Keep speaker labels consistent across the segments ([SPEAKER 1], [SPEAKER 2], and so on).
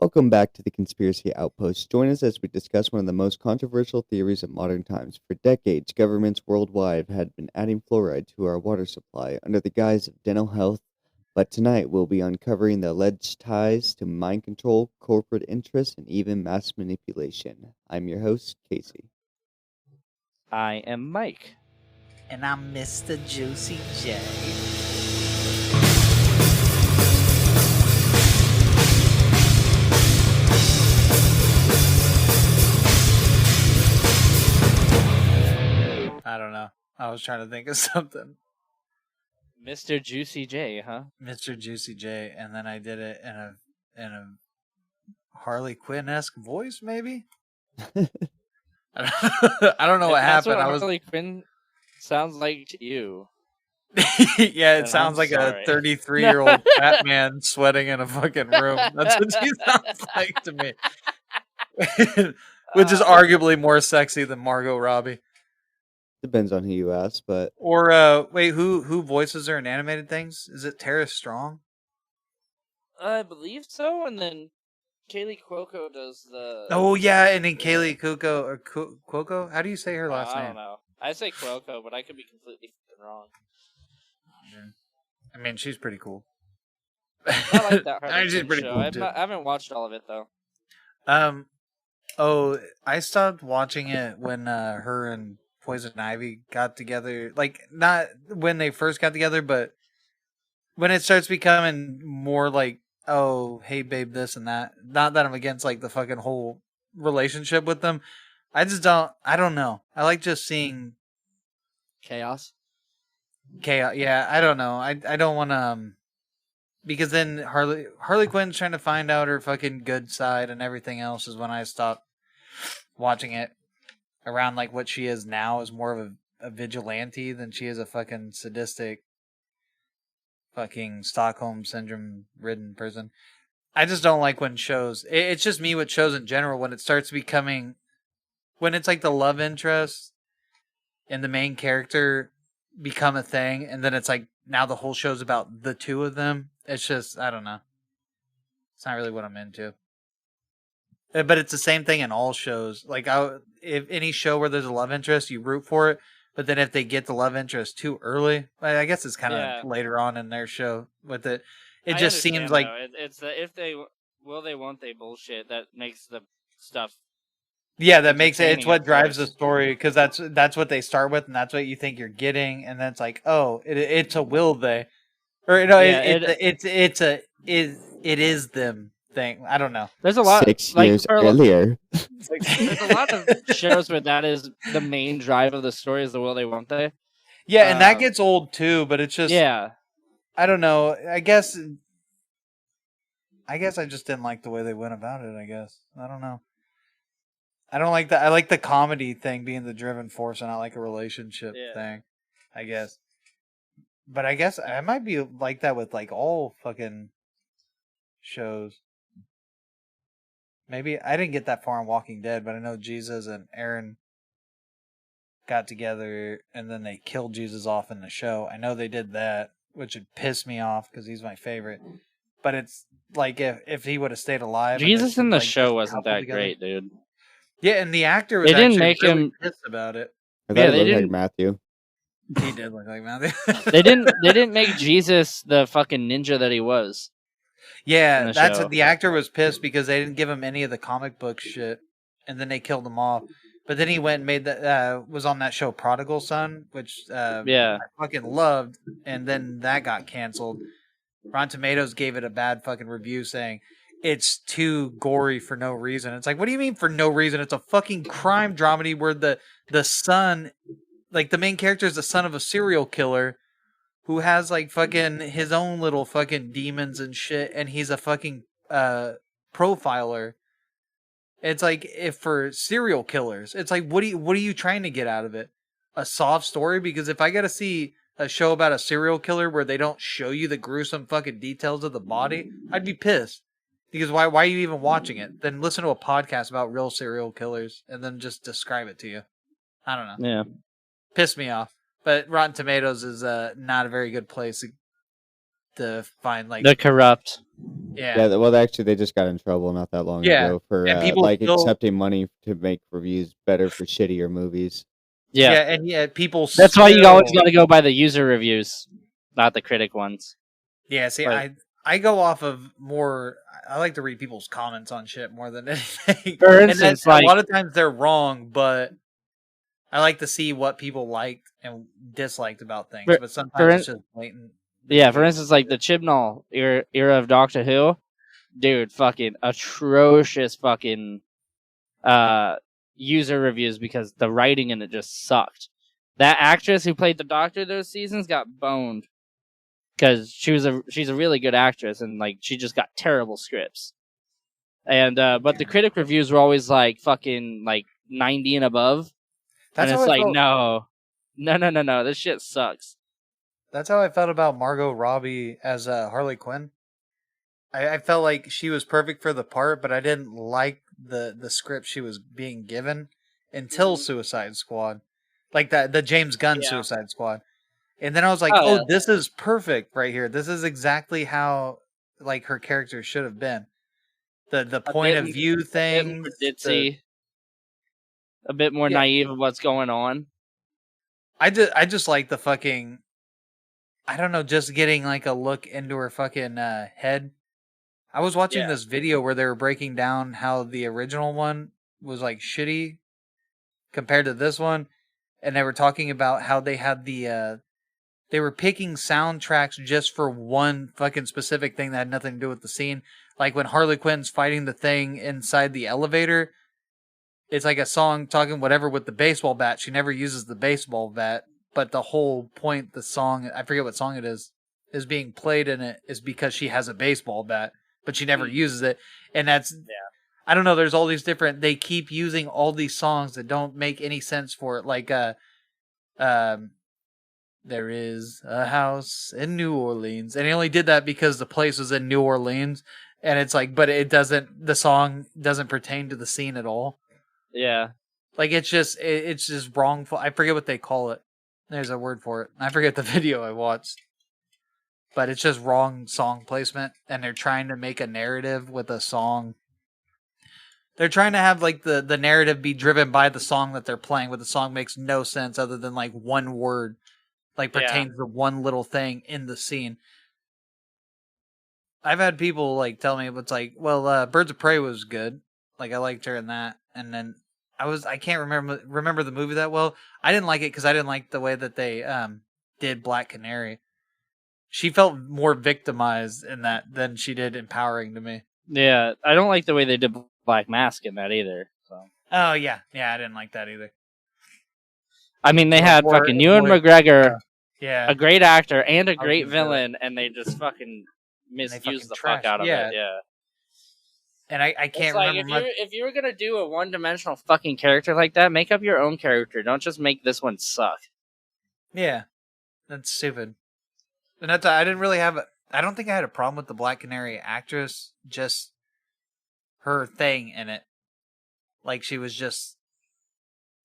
[SPEAKER 1] Welcome back to the Conspiracy Outpost. Join us as we discuss one of the most controversial theories of modern times. For decades, governments worldwide had been adding fluoride to our water supply under the guise of dental health, but tonight we'll be uncovering the alleged ties to mind control, corporate interests, and even mass manipulation. I'm your host, Casey.
[SPEAKER 2] I am Mike.
[SPEAKER 3] And I'm Mr. Juicy J. I don't know. I was trying to think of something.
[SPEAKER 2] Mr. Juicy J, huh?
[SPEAKER 3] Mr. Juicy J, and then I did it in a Harley Quinn-esque voice, maybe? I don't know what happened.
[SPEAKER 2] That's what Harley Quinn sounds like to you.
[SPEAKER 3] Yeah, it sounds like a 33-year-old fat man sweating in a fucking room. That's what she sounds like to me. Which is arguably more sexy than Margot Robbie.
[SPEAKER 1] Depends on who you ask, but...
[SPEAKER 3] Or, wait, who voices her in animated things? Is it Tara Strong?
[SPEAKER 2] I believe so, and then Kaylee Cuoco does the...
[SPEAKER 3] Oh, yeah, and then Kaylee Cuoco? How do you say her last name?
[SPEAKER 2] I don't know. I say Cuoco, but I could be completely wrong.
[SPEAKER 3] I mean, she's pretty cool.
[SPEAKER 2] I like that Harley
[SPEAKER 3] she's
[SPEAKER 2] Quinn
[SPEAKER 3] pretty
[SPEAKER 2] show.
[SPEAKER 3] cool,
[SPEAKER 2] I haven't watched all of it, though.
[SPEAKER 3] I stopped watching it when her and Poison Ivy got together. Like, not when they first got together, but when it starts becoming more like, oh, hey, babe, this and that. Not that I'm against, like, the fucking whole relationship with them. I don't know. I like just seeing...
[SPEAKER 2] Chaos?
[SPEAKER 3] Yeah, I don't know. I don't want to... because then Harley Quinn's trying to find out her fucking good side and everything else is when I stopped watching it. Around like what she is now is more of a vigilante than she is a fucking sadistic fucking Stockholm syndrome ridden person. I just don't like when shows, it's just me with shows in general, when it starts becoming, when it's like the love interest and the main character become a thing, and then it's like now the whole show's about the two of them. It's just, I don't know. It's not really what I'm into. But it's the same thing in all shows. Like, if any show where there's a love interest, you root for it. But then if they get the love interest too early, I guess it's kind of later on in their show with it. It just seems like
[SPEAKER 2] it's the if they will they won't they bullshit that makes the stuff.
[SPEAKER 3] Yeah, that makes it. It's what drives the story, because that's what they start with, and that's what you think you're getting, and then it's like, oh, it's a will they, or it is them thing. I don't know.
[SPEAKER 2] There's a lot
[SPEAKER 1] 6 years earlier.
[SPEAKER 2] There's a lot of shows where that is the main drive of the story, is the will they won't they.
[SPEAKER 3] Yeah, and that gets old too, but it's just, I don't know. I guess I just didn't like the way they went about it. I guess I don't know. I don't like that. I like the comedy thing being the driven force, and I like a relationship thing. I guess, but I guess I might be like that with like all fucking shows. Maybe I didn't get that far on Walking Dead, but I know Jesus and Aaron got together and then they killed Jesus off in the show. I know they did that, which would piss me off because he's my favorite. But it's like if he would have stayed alive.
[SPEAKER 2] Jesus in the show wasn't that great, dude.
[SPEAKER 3] Yeah, and the actor was actually really pissed about it.
[SPEAKER 1] Yeah, they didn't like Matthew.
[SPEAKER 3] He did look like Matthew.
[SPEAKER 2] They didn't make Jesus the fucking ninja that he was.
[SPEAKER 3] Yeah, that's what the actor was pissed because they didn't give him any of the comic book shit, and then they killed him off. But then he went and made that was on that show Prodigal Son, which I fucking loved, and then that got canceled. Rotten Tomatoes gave it a bad fucking review saying it's too gory for no reason. It's like, what do you mean for no reason? It's a fucking crime dramedy where the son, like the main character is the son of a serial killer who has like fucking his own little fucking demons and shit, and he's a fucking profiler. It's like, if for serial killers, it's like, what are you trying to get out of it? A soft story? Because if I gotta see a show about a serial killer where they don't show you the gruesome fucking details of the body, I'd be pissed. Because why are you even watching it? Then listen to a podcast about real serial killers and then just describe it to you. I don't know.
[SPEAKER 2] Yeah.
[SPEAKER 3] Pissed me off. But Rotten Tomatoes is not a very good place to find like
[SPEAKER 2] the corrupt.
[SPEAKER 3] Yeah.
[SPEAKER 1] Well, actually, they just got in trouble not that long ago for
[SPEAKER 3] and people
[SPEAKER 1] like
[SPEAKER 3] still,
[SPEAKER 1] accepting money to make reviews better for shittier movies.
[SPEAKER 2] Yeah.
[SPEAKER 3] and people.
[SPEAKER 2] That's why you always
[SPEAKER 3] still-
[SPEAKER 2] got to go by the user reviews, not the critic ones.
[SPEAKER 3] Yeah, see,
[SPEAKER 2] Like,
[SPEAKER 3] I go off of more. I like to read people's comments on shit more than anything.
[SPEAKER 2] for
[SPEAKER 3] And
[SPEAKER 2] instance,
[SPEAKER 3] a lot of times they're wrong, but I like to see what people liked and disliked about things. But sometimes it's just blatant.
[SPEAKER 2] Yeah, for instance, like the Chibnall era of Doctor Who, dude, fucking atrocious fucking user reviews because the writing in it just sucked. That actress who played the Doctor those seasons got boned because she's a really good actress and like she just got terrible scripts. And but the critic reviews were always like fucking like 90 and above.
[SPEAKER 3] That's
[SPEAKER 2] and
[SPEAKER 3] how
[SPEAKER 2] it's
[SPEAKER 3] I
[SPEAKER 2] like
[SPEAKER 3] felt.
[SPEAKER 2] no, this shit sucks.
[SPEAKER 3] That's how I felt about Margot Robbie as Harley Quinn. I felt like she was perfect for the part, but I didn't like the script she was being given until Suicide Squad, like the James Gunn Suicide Squad, and then I was like, oh, this is perfect right here. This is exactly how like her character should have been. The point of view thing,
[SPEAKER 2] a bit more naive of what's going on.
[SPEAKER 3] I just like the fucking, I don't know, just getting like a look into her fucking head. I was watching this video where they were breaking down how the original one was like shitty compared to this one, and they were talking about how they had they were picking soundtracks just for one fucking specific thing that had nothing to do with the scene. Like when Harley Quinn's fighting the thing inside the elevator, it's like a song talking whatever with the baseball bat. She never uses the baseball bat, but the whole point, the song, I forget what song it is being played in it is because she has a baseball bat, but she never uses it. And that's, I don't know, there's all these different, they keep using all these songs that don't make any sense for it. Like, there is a house in New Orleans. And he only did that because the place was in New Orleans. And it's like, but it doesn't, the song doesn't pertain to the scene at all.
[SPEAKER 2] Yeah.
[SPEAKER 3] Like, it's just wrong. I forget what they call it. There's a word for it. I forget the video I watched. But it's just wrong song placement. And they're trying to make a narrative with a song. They're trying to have, like, the narrative be driven by the song that they're playing, but the song makes no sense other than, like, one word. Like, pertains to one little thing in the scene. I've had people, like, tell me, it's like, well, Birds of Prey was good. Like, I liked her in that. And then I can't remember the movie that well. I didn't like it because I didn't like the way that they did Black Canary. She felt more victimized in that than she did empowering to me.
[SPEAKER 2] Yeah, I don't like the way they did Black Mask in that either. So.
[SPEAKER 3] Oh yeah, I didn't like that either.
[SPEAKER 2] I mean, they had fucking Ewan McGregor, a great actor and a great villain, and they just fucking misused the fuck out of it. Yeah.
[SPEAKER 3] And I can't remember.
[SPEAKER 2] If you were gonna do a one-dimensional fucking character like that, make up your own character. Don't just make this one suck.
[SPEAKER 3] Yeah, that's stupid. And that's, I didn't really have. I don't think I had a problem with the Black Canary actress. Just her thing in it, like she was just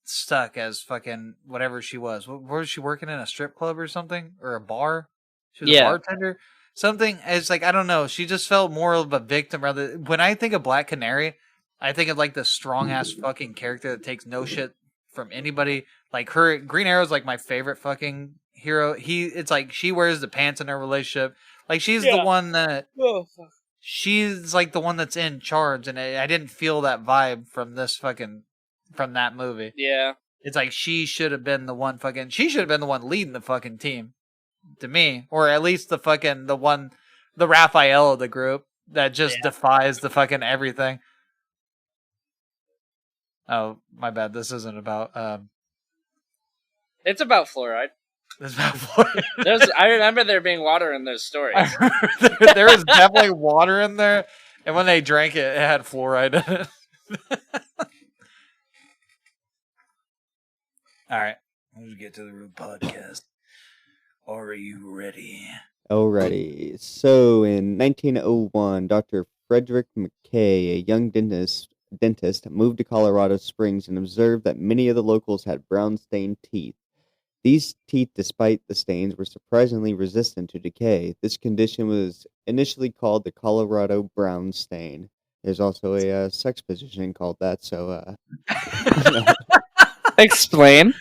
[SPEAKER 3] stuck as fucking whatever she was. What was she working in, a strip club or something, or a bar? She was a bartender. Something. It's like, I don't know. She just felt more of a victim rather. When I think of Black Canary, I think of like the strong ass fucking character that takes no shit from anybody. Like her, Green Arrow's like my favorite fucking hero. It's like she wears the pants in her relationship. Like she's the one that. She's like the one that's in charge, and I didn't feel that vibe from that movie.
[SPEAKER 2] Yeah.
[SPEAKER 3] It's like she should have been the one she should have been the one leading the fucking team. To me, or at least the Raphael of the group that just defies the fucking everything. Oh, my bad. This isn't about.
[SPEAKER 2] It's about fluoride.
[SPEAKER 3] It's about fluoride.
[SPEAKER 2] I remember there being water in those stories.
[SPEAKER 3] There was definitely water in there, and when they drank it, it had fluoride in it. All right, let's get to the real podcast. Are you ready?
[SPEAKER 1] Alrighty. So in 1901, Dr. Frederick McKay, a young dentist, moved to Colorado Springs and observed that many of the locals had brown-stained teeth. These teeth, despite the stains, were surprisingly resistant to decay. This condition was initially called the Colorado brown stain. There's also a sex position called that, so
[SPEAKER 2] Explain.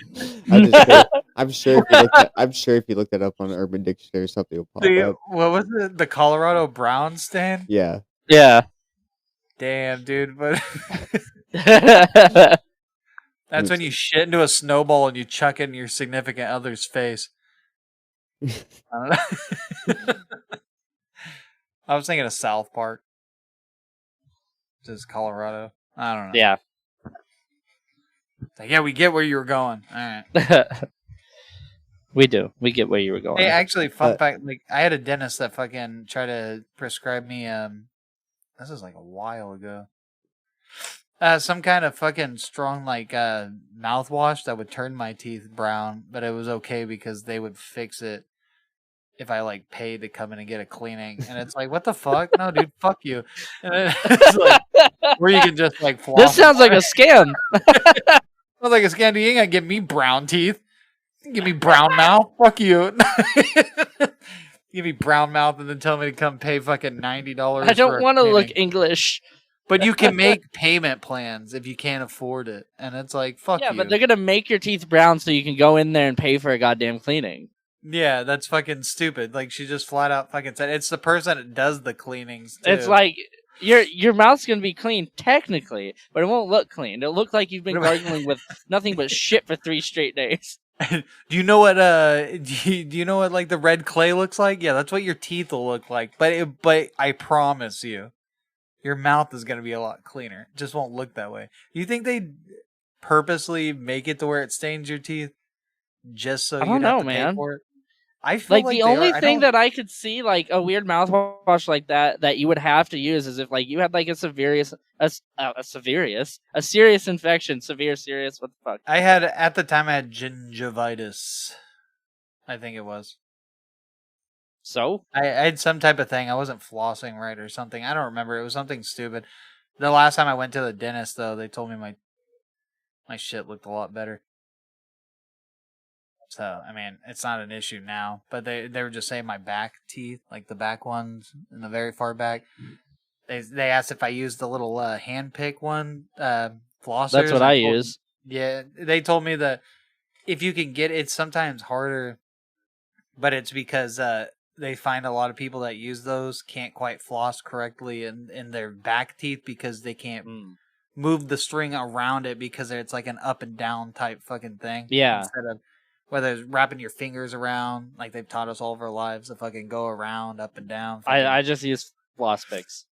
[SPEAKER 1] I'm just kidding. I'm sure if you looked that up on Urban Dictionary, something will pop up.
[SPEAKER 3] What was it? The Colorado brown stain?
[SPEAKER 1] Yeah.
[SPEAKER 2] Yeah.
[SPEAKER 3] Damn, dude. But that's when you shit into a snowball and you chuck it in your significant other's face. I don't know. I was thinking of South Park. Just Colorado. I don't know.
[SPEAKER 2] Yeah.
[SPEAKER 3] Like, yeah, we get where you were going. All right.
[SPEAKER 2] We do. We get where you were going.
[SPEAKER 3] Hey, actually, fun fact, like I had a dentist that fucking tried to prescribe me this is like a while ago. Some kind of fucking strong like mouthwash that would turn my teeth brown, but it was okay because they would fix it if I like paid to come in and get a cleaning. And it's like, what the fuck? No, dude, fuck you. And it's like, where you can just like floss.
[SPEAKER 2] This sounds like a scam.
[SPEAKER 3] Sounds like a scam. You ain't gonna give me brown teeth. Give me brown mouth. Fuck you. Give me brown mouth and then tell me to come pay fucking $90.
[SPEAKER 2] I don't want to look English.
[SPEAKER 3] But you can make payment plans if you can't afford it. And it's like, fuck you.
[SPEAKER 2] Yeah, but they're going to make your teeth brown so you can go in there and pay for a goddamn cleaning.
[SPEAKER 3] Yeah, that's fucking stupid. Like, she just flat out fucking said, it's the person that does the cleanings, too.
[SPEAKER 2] It's like, your mouth's going to be clean, technically, but it won't look clean. It'll look like you've been gargling with nothing but shit for 3 straight days.
[SPEAKER 3] Do you know what like the red clay looks like? Yeah, that's what your teeth will look like. But I promise you, your mouth is going to be a lot cleaner. It just won't look that way. Do you think they purposely make it to where it stains your teeth just so you don't have to pay for it? I feel like
[SPEAKER 2] the only thing that I could see like a weird mouthwash like that you would have to use is if like you had like a serious infection, serious, what the fuck?
[SPEAKER 3] I had at the time I had gingivitis. I think it was.
[SPEAKER 2] So?
[SPEAKER 3] I had some type of thing. I wasn't flossing right or something. I don't remember. It was something stupid. The last time I went to the dentist though, they told me my shit looked a lot better. So, I mean, it's not an issue now, but they were just saying my back teeth, like the back ones in the very far back. They asked if I used the little hand pick one, flossers.
[SPEAKER 2] That's what I use.
[SPEAKER 3] Yeah, they told me that if you can get it's sometimes harder, but it's because they find a lot of people that use those can't quite floss correctly in their back teeth because they can't move the string around it because it's like an up and down type fucking thing.
[SPEAKER 2] Yeah.
[SPEAKER 3] Instead of whether it's wrapping your fingers around, like they've taught us all of our lives to fucking go around, up and down.
[SPEAKER 2] I just use floss picks.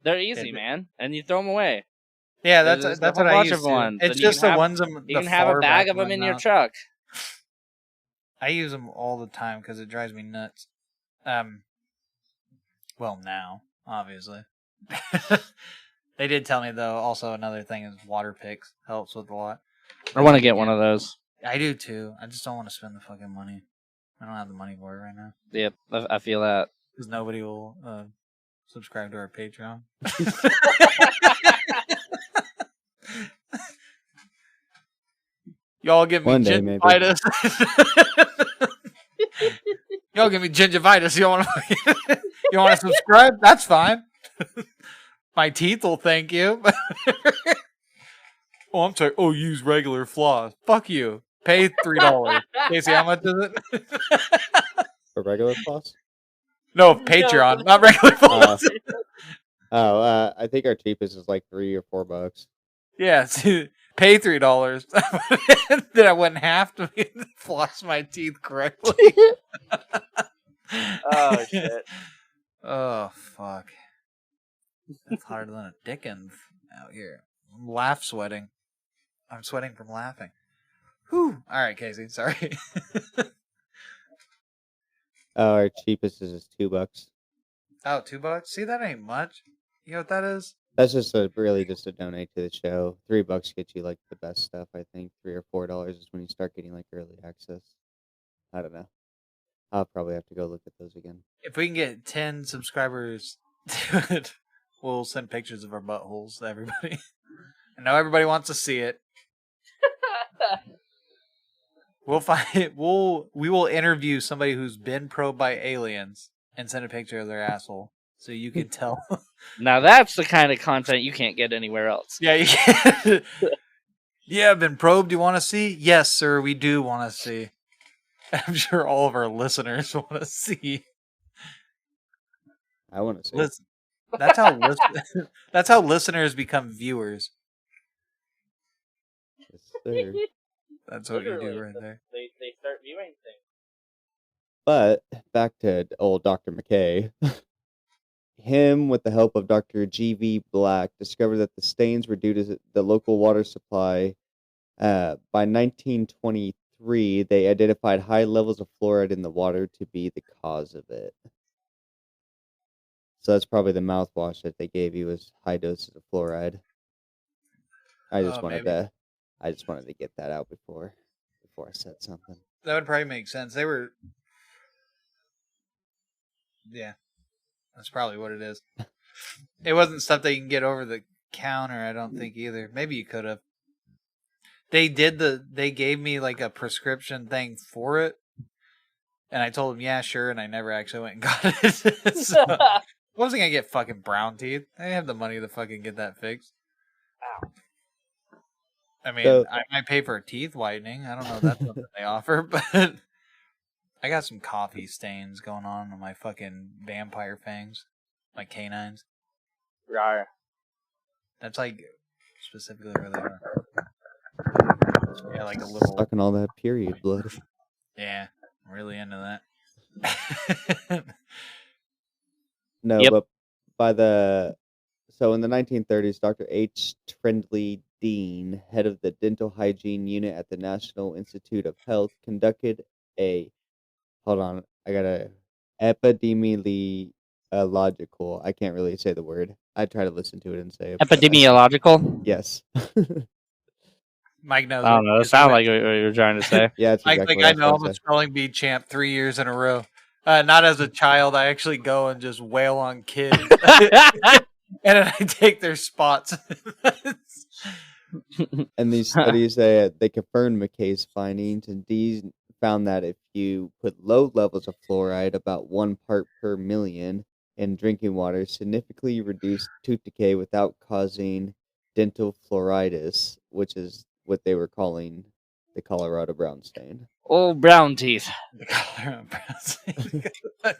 [SPEAKER 2] They're easy, man, and you throw them away.
[SPEAKER 3] Yeah, that's what I use. It's just the ones
[SPEAKER 2] you can have a bag of them in your truck.
[SPEAKER 3] I use them all the time because it drives me nuts. Well, now obviously. They did tell me though. Also, another thing is water picks helps with a lot.
[SPEAKER 2] I want to get one of those.
[SPEAKER 3] I do too. I just don't want to spend the fucking money. I don't have the money for it right now.
[SPEAKER 2] Yep, I feel that.
[SPEAKER 3] Because nobody will subscribe to our Patreon. Y'all give me gingivitis. Y'all give me gingivitis. You want to subscribe? That's fine. My teeth will thank you. Oh, I'm sorry. Oh, use regular floss. Fuck you. Pay $3. Casey, how much is it?
[SPEAKER 1] For regular floss?
[SPEAKER 3] No, Patreon, not regular floss.
[SPEAKER 1] I think our cheapest is like $3 or $4.
[SPEAKER 3] Yeah, see, pay $3. Then I wouldn't have to floss my teeth correctly.
[SPEAKER 2] Oh shit.
[SPEAKER 3] Oh fuck. That's harder than a Dickens out here. I'm laugh sweating. I'm sweating from laughing. Whew. All right, Casey. Sorry.
[SPEAKER 1] Our cheapest is $2.
[SPEAKER 3] Oh, $2? See, that ain't much. You know what that is?
[SPEAKER 1] That's just really just to donate to the show. $3 gets you like the best stuff. I think $3 or $4 is when you start getting like early access. I don't know. I'll probably have to go look at those again.
[SPEAKER 3] If we can get 10 subscribers to it, we'll send pictures of our buttholes to everybody. I know everybody wants to see it. We will interview somebody who's been probed by aliens and send a picture of their asshole so you can tell.
[SPEAKER 2] Now that's the kind of content you can't get anywhere else.
[SPEAKER 3] Yeah, you can. Yeah, I've been probed. You want to see? Yes, sir. We do want to see. I'm sure all of our listeners want to see.
[SPEAKER 1] I want to see.
[SPEAKER 3] Listen, that's how that's how listeners become viewers.
[SPEAKER 1] Yes, sir.
[SPEAKER 3] That's what you do right there.
[SPEAKER 2] They start viewing things.
[SPEAKER 1] But back to old Dr. McKay. Him, with the help of Dr. G.V. Black, discovered that the stains were due to the local water supply. By 1923, they identified high levels of fluoride in the water to be the cause of it. So that's probably the mouthwash that they gave you was high doses of fluoride. I just wanted to get that out before I said something.
[SPEAKER 3] That would probably make sense. They were, yeah, that's probably what it is. It wasn't stuff that you can get over the counter, I don't think either. Maybe you could have. They gave me like a prescription thing for it, and I told them, yeah, sure, and I never actually went and got it. So I wasn't gonna get fucking brown teeth. I didn't have the money to fucking get that fixed.
[SPEAKER 2] Ow.
[SPEAKER 3] I mean, I might pay for a teeth whitening. I don't know if that's something they offer, but I got some coffee stains going on my fucking vampire fangs, my canines.
[SPEAKER 2] Rawr.
[SPEAKER 3] That's like specifically where they are. Yeah, like a little
[SPEAKER 1] sucking all that period blood.
[SPEAKER 3] Yeah, I'm really into that.
[SPEAKER 1] No, yep. But in the 1930s, Dr. H. Trendley Dean, head of the dental hygiene unit at the National Institute of Health, conducted epidemiological. I can't really say the word. I try to listen to it and say it.
[SPEAKER 2] Epidemiological?
[SPEAKER 1] Yes.
[SPEAKER 3] Mike knows.
[SPEAKER 2] I don't know. It sounded like what you were trying to say.
[SPEAKER 1] Yeah, it's exactly
[SPEAKER 3] I know I'm a spelling bee champ 3 years in a row. Not as a child. I actually go and just wail on kids. And then I take their spots.
[SPEAKER 1] And these studies, they confirmed McKay's findings, and Dean found that if you put low levels of fluoride, about 1 part per million, in drinking water, significantly reduced tooth decay without causing dental fluoritis, which is what they were calling the Colorado brown stain.
[SPEAKER 2] Oh, brown teeth.
[SPEAKER 3] The Colorado brown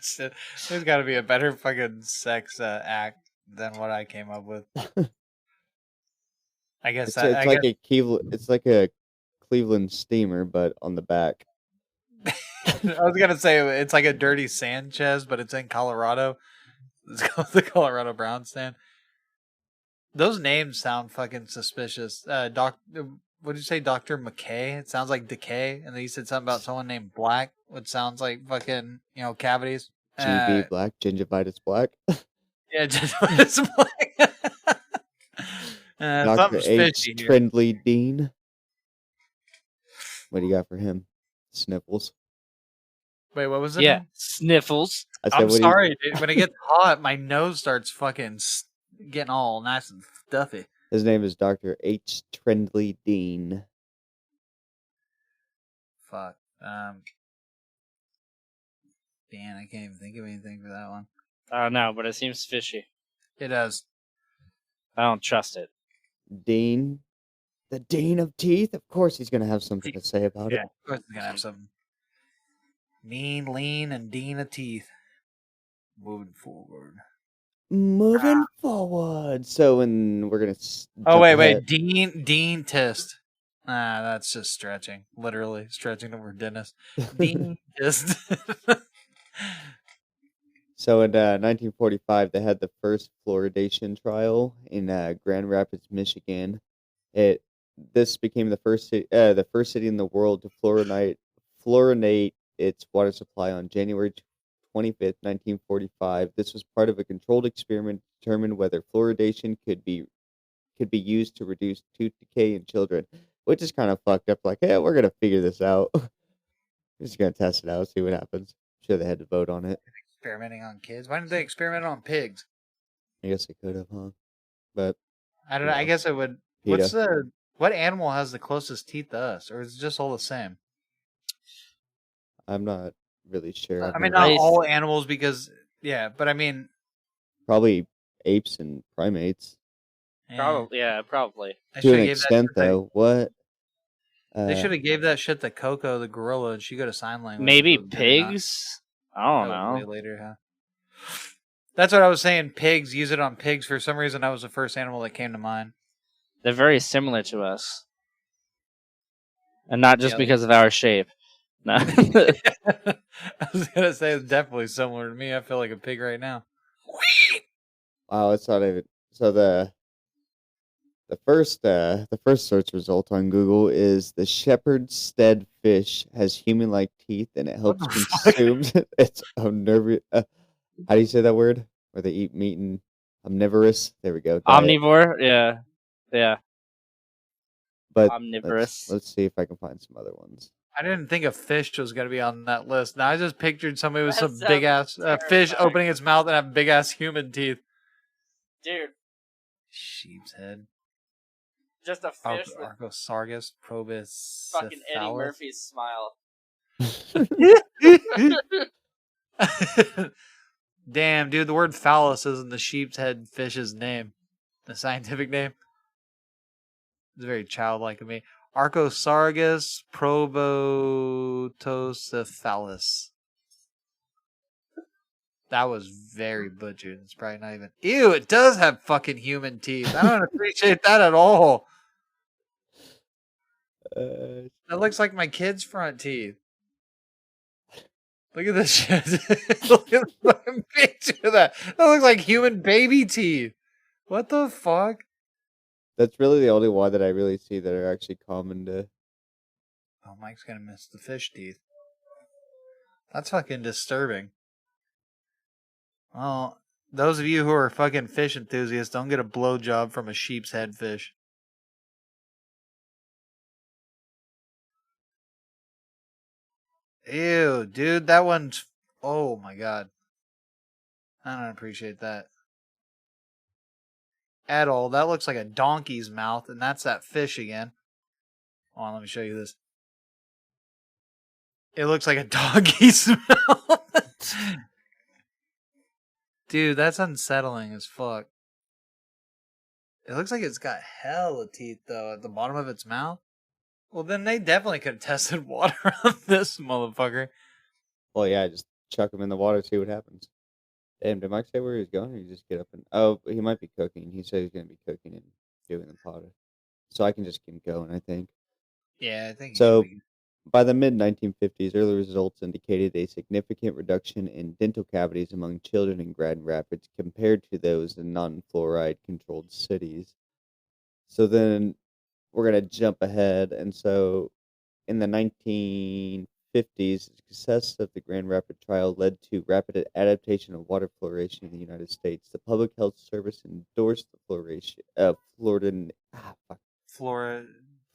[SPEAKER 3] stain. There's got to be a better fucking sex act than what I came up with. I guess
[SPEAKER 1] it's like a Cleveland steamer, but on the back.
[SPEAKER 3] I was gonna say it's like a dirty Sanchez, but it's in Colorado. It's called the Colorado brown stain. Those names sound fucking suspicious. What did you say, Dr. McKay? It sounds like decay. And then you said something about someone named Black, which sounds like fucking, cavities.
[SPEAKER 1] GB Black, gingivitis Black.
[SPEAKER 3] Yeah, gingivitis Black.
[SPEAKER 1] Dr. H. Trendley Dean. What do you got for him? Sniffles.
[SPEAKER 3] Wait, what was it?
[SPEAKER 2] Yeah, sniffles.
[SPEAKER 3] I'm sorry, dude. When it gets hot, my nose starts fucking getting all nice and stuffy.
[SPEAKER 1] His name is Dr. H. Trendley Dean.
[SPEAKER 3] Fuck. Dan, I can't even think of anything for that one.
[SPEAKER 2] No, but it seems fishy.
[SPEAKER 3] It does.
[SPEAKER 2] I don't trust it.
[SPEAKER 1] Dean? The Dean of Teeth? Of course he's going to have something to say about it.
[SPEAKER 3] Of course he's going to have something. Mean, lean, and Dean of Teeth. Moving forward.
[SPEAKER 1] So we're going to...
[SPEAKER 3] Oh, wait. Dean Tist. That's just stretching. Literally stretching the word dentist. Dean Tist.
[SPEAKER 1] So in 1945, they had the first fluoridation trial in Grand Rapids, Michigan. This became the first city in the world to fluorinate its water supply on January 25th, 1945. This was part of a controlled experiment to determine whether fluoridation could be used to reduce tooth decay in children, which is kind of fucked up. Like, hey, we're gonna figure this out. We're just gonna test it out, see what happens. I'm sure they had to vote on it.
[SPEAKER 3] Experimenting on kids. Why didn't they experiment on pigs?
[SPEAKER 1] I guess they could have, huh? But
[SPEAKER 3] I don't know. I guess it would. What animal has the closest teeth to us, or is it just all the same?
[SPEAKER 1] I'm not really sure.
[SPEAKER 3] I mean, not all animals because, yeah, but I mean...
[SPEAKER 1] Probably apes and primates.
[SPEAKER 2] Probably, yeah, probably.
[SPEAKER 1] To an extent, though. What?
[SPEAKER 3] They should have gave that shit to Coco, the gorilla, and she go to sign language.
[SPEAKER 2] Maybe pigs? I don't know.
[SPEAKER 3] Way later, huh? That's what I was saying. Pigs, use it on pigs. For some reason, that was the first animal that came to mind.
[SPEAKER 2] They're very similar to us. And not just because of our shape. No.
[SPEAKER 3] I was going to say it's definitely similar to me. I feel like a pig right now.
[SPEAKER 1] Wow, it's not even... So the first search result on Google is the shepherd's stead fish has human-like teeth and it helps consume its omnivorous. How do you say that word? Where they eat meat and omnivorous. There we go. Diet.
[SPEAKER 2] Omnivore, yeah.
[SPEAKER 1] But
[SPEAKER 2] omnivorous.
[SPEAKER 1] Let's see if I can find some other ones.
[SPEAKER 3] I didn't think a fish was going to be on that list. Now I just pictured somebody with some big ass fish opening its mouth and having big ass human teeth.
[SPEAKER 2] Dude.
[SPEAKER 3] Sheep's head.
[SPEAKER 2] Just a fish with
[SPEAKER 3] Archosargus probus.
[SPEAKER 2] Fucking Eddie Murphy's smile.
[SPEAKER 3] Damn, dude, the word phallus isn't the sheep's head fish's name. The scientific name. It's very childlike of me. Archosargus probotocephalus. That was very butchered. It's probably not even... Ew, it does have fucking human teeth. I don't appreciate that at all. That looks like my kid's front teeth. Look at this shit. Look at the fucking picture of that. That looks like human baby teeth. What the fuck?
[SPEAKER 1] That's really the only one that I really see that are actually common to...
[SPEAKER 3] Oh, Mike's gonna miss the fish teeth. That's fucking disturbing. Well, those of you who are fucking fish enthusiasts, don't get a blowjob from a sheep's head fish. Ew, dude, that one's... Oh my god. I don't appreciate that. At all. That looks like a donkey's mouth, and that's that fish again. Hold on, let me show you this. It looks like a donkey's mouth. Dude, that's unsettling as fuck. It looks like it's got hella teeth, though, at the bottom of its mouth. Well, then they definitely could have tested water on this motherfucker.
[SPEAKER 1] Well, yeah, just chuck him in the water, see what happens. Damn, did Mike say where he's going, or you just get up and... Oh, he might be cooking. He said he's going to be cooking and doing the potter. So I can just keep going, I think.
[SPEAKER 3] Yeah, I think
[SPEAKER 1] so. By the mid-1950s, early results indicated a significant reduction in dental cavities among children in Grand Rapids compared to those in non-fluoride-controlled cities. So then we're going to jump ahead. And so in the 1950s, the success of the Grand Rapids trial led to rapid adaptation of water fluoridation in the United States. The Public Health Service endorsed the fluoridation...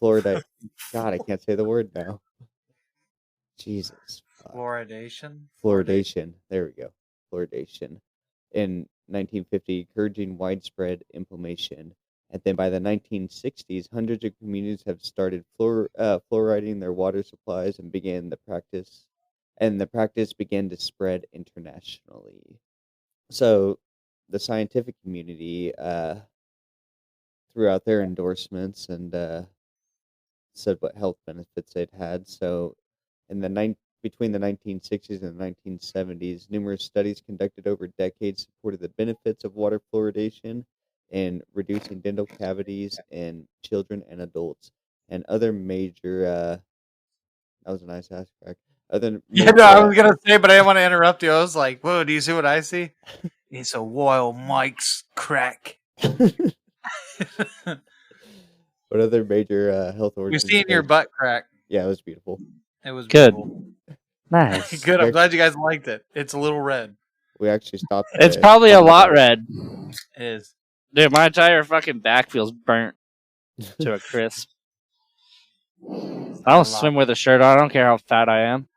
[SPEAKER 1] Fluoridate. God, I can't say the word now. Jesus.
[SPEAKER 3] Fluoridation?
[SPEAKER 1] Fluoridation. There we go. Fluoridation. In 1950, encouraging widespread implementation. And then by the 1960s, hundreds of communities have started fluoriding their water supplies and began the practice. And the practice began to spread internationally. So the scientific community threw out their endorsements and said what health benefits they'd had. So in between the 1960s and the 1970s, numerous studies conducted over decades supported the benefits of water fluoridation in reducing dental cavities in children and adults. And other major that was a nice ass crack.
[SPEAKER 3] I was gonna say, but I didn't want to interrupt you. I was like, whoa, do you see what I see? It's a wild Mike's crack.
[SPEAKER 1] What other major health origins?
[SPEAKER 3] You're seeing your butt crack.
[SPEAKER 1] Yeah, it was beautiful.
[SPEAKER 3] It was
[SPEAKER 2] good.
[SPEAKER 3] Beautiful.
[SPEAKER 2] Nice.
[SPEAKER 3] Good. I'm glad you guys liked it. It's a little red.
[SPEAKER 1] We actually stopped.
[SPEAKER 2] It's probably a lot red.
[SPEAKER 3] It is.
[SPEAKER 2] Dude, my entire fucking back feels burnt to a crisp. I don't swim with a shirt on. I don't care how fat I am.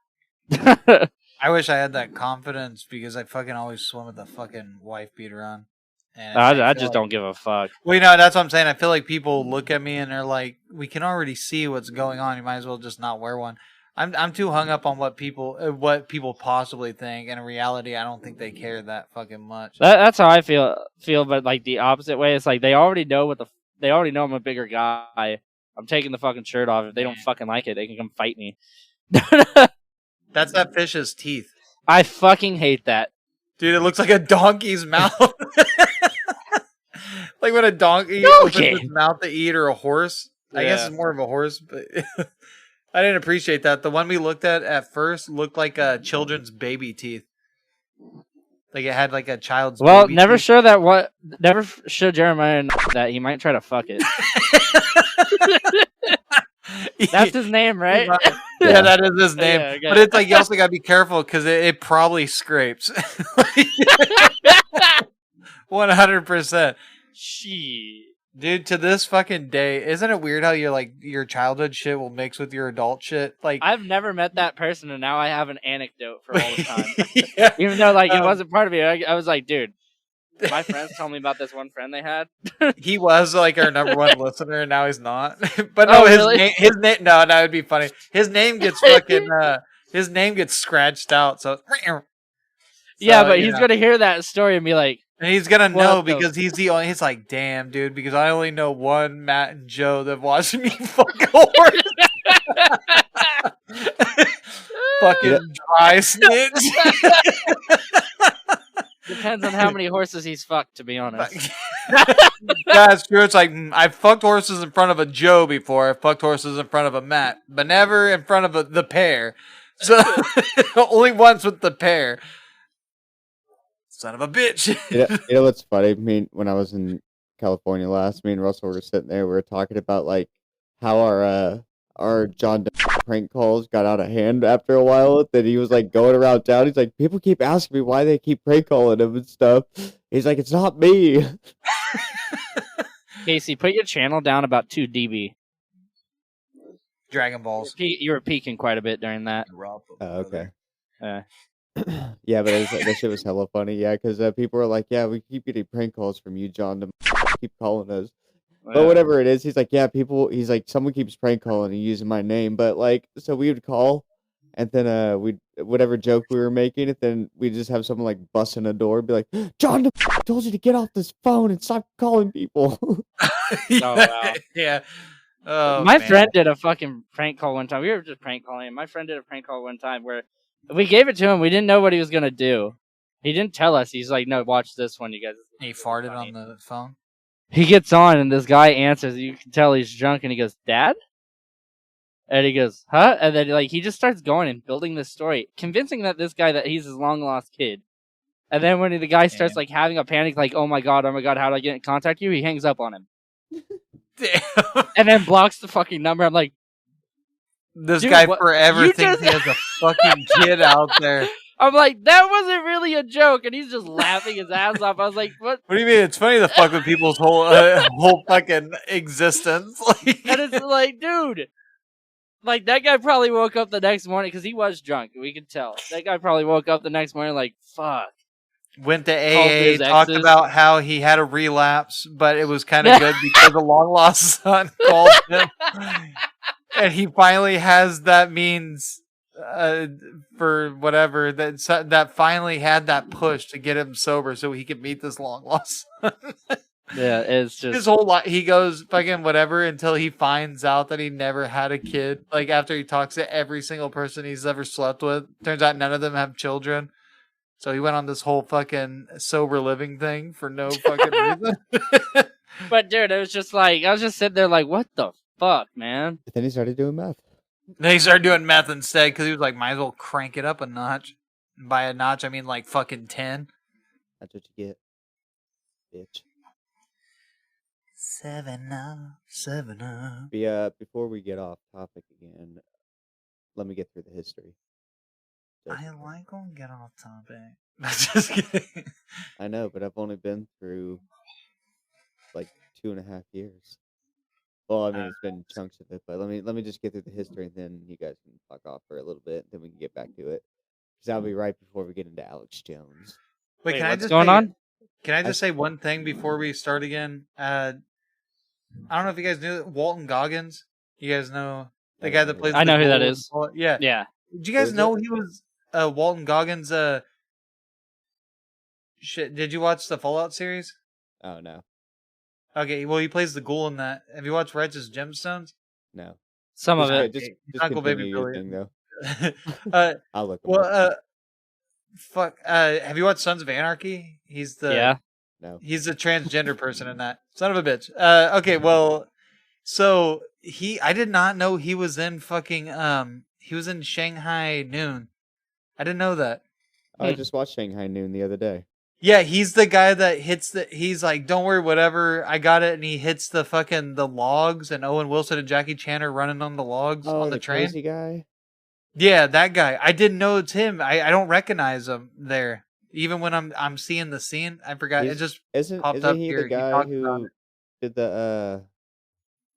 [SPEAKER 3] I wish I had that confidence because I fucking always swim with a fucking wife beater on. And
[SPEAKER 2] I just don't give a fuck.
[SPEAKER 3] Well, you know, that's what I'm saying. I feel like people look at me and they're like, we can already see what's going on. You might as well just not wear one. I'm too hung up on what people possibly think, and in reality, I don't think they care that fucking much.
[SPEAKER 2] That's how I feel, but like the opposite way. It's like they already know I'm a bigger guy. I'm taking the fucking shirt off. If they don't fucking like it, they can come fight me.
[SPEAKER 3] That's that fish's teeth.
[SPEAKER 2] I fucking hate that.
[SPEAKER 3] Dude, it looks like a donkey's mouth. Like when a donkey opens its mouth to eat, or a horse. Yeah. I guess it's more of a horse, but I didn't appreciate that. The one we looked at first looked like a children's baby teeth. Like it had like a child's baby
[SPEAKER 2] never
[SPEAKER 3] teeth.
[SPEAKER 2] Never show Jeremiah that he might try to fuck it. That's his name, right?
[SPEAKER 3] Yeah, that is his name. Yeah, okay. But it's like you also gotta be careful because it probably scrapes. 100%.
[SPEAKER 2] Shit.
[SPEAKER 3] Dude, to this fucking day, isn't it weird how your childhood shit will mix with your adult shit? Like,
[SPEAKER 2] I've never met that person, and now I have an anecdote for all the time. Yeah. Even though it wasn't part of me, I was like, dude, my friends told me about this one friend they had.
[SPEAKER 3] He was like our number one listener, and now he's not. But no, his name. No, that would be funny. His name gets fucking. His name gets scratched out. So
[SPEAKER 2] yeah, but he's gonna hear that story and be like.
[SPEAKER 3] And he's gonna know because he's the only. He's like, damn, dude, because I only know one Matt and Joe that watched me fuck a horse. Fucking dry snitch.
[SPEAKER 2] Depends on how many horses he's fucked, to be honest.
[SPEAKER 3] That's true. It's like I've fucked horses in front of a Joe before. I've fucked horses in front of a Matt, but never in front of the pair. So only once with the pair. Son of a bitch.
[SPEAKER 1] You know what's funny? When I was in California last, me and Russell were sitting there. We were talking about like how our John prank calls got out of hand after a while. That he was like going around town. He's like, people keep asking me why they keep prank calling him and stuff. He's like, it's not me.
[SPEAKER 2] Casey, put your channel down about 2 dB.
[SPEAKER 3] Dragon Balls.
[SPEAKER 2] You were peaking quite a bit during that.
[SPEAKER 1] Oh, okay. Yeah, but that shit was hella funny. Yeah, because people were like, "Yeah, we keep getting prank calls from you, John. To keep calling us." But whatever it is, he's like, "Yeah, people." He's like, "Someone keeps prank calling and using my name." But like, so we would call, and then we whatever joke we were making, and then we just have someone like busting a door, and be like, "John, I told you to get off this phone and stop calling people."
[SPEAKER 3] Yeah. Oh wow. Yeah.
[SPEAKER 2] Oh, my friend did a fucking prank call one time. We were just prank calling him. My friend did a prank call one time where. We gave it to him. We didn't know what he was going to do. He didn't tell us. He's like, no, watch this one, you guys.
[SPEAKER 3] He farted on the phone?
[SPEAKER 2] He gets on, and this guy answers. You can tell he's drunk, and he goes, Dad? And he goes, huh? And then he just starts going and building this story, convincing that this guy that he's his long-lost kid. And then when the guy starts having a panic, like, oh my god, how do I get in contact you? He hangs up on him. Damn. And then blocks the fucking number. I'm like,
[SPEAKER 3] this guy forever thinks he has a fucking kid out there.
[SPEAKER 2] I'm like, that wasn't really a joke, and he's just laughing his ass off. I was like, what?
[SPEAKER 3] What do you mean? It's funny to fuck with people's whole fucking existence.
[SPEAKER 2] And it's like, dude, like that guy probably woke up the next morning because he was drunk. We could tell that guy probably woke up the next morning like, fuck.
[SPEAKER 3] Went to AA, talked about how he had a relapse, but it was kind of good because a long lost son called him. And he finally has that means for whatever that finally had that push to get him sober so he could meet this long lost son.
[SPEAKER 2] Yeah, it's just
[SPEAKER 3] his whole life. He goes fucking whatever until he finds out that he never had a kid. Like after he talks to every single person he's ever slept with, turns out none of them have children. So he went on this whole fucking sober living thing for no fucking reason.
[SPEAKER 2] But dude, it was just like I was just sitting there like, what the fuck, man?
[SPEAKER 1] But then he started doing meth.
[SPEAKER 3] Then he started doing meth instead because he was like, might as well crank it up a notch. And by a notch, I mean like fucking 10.
[SPEAKER 1] That's what you get, bitch.
[SPEAKER 3] 7 up, 7 up.
[SPEAKER 1] Before we get off topic again, let me get through the history.
[SPEAKER 3] I like when we get off topic. Just kidding.
[SPEAKER 1] I know, but I've only been through like 2.5 years. Well, I mean, it's been chunks of it, but let me just get through the history, and then you guys can fuck off for a little bit, and then we can get back to it. Because that'll be right before we get into Alex Jones.
[SPEAKER 3] Wait,
[SPEAKER 2] what's going on?
[SPEAKER 3] Can I just say one thing before we start again? I don't know if you guys knew Walton Goggins. You guys know The guy that plays
[SPEAKER 2] I
[SPEAKER 3] the
[SPEAKER 2] know who that
[SPEAKER 3] ghoul
[SPEAKER 2] is.
[SPEAKER 3] Yeah.
[SPEAKER 2] Yeah.
[SPEAKER 3] Did you guys know he was Walton Goggins? Shit. Did you watch the Fallout series?
[SPEAKER 1] Oh no.
[SPEAKER 3] Okay, well he plays the ghoul in that. Have you watched Righteous Gemstones?
[SPEAKER 1] No.
[SPEAKER 2] Some of it.
[SPEAKER 1] Just
[SPEAKER 3] Uncle Baby
[SPEAKER 1] continue your
[SPEAKER 3] Billy.
[SPEAKER 1] thing though.
[SPEAKER 3] I'll
[SPEAKER 1] look him up.
[SPEAKER 3] Well, fuck. Have you watched Sons of Anarchy? He's the
[SPEAKER 1] No.
[SPEAKER 3] He's a transgender person in that. Son of a bitch. Okay, well, so I did not know he was in fucking he was in Shanghai Noon. I didn't know that.
[SPEAKER 1] I just watched Shanghai Noon the other day.
[SPEAKER 3] Yeah, he's the guy that hits he's like, don't worry, whatever, I got it, and he hits the fucking the logs, and Owen Wilson and Jackie Chan are running on the logs on the train.
[SPEAKER 1] Crazy guy?
[SPEAKER 3] Yeah, that guy. I didn't know it's him. I don't recognize him there. Even when I'm seeing the scene, I forgot. It just popped up
[SPEAKER 1] he
[SPEAKER 3] here.
[SPEAKER 1] the guy who
[SPEAKER 3] did
[SPEAKER 1] the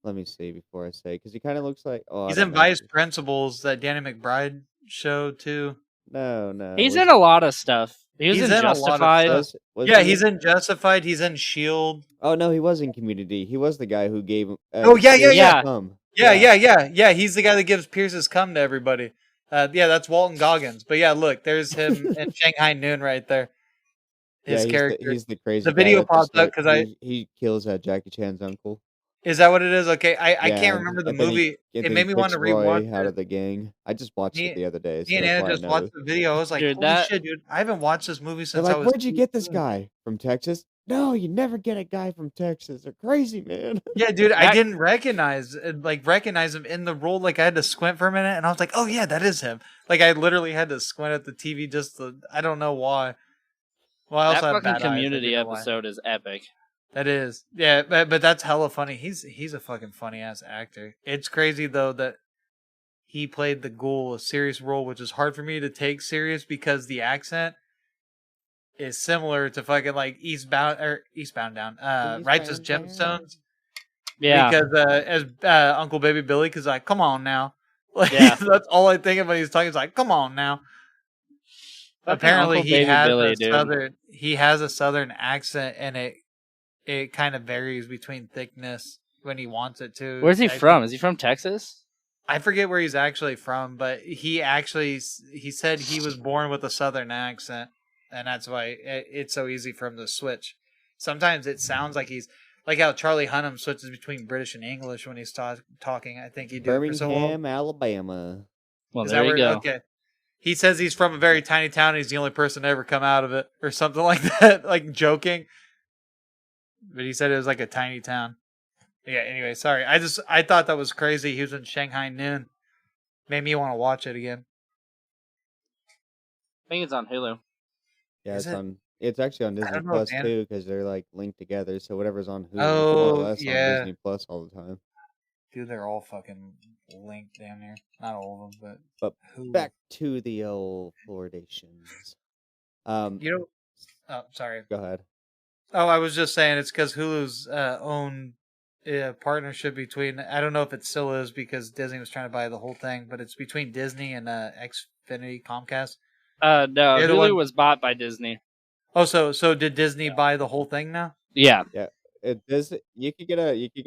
[SPEAKER 1] let me see before I say, because he kind of looks like
[SPEAKER 3] he's in Vice Principals, that Danny McBride show too.
[SPEAKER 1] No.
[SPEAKER 2] He's in a lot of stuff. He's in Justified.
[SPEAKER 3] He's in Justified. He's in Shield.
[SPEAKER 1] Oh no, he was in Community. He was the guy who gave him.
[SPEAKER 3] Yeah. He's the guy that gives Pierce's cum to everybody. That's Walton Goggins. But yeah, look, there's him in Shanghai Noon right there. His character.
[SPEAKER 1] He's the crazy.
[SPEAKER 3] The video popped up because
[SPEAKER 1] he kills Jackie Chan's uncle.
[SPEAKER 3] Is that what it is? Okay, I can't remember the movie. It made me want to rewatch
[SPEAKER 1] out of the gang. I just watched it the other day.
[SPEAKER 3] Me and Anna just watched the video. I was like, holy shit, dude! I haven't watched this movie since I was.
[SPEAKER 1] Where'd you get this guy from Texas? No, you never get a guy from Texas. They're crazy, man.
[SPEAKER 3] Yeah, dude, I didn't recognize him in the role. Like I had to squint for a minute, and I was like, oh yeah, that is him. Like I literally had to squint at the TV I don't know why. Well, I also
[SPEAKER 2] that
[SPEAKER 3] have
[SPEAKER 2] fucking
[SPEAKER 3] bad
[SPEAKER 2] Community episode is epic.
[SPEAKER 3] That is, yeah, but that's hella funny. He's a fucking funny ass actor. It's crazy though that he played the ghoul, a serious role, which is hard for me to take serious because the accent is similar to fucking like Eastbound Down, Righteous Gemstones.
[SPEAKER 2] Yeah,
[SPEAKER 3] because as Uncle Baby Billy, because like, come on now, like that's all I think of when he's talking. He's like, come on now. Apparently, he has a southern accent, and it kind of varies between thickness when he wants it to.
[SPEAKER 2] Where's he from? Is he from Texas?
[SPEAKER 3] I forget where he's actually from, but he said he was born with a southern accent, and that's why it's so easy for him to switch. Sometimes it sounds like he's like how Charlie Hunnam switches between British and English when he's talking. I think he did
[SPEAKER 1] Birmingham, Alabama.
[SPEAKER 2] Well, there you go.
[SPEAKER 3] Okay. He says he's from a very tiny town. And he's the only person to ever come out of it, or something like that, like joking. But he said it was like a tiny town. Yeah, anyway, sorry. I thought that was crazy. He was in Shanghai Noon. Made me want to watch it again.
[SPEAKER 2] I think it's on Hulu.
[SPEAKER 1] Yeah, it's actually on Disney Plus too, because they're like linked together. So whatever's on Hulu,
[SPEAKER 3] more
[SPEAKER 1] or less on Disney Plus all the time.
[SPEAKER 3] Dude, they're all fucking linked down there. Not all of them,
[SPEAKER 1] but back to the old fluoridations.
[SPEAKER 3] Sorry.
[SPEAKER 1] Go ahead.
[SPEAKER 3] Oh, I was just saying it's because Hulu's own partnership between, I don't know if it still is because Disney was trying to buy the whole thing, but it's between Disney and Xfinity Comcast.
[SPEAKER 2] No, Hulu was bought by Disney.
[SPEAKER 3] Oh, so did Disney buy the whole thing now?
[SPEAKER 2] Yeah.
[SPEAKER 1] Yeah. You could get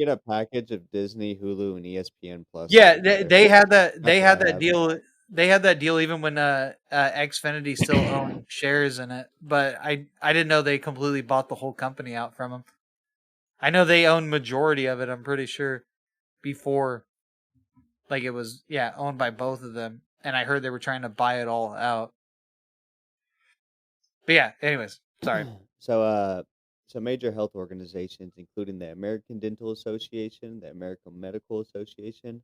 [SPEAKER 1] a package of Disney, Hulu, and ESPN Plus.
[SPEAKER 3] Yeah, they had that deal. They had that deal even when Xfinity still owned shares in it, but I didn't know they completely bought the whole company out from them. I know they own majority of it. I'm pretty sure before, like it was owned by both of them, and I heard they were trying to buy it all out. But yeah, anyways, sorry.
[SPEAKER 1] So major health organizations, including the American Dental Association, the American Medical Association,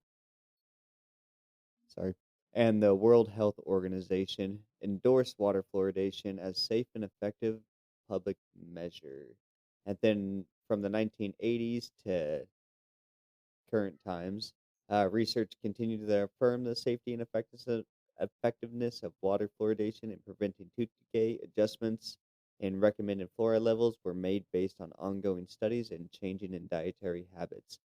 [SPEAKER 1] and the World Health Organization, endorsed water fluoridation as safe and effective public measure. And then from the 1980s to current times, research continued to affirm the safety and effectiveness of water fluoridation in preventing tooth decay. Adjustments and recommended fluoride levels were made based on ongoing studies and changing in dietary habits.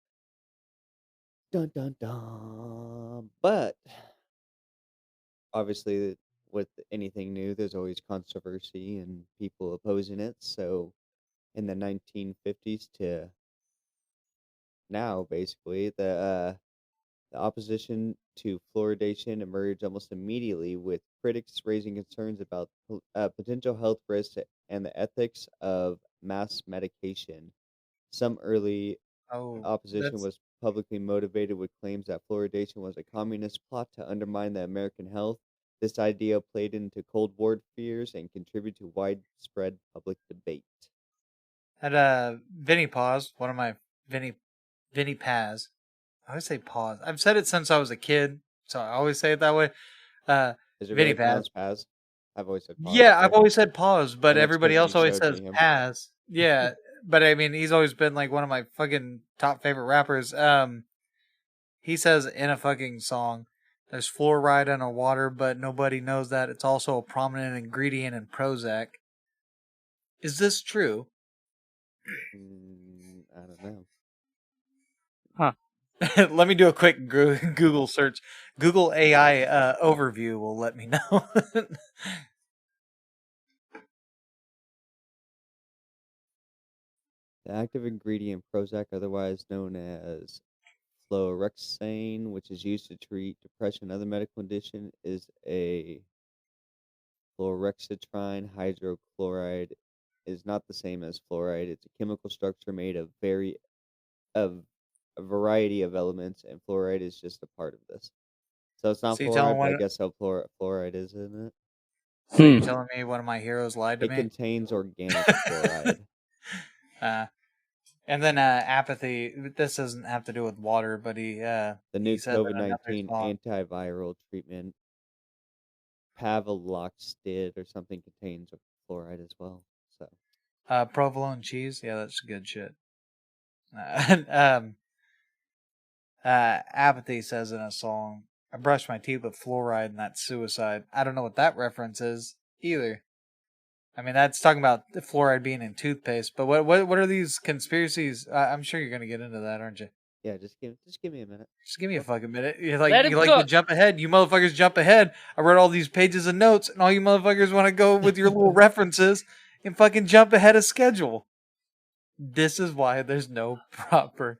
[SPEAKER 1] Dun dun dun. But obviously, with anything new, there's always controversy and people opposing it. So, in the 1950s to now, basically, the The opposition to fluoridation emerged almost immediately, with critics raising concerns about potential health risks and the ethics of mass medication. Some early
[SPEAKER 3] Oh,
[SPEAKER 1] opposition
[SPEAKER 3] that's
[SPEAKER 1] was publicly motivated with claims that fluoridation was a communist plot to undermine the American health. This idea played into Cold War fears and contributed to widespread public debate.
[SPEAKER 3] at Vinny Paz, one of my Vinny Paz. I always say pause. I've said it since I was a kid, so I always say it that way. Uh,
[SPEAKER 1] Is it
[SPEAKER 3] Vinny
[SPEAKER 1] really
[SPEAKER 3] Paz.
[SPEAKER 1] pronounced Paz? I've always said pause.
[SPEAKER 3] Yeah, I've always said pause, but
[SPEAKER 1] And that's
[SPEAKER 3] everybody
[SPEAKER 1] because you
[SPEAKER 3] else always
[SPEAKER 1] showed
[SPEAKER 3] says
[SPEAKER 1] me him.
[SPEAKER 3] Paz. Yeah, but I mean, he's always been like one of my fucking top favorite rappers. He says in a fucking song, "There's fluoride in our water, but nobody knows that it's also a prominent ingredient in Prozac." Is this true?
[SPEAKER 1] I don't know.
[SPEAKER 2] Huh.
[SPEAKER 3] Let me do a quick Google search. Google AI overview will let me know.
[SPEAKER 1] The active ingredient Prozac, otherwise known as fluorexane, which is used to treat depression and other medical condition, is a fluorexatrine hydrochloride. Is not the same as fluoride. It's a chemical structure made of a variety of elements, and fluoride is just a part of this. So it's not
[SPEAKER 3] So you telling
[SPEAKER 1] fluoride, but I
[SPEAKER 3] one?
[SPEAKER 1] guess how fluoride is, isn't it?
[SPEAKER 3] So you're telling me one of my heroes lied to
[SPEAKER 1] It
[SPEAKER 3] me?
[SPEAKER 1] contains organic fluoride.
[SPEAKER 3] And then apathy. This doesn't have to do with water, but
[SPEAKER 1] The
[SPEAKER 3] he
[SPEAKER 1] new
[SPEAKER 3] said in
[SPEAKER 1] COVID
[SPEAKER 3] another
[SPEAKER 1] 19
[SPEAKER 3] song.
[SPEAKER 1] antiviral treatment, Pavloxtid or something, contains fluoride as well. So
[SPEAKER 3] Provolone cheese. Yeah, that's good shit. Um, apathy says in a song, "I brushed my teeth with fluoride, and that's suicide." I don't know what that reference is either. I mean, that's talking about the fluoride being in toothpaste. But what are these conspiracies? I'm sure you're gonna get into that, aren't you?
[SPEAKER 1] yeah, just give me a minute.
[SPEAKER 3] Just give me a
[SPEAKER 1] What?
[SPEAKER 3] fucking minute.
[SPEAKER 2] Let
[SPEAKER 3] You
[SPEAKER 2] him
[SPEAKER 3] like to
[SPEAKER 2] cook.
[SPEAKER 3] jump ahead. You motherfuckers jump ahead. I read all these pages of notes, and all you motherfuckers want to go with your little references and fucking jump ahead of schedule. This is why there's no proper.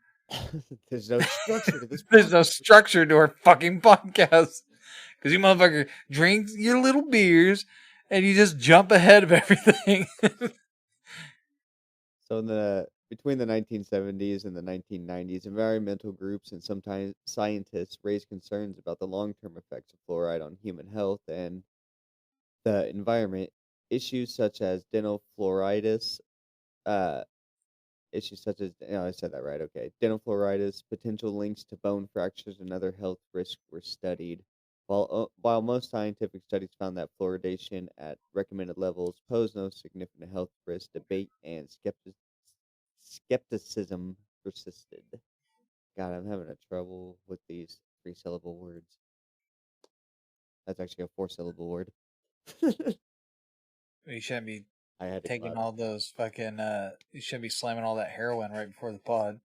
[SPEAKER 1] There's no structure to this
[SPEAKER 3] There's no
[SPEAKER 1] podcast.
[SPEAKER 3] structure to our fucking podcast. Because you motherfucker drinks your little beers and you just jump ahead of everything.
[SPEAKER 1] So between the 1970s and the 1990s, environmental groups and sometimes scientists raised concerns about the long-term effects of fluoride on human health and the environment. Issues such as dental fluoritis, uh, issues such as I said that right. Okay, dental fluoritis, potential links to bone fractures and other health risks were studied. While most scientific studies found that fluoridation at recommended levels posed no significant health risk, debate and skepticism persisted. God, I'm having a trouble with these three-syllable words. That's actually a four-syllable word.
[SPEAKER 3] You shouldn't be
[SPEAKER 1] I had to
[SPEAKER 3] taking
[SPEAKER 1] clap.
[SPEAKER 3] all those fucking. You shouldn't be slamming all that heroin right before the pod.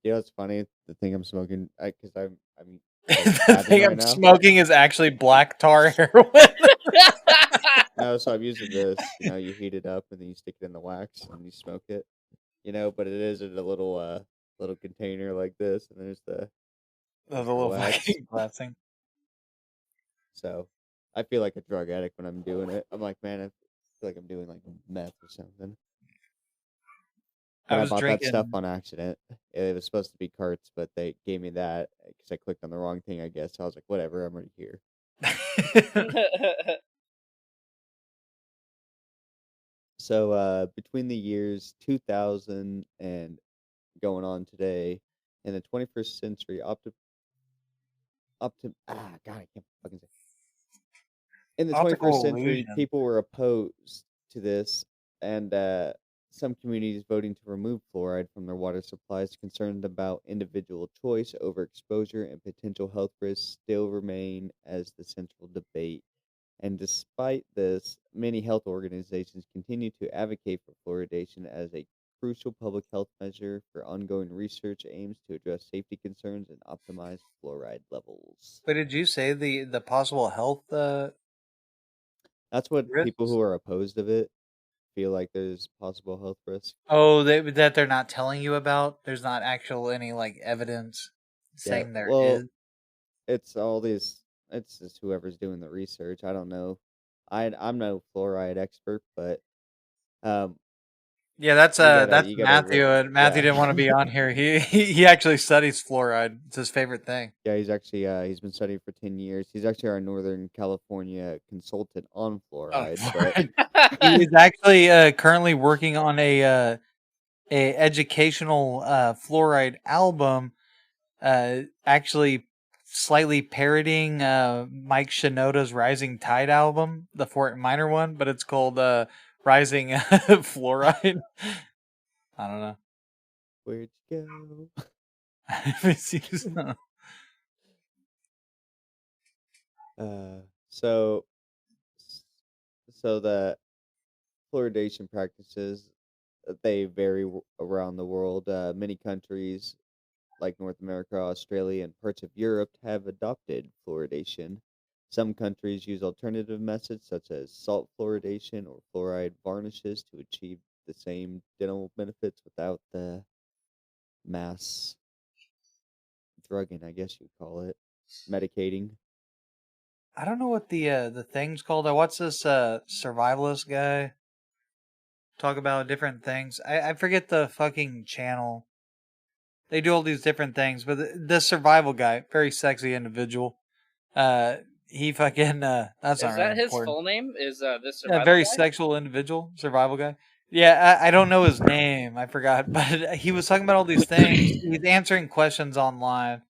[SPEAKER 1] You know, it's funny. The thing I'm smoking, because I'm
[SPEAKER 3] The
[SPEAKER 1] dabbing
[SPEAKER 3] thing
[SPEAKER 1] right
[SPEAKER 3] I'm
[SPEAKER 1] now.
[SPEAKER 3] smoking is actually black tar heroin.
[SPEAKER 1] No, so I'm using this. You know, you heat it up and then you stick it in the wax and you smoke it. You know, but it is in a little container like this, and
[SPEAKER 3] The
[SPEAKER 1] there's the
[SPEAKER 3] little
[SPEAKER 1] wax.
[SPEAKER 3] fucking glass thing.
[SPEAKER 1] So I feel like a drug addict when I'm doing it. I'm like, man, I feel like I'm doing like meth or something.
[SPEAKER 3] I
[SPEAKER 1] And I
[SPEAKER 3] was
[SPEAKER 1] bought that stuff
[SPEAKER 3] drinking.
[SPEAKER 1] on accident. It was supposed to be carts, but they gave me that because I clicked on the wrong thing, I guess. So I was like, whatever, I'm already here. So between the years 2000 and going on today, in the 21st century, God, I can't fucking say. In the 21st
[SPEAKER 3] Optical
[SPEAKER 1] century,
[SPEAKER 3] illusion.
[SPEAKER 1] people were opposed to this, and some communities voting to remove fluoride from their water supplies, concerned about individual choice, overexposure, and potential health risks, still remain as the central debate. And despite this, many health organizations continue to advocate for fluoridation as a crucial public health measure for ongoing research aims to address safety concerns and optimize fluoride levels.
[SPEAKER 3] But did you say the possible health
[SPEAKER 1] That's what people
[SPEAKER 3] risks?
[SPEAKER 1] who are opposed of it feel like there's possible health risk.
[SPEAKER 3] Oh, that they're not telling you about. There's not actual any like evidence. saying there is.
[SPEAKER 1] It's all these. It's just whoever's doing the research. I don't know. I'm no fluoride expert, but um,
[SPEAKER 3] yeah, that's
[SPEAKER 1] you
[SPEAKER 3] Matthew, and Matthew didn't want to be on here. He actually studies fluoride. It's his favorite thing.
[SPEAKER 1] Yeah, he's actually he's been studying for 10 years. He's actually our Northern California consultant on fluoride.
[SPEAKER 3] He is actually currently working on a educational fluoride album, actually slightly parodying Mike Shinoda's Rising Tide album, the Fort Minor one, but it's called Rising Fluoride. I don't know.
[SPEAKER 1] Where'd you go? So the fluoridation practices, they vary around the world. Many countries like North America, Australia, and parts of Europe have adopted fluoridation. Some countries use alternative methods such as salt fluoridation or fluoride varnishes to achieve the same dental benefits without the mass drugging, I guess you'd call it, medicating.
[SPEAKER 3] I don't know what the thing's called. I watched this survivalist guy talk about different things. I forget the fucking channel. They do all these different things, but the survival guy, very sexy individual. He fucking that's not
[SPEAKER 2] Is
[SPEAKER 3] really
[SPEAKER 2] that his
[SPEAKER 3] important.
[SPEAKER 2] full name? Is this
[SPEAKER 3] a very sexual individual, survival guy? Yeah, I don't know his name. I forgot, but he was talking about all these things. He's answering questions online.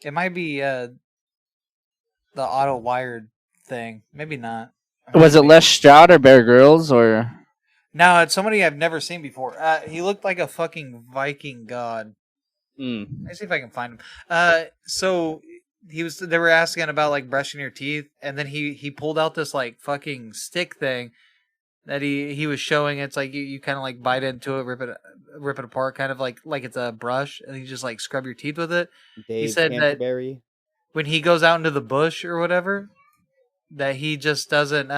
[SPEAKER 3] It might be the auto wired thing. Maybe not.
[SPEAKER 2] Was it Les Stroud or Bear Grylls or?
[SPEAKER 3] No, it's somebody I've never seen before. He looked like a fucking Viking god. Let's see if I can find him. So they were asking about like brushing your teeth, and then he pulled out this like fucking stick thing that he was showing. It's like you kind of like bite into it, rip it apart, kind of like it's a brush, and you just like scrub your teeth with it.
[SPEAKER 1] Dave
[SPEAKER 3] He said
[SPEAKER 1] Canterbury.
[SPEAKER 3] That when he goes out into the bush or whatever, that he just doesn't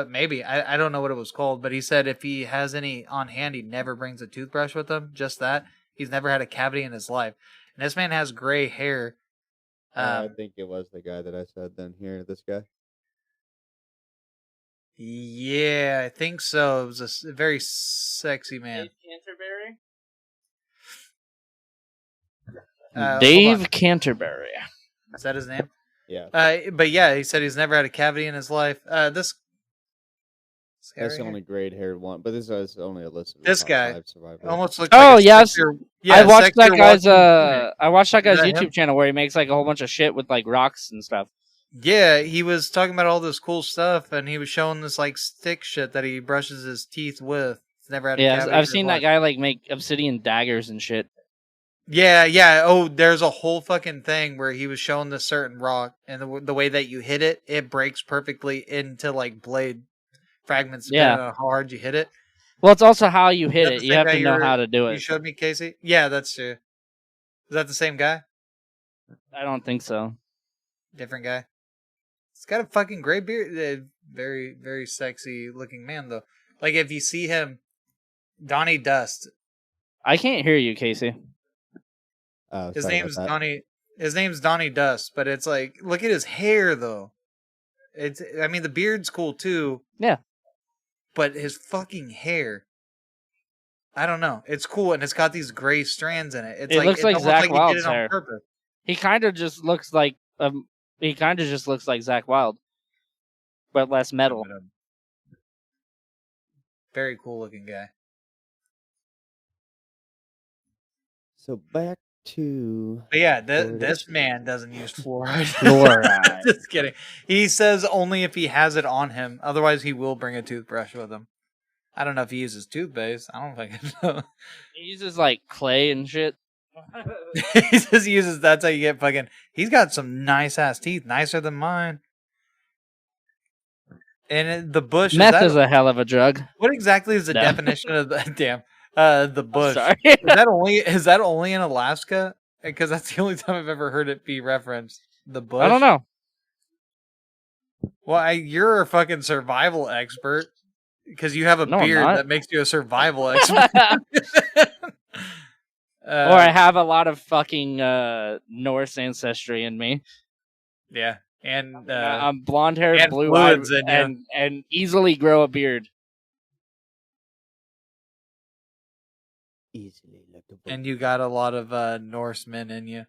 [SPEAKER 3] maybe I don't know what it was called, but he said if he has any on hand, he never brings a toothbrush with him. Just that. He's never had a cavity in his life. And this man has gray hair.
[SPEAKER 1] I think it was the guy that I said then here, this guy.
[SPEAKER 3] Yeah, I think so. It was a very sexy man.
[SPEAKER 2] Dave Canterbury? Dave Canterbury.
[SPEAKER 3] Is that his name?
[SPEAKER 1] Yeah.
[SPEAKER 3] But yeah, he said he's never had a cavity in his life. That's
[SPEAKER 1] the only grayed haired one, but this is only a list of
[SPEAKER 3] this guy almost looks.
[SPEAKER 2] Oh like yes, I watched that guy's. I watched that guy's YouTube channel where he makes like a whole bunch of shit with like rocks and stuff.
[SPEAKER 3] Yeah, he was talking about all this cool stuff, and he was showing this like stick shit that he brushes his teeth with. He's never had.
[SPEAKER 2] Yeah, I've seen that guy like make obsidian daggers and shit.
[SPEAKER 3] Yeah. Oh, there's a whole fucking thing where he was showing this certain rock, and the way that you hit it, it breaks perfectly into like blade fragments depending on how hard you hit it.
[SPEAKER 2] Well, it's also how you hit it. You have to know how to do it.
[SPEAKER 3] You showed me, Casey? Yeah, that's true. Is that the same guy?
[SPEAKER 2] I don't think so.
[SPEAKER 3] Different guy? He's got a fucking gray beard. Very, very sexy looking man, though. Like, if you see him, Donnie Dust.
[SPEAKER 2] I can't hear you, Casey.
[SPEAKER 3] His name's Donnie. His name's Donnie Dust, but it's like, look at his hair, though. I mean, the beard's cool, too.
[SPEAKER 2] Yeah.
[SPEAKER 3] But his fucking hair, I don't know. It's cool, and it's got these gray strands in it.
[SPEAKER 2] It looks like Zach Wild's hair. He kind of just looks like Zach Wild, but less metal.
[SPEAKER 3] Very cool looking guy.
[SPEAKER 1] So back to.
[SPEAKER 3] But yeah, this man doesn't use fluoride. Just kidding. He says only if he has it on him. Otherwise, he will bring a toothbrush with him. I don't know if he uses toothpaste. I don't think so.
[SPEAKER 2] He uses like clay and shit.
[SPEAKER 3] He just uses. That's how you get fucking. He's got some nice ass teeth, nicer than mine. And the bush.
[SPEAKER 2] Meth is a hell of a drug.
[SPEAKER 3] What exactly is the definition of the damn? The bush. Is that only in Alaska? Because that's the only time I've ever heard it be referenced. The bush.
[SPEAKER 2] I don't know.
[SPEAKER 3] Well, you're a fucking survival expert because you have a beard that makes you a survival expert.
[SPEAKER 2] Or I have a lot of fucking Norse ancestry in me.
[SPEAKER 3] Yeah, and
[SPEAKER 2] I'm blonde haired,
[SPEAKER 3] and
[SPEAKER 2] blue eyed,
[SPEAKER 3] fluids in you.
[SPEAKER 2] and easily grow a beard.
[SPEAKER 1] Easily legible.
[SPEAKER 3] And you got a lot of Norsemen in you.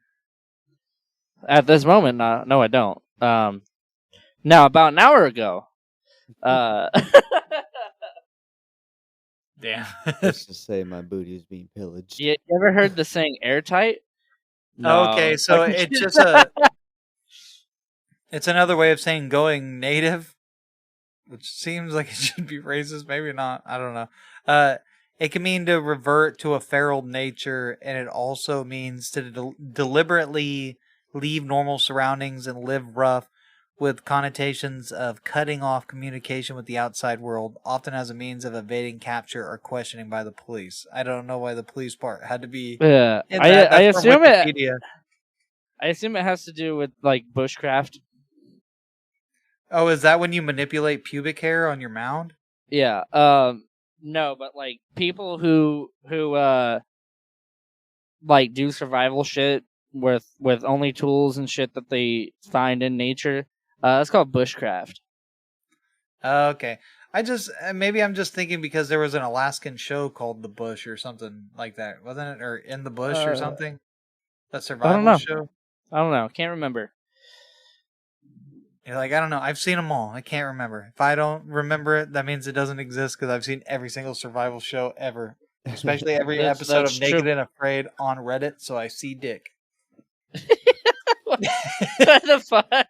[SPEAKER 2] At this moment, no, I don't. Now about an hour ago,
[SPEAKER 3] Damn.
[SPEAKER 1] Let's just say my booty is being pillaged.
[SPEAKER 2] You ever heard the saying airtight?
[SPEAKER 3] No. Okay, so it's just it's another way of saying going native, which seems like it should be racist. Maybe not. I don't know. It can mean to revert to a feral nature, and it also means to deliberately leave normal surroundings and live rough, with connotations of cutting off communication with the outside world, often as a means of evading capture or questioning by the police. I don't know why the police part had to be.
[SPEAKER 2] Yeah, I assume it. I assume it has to do with like bushcraft.
[SPEAKER 3] Oh, is that when you manipulate pubic hair on your mound?
[SPEAKER 2] Yeah. No, but like people who like do survival shit with only tools and shit that they find in nature. That's called bushcraft.
[SPEAKER 3] Okay. Maybe I'm just thinking because there was an Alaskan show called The Bush or something like that, wasn't it? Or In the Bush or something? That
[SPEAKER 2] I don't
[SPEAKER 3] survival
[SPEAKER 2] know.
[SPEAKER 3] show?
[SPEAKER 2] I don't know. Can't remember.
[SPEAKER 3] You're like, I don't know. I've seen them all. I can't remember. If I don't remember it, that means it doesn't exist because I've seen every single survival show ever. Especially every episode of Naked and Afraid on Reddit, so I see dick.
[SPEAKER 2] What the fuck?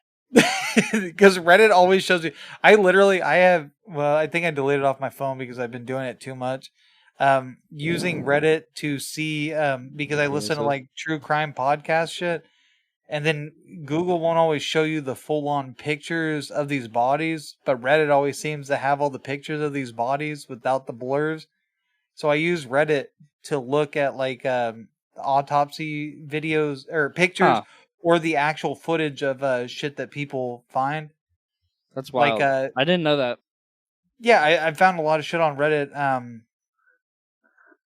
[SPEAKER 3] Because Reddit always shows you. I think I deleted off my phone because I've been doing it too much. Using Reddit to see, because I listen to like true crime podcast shit, and then Google won't always show you the full on pictures of these bodies, but Reddit always seems to have all the pictures of these bodies without the blurs. So I use Reddit to look at like autopsy videos or pictures or the actual footage of shit that people find.
[SPEAKER 2] That's wild. Like, I didn't know that.
[SPEAKER 3] Yeah, I found a lot of shit on Reddit.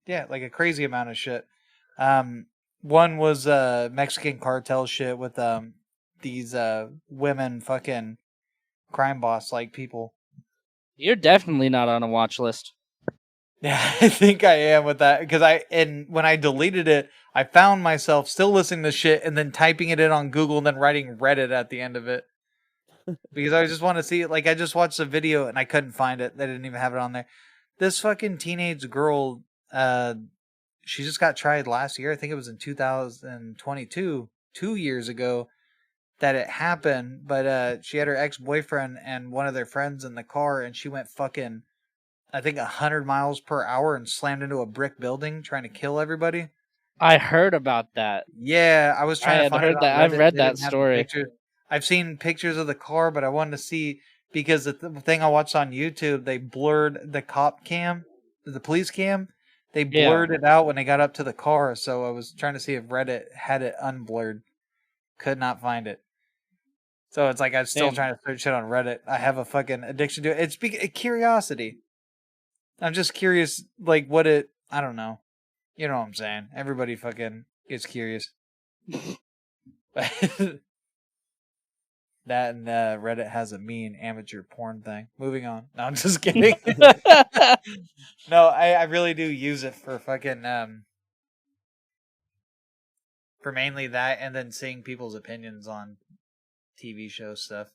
[SPEAKER 3] Yeah, like a crazy amount of shit. One was Mexican cartel shit with these women fucking crime boss like people.
[SPEAKER 2] You're definitely not on a watch list.
[SPEAKER 3] Yeah, I think I am with that because when I deleted it, I found myself still listening to shit and then typing it in on Google and then writing Reddit at the end of it because I just want to see it. Like I just watched a video and I couldn't find it. They didn't even have it on there. This fucking teenage girl, she just got tried last year. I think it was in 2022, 2 years ago that it happened. But she had her ex-boyfriend and one of their friends in the car, and she went fucking, I think 100 miles per hour and slammed into a brick building trying to kill everybody.
[SPEAKER 2] I heard about that.
[SPEAKER 3] Yeah, I was trying to find it on Reddit.
[SPEAKER 2] I've read that story.
[SPEAKER 3] I've seen pictures of the car, but I wanted to see because the thing I watched on YouTube, they blurred the cop cam, the police cam. They blurred it out when they got up to the car, so I was trying to see if Reddit had it unblurred. Could not find it. So it's like I'm still trying to search shit on Reddit. I have a fucking addiction to it. It's curiosity. I'm just curious, like what it. I don't know. You know what I'm saying? Everybody fucking gets curious. That and Reddit has a mean amateur porn thing. Moving on. No, I'm just kidding. No, I really do use it for fucking for mainly that, and then seeing people's opinions on TV show stuff.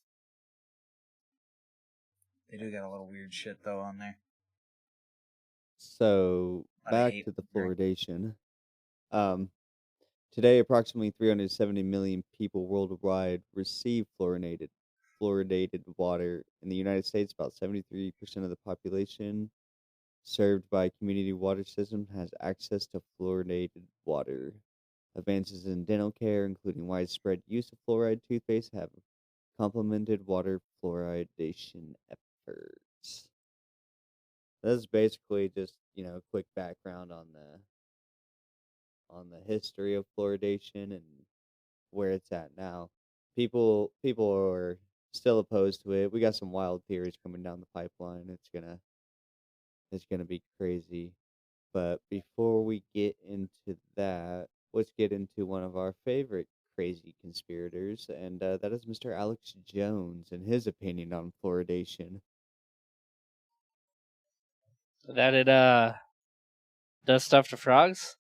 [SPEAKER 3] They do got a little weird shit though on there.
[SPEAKER 1] So back to the fluoridation. Today, approximately 370 million people worldwide receive fluoridated water. In the United States, about 73% of the population served by community water system has access to fluoridated water. Advances in dental care, including widespread use of fluoride toothpaste, have complemented water fluoridation efforts. That's basically just, a quick background on the history of fluoridation and where it's at now. People are still opposed to it. We got some wild theories coming down the pipeline. It's gonna be crazy. But before we get into that, let's get into one of our favorite crazy conspirators, and that is Mr. Alex Jones and his opinion on fluoridation.
[SPEAKER 2] That it does stuff to frogs?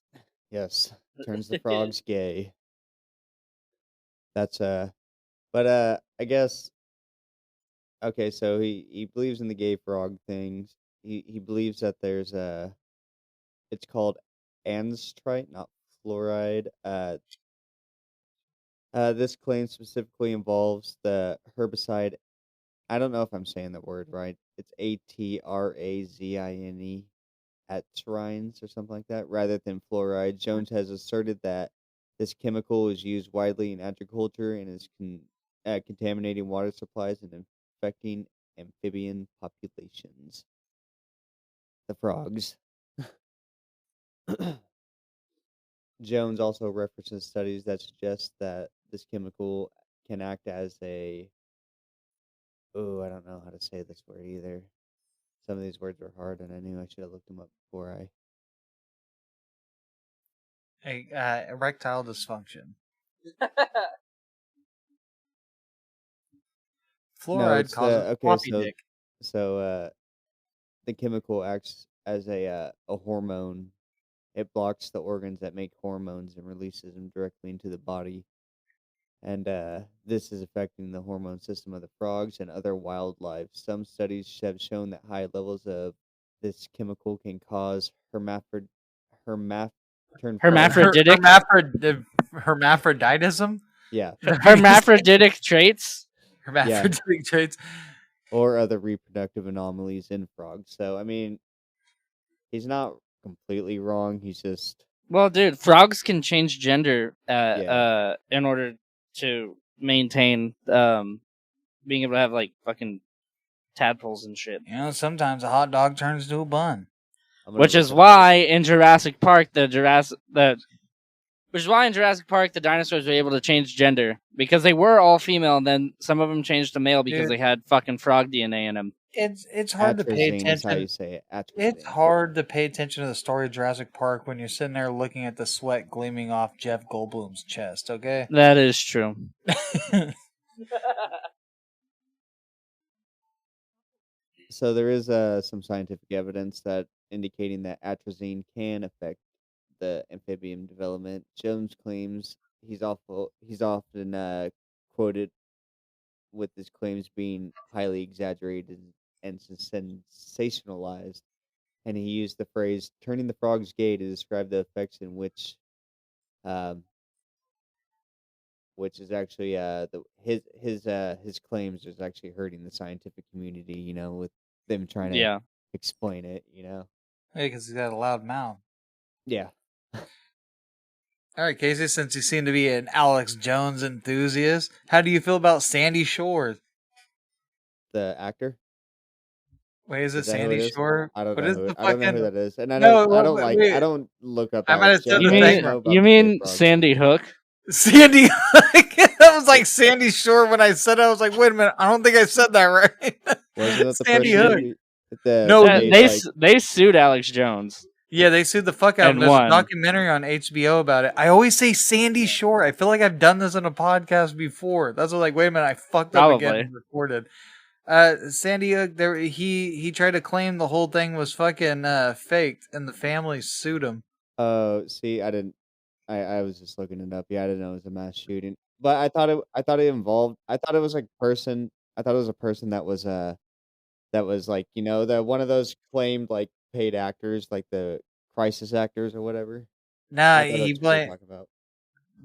[SPEAKER 1] Yes, turns the frogs gay. That's I guess okay, so he believes in the gay frog things. He believes that there's it's called anstrite, not fluoride. This claim specifically involves the herbicide. I don't know if I'm saying the word right. It's atrazine, atrines or something like that, rather than fluoride. Jones has asserted that this chemical is used widely in agriculture and is contaminating water supplies and infecting amphibian populations. The frogs. Jones also references studies that suggest that this chemical can act as a I don't know how to say this word either. Some of these words are hard, and I knew I should have looked them up before I.
[SPEAKER 3] Erectile dysfunction.
[SPEAKER 1] No,
[SPEAKER 3] Fluoride
[SPEAKER 1] it's
[SPEAKER 3] causes
[SPEAKER 1] okay.
[SPEAKER 3] floppy dick.
[SPEAKER 1] The chemical acts as a hormone. It blocks the organs that make hormones and releases them directly into the body. And this is affecting the hormone system of the frogs and other wildlife. Some studies have shown that high levels of this chemical can cause
[SPEAKER 2] Hermaphroditic?
[SPEAKER 3] Hermaphroditism?
[SPEAKER 1] Yeah.
[SPEAKER 2] Hermaphroditic traits?
[SPEAKER 3] Hermaphroditic traits.
[SPEAKER 1] Or other reproductive anomalies in frogs. So, I mean, he's not completely wrong. He's just.
[SPEAKER 2] Well, dude, frogs can change gender
[SPEAKER 1] Yeah.
[SPEAKER 2] in order to maintain being able to have like fucking tadpoles and shit.
[SPEAKER 3] You know, sometimes a hot dog turns to a bun.
[SPEAKER 2] Which is why in Jurassic Park the dinosaurs were able to change gender, because they were all female, and then some of them changed to male because they had fucking frog DNA in them.
[SPEAKER 3] It's hard to pay attention.
[SPEAKER 1] Is how you say it. Atrazine.
[SPEAKER 3] It's hard to pay attention to the story of Jurassic Park when you're sitting there looking at the sweat gleaming off Jeff Goldblum's chest. Okay,
[SPEAKER 2] that is true.
[SPEAKER 1] So there is some scientific evidence that indicating that atrazine can affect the amphibian development. Jones claims he's often quoted with his claims being highly exaggerated and sensationalized, and he used the phrase "turning the frogs gay" to describe the effects in um, which is actually his claims is actually hurting the scientific community. You know, with them trying to explain it. You know,
[SPEAKER 3] because he's got a loud mouth.
[SPEAKER 1] Yeah.
[SPEAKER 3] All right, Casey, since you seem to be an Alex Jones enthusiast, how do you feel about Sandy Shore?
[SPEAKER 1] The actor?
[SPEAKER 3] Wait, is it Sandy Shore?
[SPEAKER 1] I don't know. I don't know who that is, and I don't look up.
[SPEAKER 3] I might have said
[SPEAKER 2] the thing. You mean Sandy Hook?
[SPEAKER 3] Sandy Hook. That was like Sandy Shore when I said it. I was like, wait a minute, I don't think I said that right.
[SPEAKER 1] Wasn't that the
[SPEAKER 3] Sandy Hook?
[SPEAKER 2] They sued Alex Jones.
[SPEAKER 3] Yeah, they sued the fuck out of him. There's a documentary on HBO about it. I always say Sandy Shore. I feel like I've done this in a podcast before. That's like, wait a minute, I fucked up again and recorded. Sandy Hook, he tried to claim the whole thing was fucking faked, and the family sued him.
[SPEAKER 1] Oh, see, I didn't. I was just looking it up. Yeah, I didn't know it was a mass shooting, but I thought it involved. I thought it was like person. I thought it was a person that was like, you know, the one of those claimed like paid actors, like the crisis actors or whatever.
[SPEAKER 3] Nah, he played.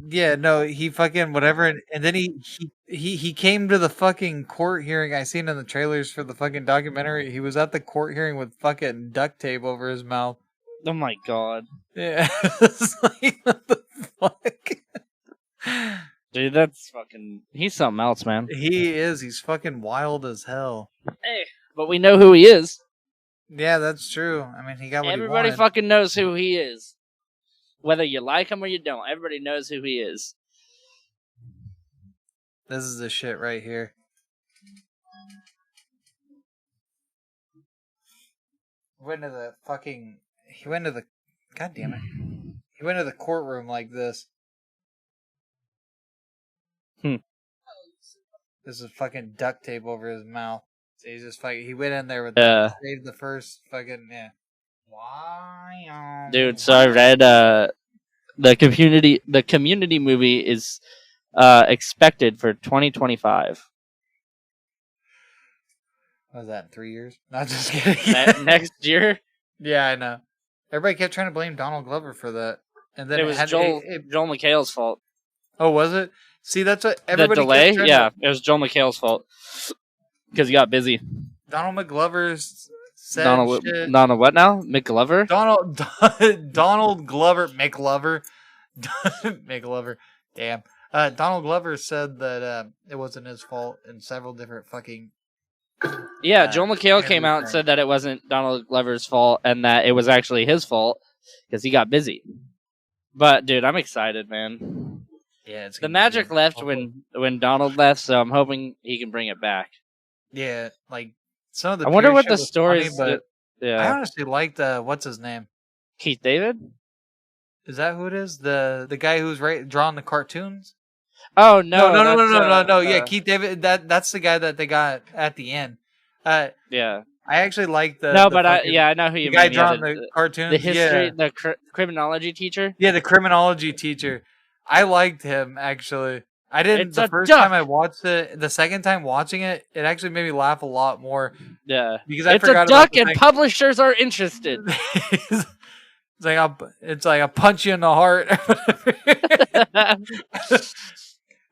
[SPEAKER 3] Yeah, no, he fucking whatever, and then he came to the fucking court hearing. I seen in the trailers for the fucking documentary. He was at the court hearing with fucking duct tape over his mouth.
[SPEAKER 2] Oh my god.
[SPEAKER 3] Yeah, it's like, what the fuck?
[SPEAKER 2] Dude, that's fucking. He's something else, man.
[SPEAKER 3] He is. He's fucking wild as hell.
[SPEAKER 2] Hey, but we know who he is.
[SPEAKER 3] Yeah, that's true. I mean, he got what
[SPEAKER 2] everybody fucking knows who he is. Whether you like him or you don't, everybody knows who he is.
[SPEAKER 3] This is the shit right here. He went to the God damn it! He went to the courtroom like this. This is fucking duct tape over his mouth. So he's just fucking. He went in there with that. He saved the first fucking Why?
[SPEAKER 2] Dude, so I read the community movie is expected for 2025.
[SPEAKER 3] What was that, in 3 years? Not just kidding.
[SPEAKER 2] Next year?
[SPEAKER 3] Yeah, I know. Everybody kept trying to blame Donald Glover for that. And then
[SPEAKER 2] it was Joel McHale's fault.
[SPEAKER 3] Oh, was it? See, that's what everybody.
[SPEAKER 2] The delay? Yeah, it was Joel McHale's fault. Because he got busy.
[SPEAKER 3] Donald McGlover's said
[SPEAKER 2] Donald what now? McGlover?
[SPEAKER 3] Donald Glover. McGlover. Damn. Donald Glover said that it wasn't his fault in several different fucking...
[SPEAKER 2] Yeah, Joel McHale came out and said that it wasn't Donald Glover's fault and that it was actually his fault because he got busy. But, dude, I'm excited, man.
[SPEAKER 3] Yeah, it's
[SPEAKER 2] the magic left when Donald left, so I'm hoping he can bring it back.
[SPEAKER 3] Yeah, like some of the.
[SPEAKER 2] I wonder what the stories.
[SPEAKER 3] But yeah, I honestly liked what's his name,
[SPEAKER 2] Keith David.
[SPEAKER 3] Is that who it is? The guy who's drawing the cartoons?
[SPEAKER 2] Oh no!
[SPEAKER 3] No! Yeah, Keith David. That's the guy that they got at the end.
[SPEAKER 2] Yeah.
[SPEAKER 3] I actually like the.
[SPEAKER 2] No, but I know who you mean.
[SPEAKER 3] The guy drawing the cartoons.
[SPEAKER 2] The history, the criminology teacher.
[SPEAKER 3] Yeah, the criminology teacher. I liked him actually. I didn't the first time I watched it. The second time watching it, it actually made me laugh a lot more.
[SPEAKER 2] Yeah,
[SPEAKER 3] because I
[SPEAKER 2] it's
[SPEAKER 3] forgot
[SPEAKER 2] a duck and publishers are interested.
[SPEAKER 3] It's like I'll punch you in the heart.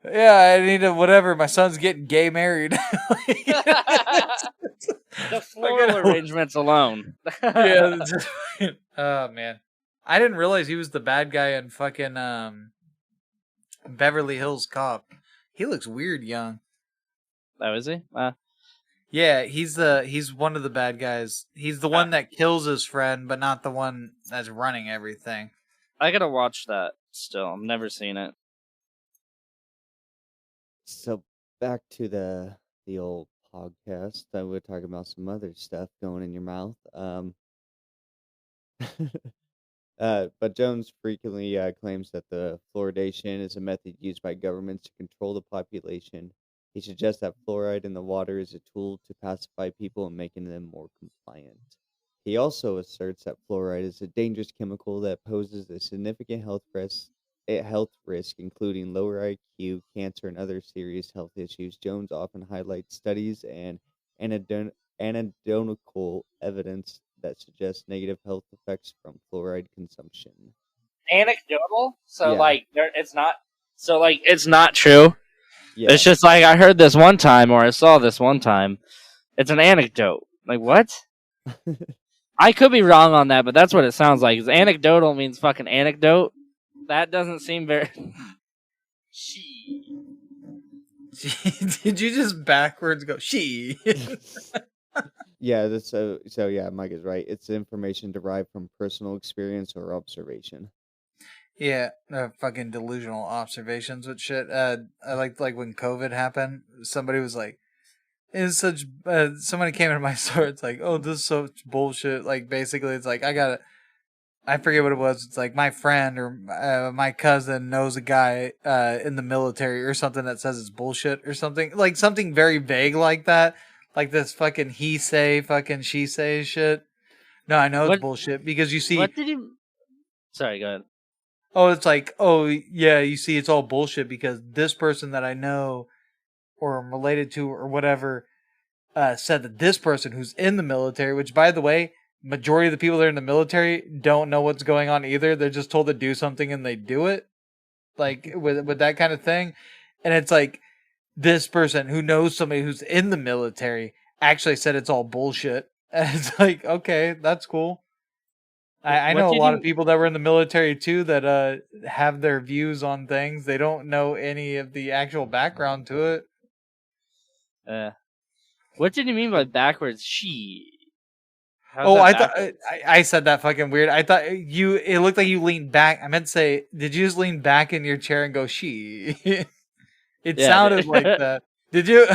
[SPEAKER 3] Yeah, I need to whatever. My son's getting gay married.
[SPEAKER 2] The floral arrangements alone.
[SPEAKER 3] Yeah. Oh man, I didn't realize he was the bad guy in fucking Beverly Hills Cop. He looks weird young.
[SPEAKER 2] Oh, is he?
[SPEAKER 3] Yeah, he's one of the bad guys. He's the one that kills his friend, but not the one that's running everything.
[SPEAKER 2] I gotta watch that still. I've never seen it.
[SPEAKER 1] So back to the old podcast. We're talking about some other stuff going in your mouth. But Jones frequently claims that the fluoridation is a method used by governments to control the population. He suggests that fluoride in the water is a tool to pacify people and making them more compliant. He also asserts that fluoride is a dangerous chemical that poses a significant health risk, including lower IQ, cancer, and other serious health issues. Jones often highlights studies and anecdotal evidence that suggests negative health effects from fluoride consumption.
[SPEAKER 2] Anecdotal? So, it's not... So, it's not true? Yeah. It's just like, I heard this one time, or I saw this one time. It's an anecdote. Like, what? I could be wrong on that, but that's what it sounds like. Because anecdotal means fucking anecdote. That doesn't seem very... She.
[SPEAKER 3] Did you just backwards go, she?
[SPEAKER 1] Yeah, that's so yeah, Mike is right. It's information derived from personal experience or observation.
[SPEAKER 3] Yeah, fucking delusional observations with shit. I like when COVID happened, somebody was like, it's such, somebody came into my store, it's like, oh, this is such bullshit. Like, basically, it's like, I forget what it was. It's like my friend or my cousin knows a guy in the military or something that says it's bullshit or something. Like, something very vague like that. Like this fucking he say, fucking she say shit. No, I know it's bullshit because you see.
[SPEAKER 2] What did you? Sorry, go ahead.
[SPEAKER 3] Oh, it's like, oh yeah, you see, it's all bullshit because this person that I know or I'm related to or whatever said that this person who's in the military, which by the way, majority of the people that are in the military don't know what's going on either. They're just told to do something and they do it, like with that kind of thing. And it's like this person who knows somebody who's in the military actually said it's all bullshit. And it's like, okay, that's cool. I know a lot of people that were in the military too that have their views on things. They don't know any of the actual background to
[SPEAKER 2] it. What did you mean by backwards she?
[SPEAKER 3] I thought I said that fucking weird. I thought it looked like you leaned back. I meant to say, did you just lean back in your chair and go she? It sounded like that. Did you?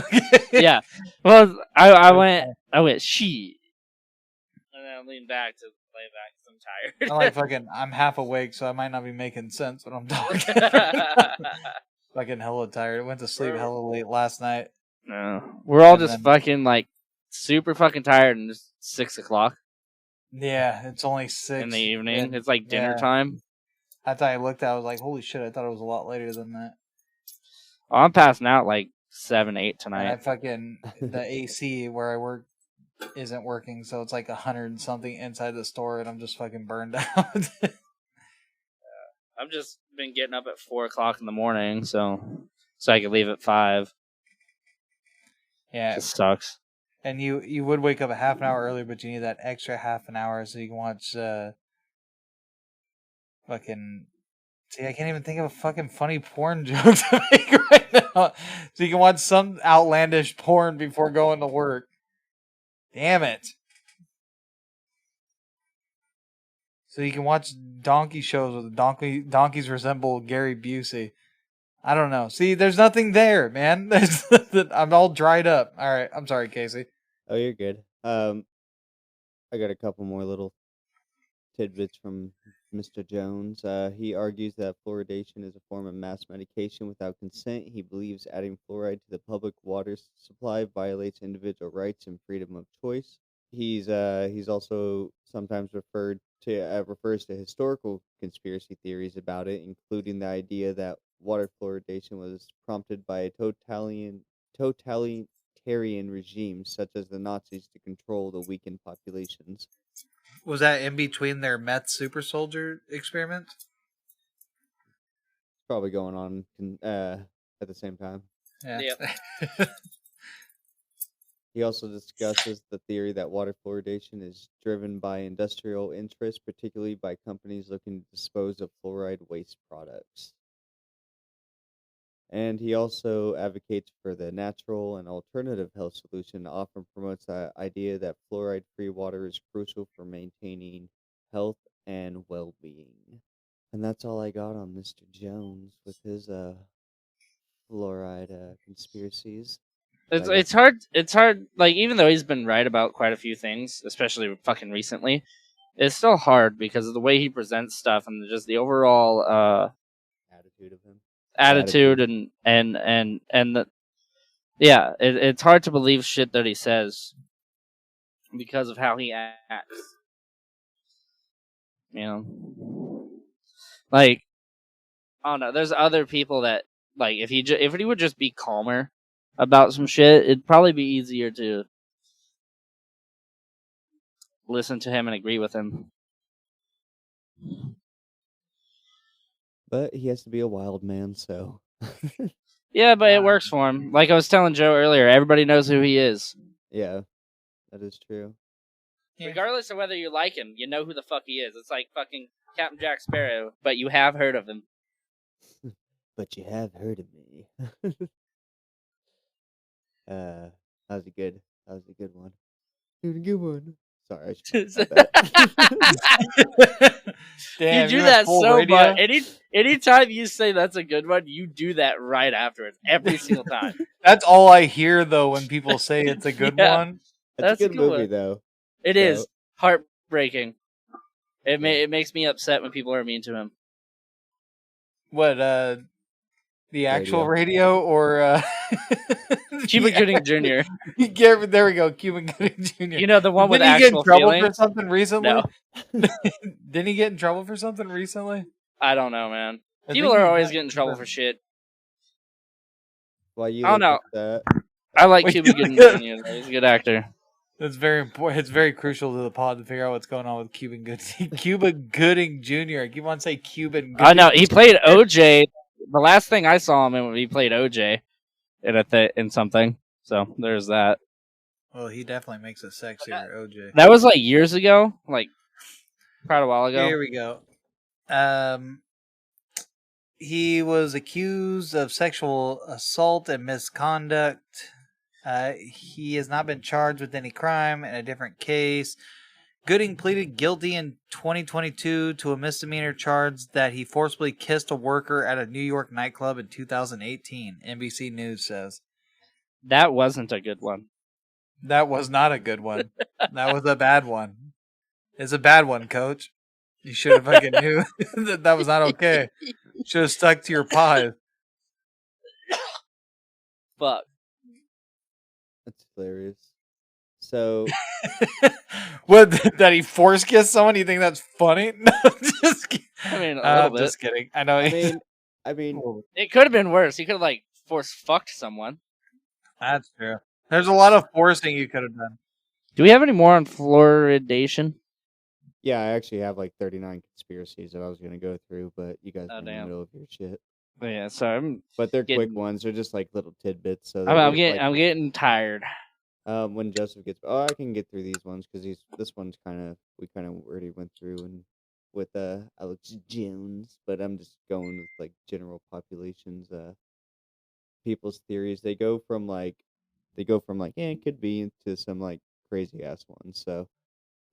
[SPEAKER 2] Yeah. Well, I went she, and then I leaned back to playback because I'm tired.
[SPEAKER 3] I'm like fucking. I'm half awake, so I might not be making sense when I'm talking. Fucking hella tired. I went to sleep hella late last night.
[SPEAKER 2] No, we're all just fucking like super fucking tired, and it's 6 o'clock.
[SPEAKER 3] Yeah, it's only 6
[SPEAKER 2] in the evening. It's like dinner time.
[SPEAKER 3] I thought I looked at it, I was like, holy shit, I thought it was a lot later than that.
[SPEAKER 2] Oh, I'm passing out like 7, 8 tonight.
[SPEAKER 3] And I fucking, the AC where I work isn't working, so it's like 100 and something inside the store, and I'm just fucking burned out.
[SPEAKER 2] I've just been getting up at 4 o'clock in the morning, so I could leave at 5.
[SPEAKER 3] Yeah.
[SPEAKER 2] It just sucks.
[SPEAKER 3] And you would wake up a half an hour early, but you need that extra half an hour so you can watch fucking. See, I can't even think of a fucking funny porn joke to make right now. So you can watch some outlandish porn before going to work. Damn it. So you can watch donkey shows where the donkeys resemble Gary Busey. I don't know. See, there's nothing there, man. I'm all dried up. All right, I'm sorry, Casey.
[SPEAKER 1] Oh, you're good. I got a couple more little tidbits from Mr. Jones. He argues that fluoridation is a form of mass medication without consent. He believes adding fluoride to the public water supply violates individual rights and freedom of choice. He's also sometimes refers to historical conspiracy theories about it, including the idea that water fluoridation was prompted by a totalitarian regimes such as the Nazis to control the weakened populations.
[SPEAKER 3] Was that in between their meth super soldier experiments?
[SPEAKER 1] Probably going on at the same time.
[SPEAKER 3] Yeah.
[SPEAKER 2] Yep.
[SPEAKER 1] He also discusses the theory that water fluoridation is driven by industrial interests, particularly by companies looking to dispose of fluoride waste products. And he also advocates for the natural and alternative health solution, often promotes the idea that fluoride-free water is crucial for maintaining health and well-being. And that's all I got on Mr. Jones with his fluoride conspiracies.
[SPEAKER 2] It's hard. Like, even though he's been right about quite a few things, especially fucking recently, it's still hard because of the way he presents stuff and just the overall
[SPEAKER 1] attitude of him.
[SPEAKER 2] Attitude and the, yeah, it's hard to believe shit that he says because of how he acts. You know, like, I don't know. There's other people that, like, if he would just be calmer about some shit, it'd probably be easier to listen to him and agree with him.
[SPEAKER 1] But he has to be a wild man, so.
[SPEAKER 2] Yeah, but it works for him. Like I was telling Joe earlier, everybody knows who he is.
[SPEAKER 1] Yeah, that is true.
[SPEAKER 2] Regardless of whether you like him, you know who the fuck he is. It's like fucking Captain Jack Sparrow, but you have heard of him.
[SPEAKER 1] But you have heard of me. That was a good one. It was a good one. Sorry, I should
[SPEAKER 3] Damn,
[SPEAKER 2] you do that so much. Anytime you say that's a good one, you do that right afterwards every single time.
[SPEAKER 3] That's all I hear though when people say it's a good one.
[SPEAKER 1] That's a good movie
[SPEAKER 2] one.
[SPEAKER 1] though.
[SPEAKER 2] It is heartbreaking. It makes me upset when people are mean to him.
[SPEAKER 3] What the actual radio or
[SPEAKER 2] Cuba Gooding Jr.
[SPEAKER 3] There we go, Cuba Gooding Jr.
[SPEAKER 2] You know, the one with
[SPEAKER 3] actual
[SPEAKER 2] feelings?
[SPEAKER 3] Didn't he get in trouble for something recently?
[SPEAKER 2] No.
[SPEAKER 3] Didn't he get in trouble for something recently?
[SPEAKER 2] I don't know, man. People are always getting in trouble for shit.
[SPEAKER 1] Why you
[SPEAKER 2] I don't know.
[SPEAKER 1] That?
[SPEAKER 2] I like Cuba Gooding Jr. He's a good actor.
[SPEAKER 3] It's very important. It's very crucial to the pod to figure out what's going on with Cuba Gooding Jr. I keep on saying Cuban Gooding.
[SPEAKER 2] I know. He played OJ. The last thing I saw him in, he played OJ in something. So there's that.
[SPEAKER 3] Well, he definitely makes a sexier OJ.
[SPEAKER 2] That was like years ago, like quite a while ago.
[SPEAKER 3] Here we go. He was accused of sexual assault and misconduct. He has not been charged with any crime in a different case. Gooding pleaded guilty in 2022 to a misdemeanor charge that he forcibly kissed a worker at a New York nightclub in 2018, NBC News says.
[SPEAKER 2] That wasn't a good one.
[SPEAKER 3] That was not a good one. That was a bad one. It's a bad one, Coach. You should have fucking knew that was not okay. Should have stuck to your pies.
[SPEAKER 2] Fuck.
[SPEAKER 1] That's hilarious. So,
[SPEAKER 3] what? That he force kissed someone? You think that's funny? No, just kidding.
[SPEAKER 2] I mean, a little bit.
[SPEAKER 3] Just kidding. I know.
[SPEAKER 1] I mean,
[SPEAKER 2] it could have been worse. He could have like force fucked someone.
[SPEAKER 3] That's true. There's a lot of forcing you could have done.
[SPEAKER 2] Do we have any more on fluoridation?
[SPEAKER 1] Yeah, I actually have like 39 conspiracies that I was going to go through, but you guys are in the middle of your shit.
[SPEAKER 2] But yeah, so
[SPEAKER 1] but they're quick ones. They're just like little tidbits. So
[SPEAKER 2] I'm getting tired.
[SPEAKER 1] When Joseph gets, I can get through these ones because this one's we kind of already went through and with Alex Jones, but I'm just going with like general populations, people's theories. They go from like it could be into some like crazy ass ones. So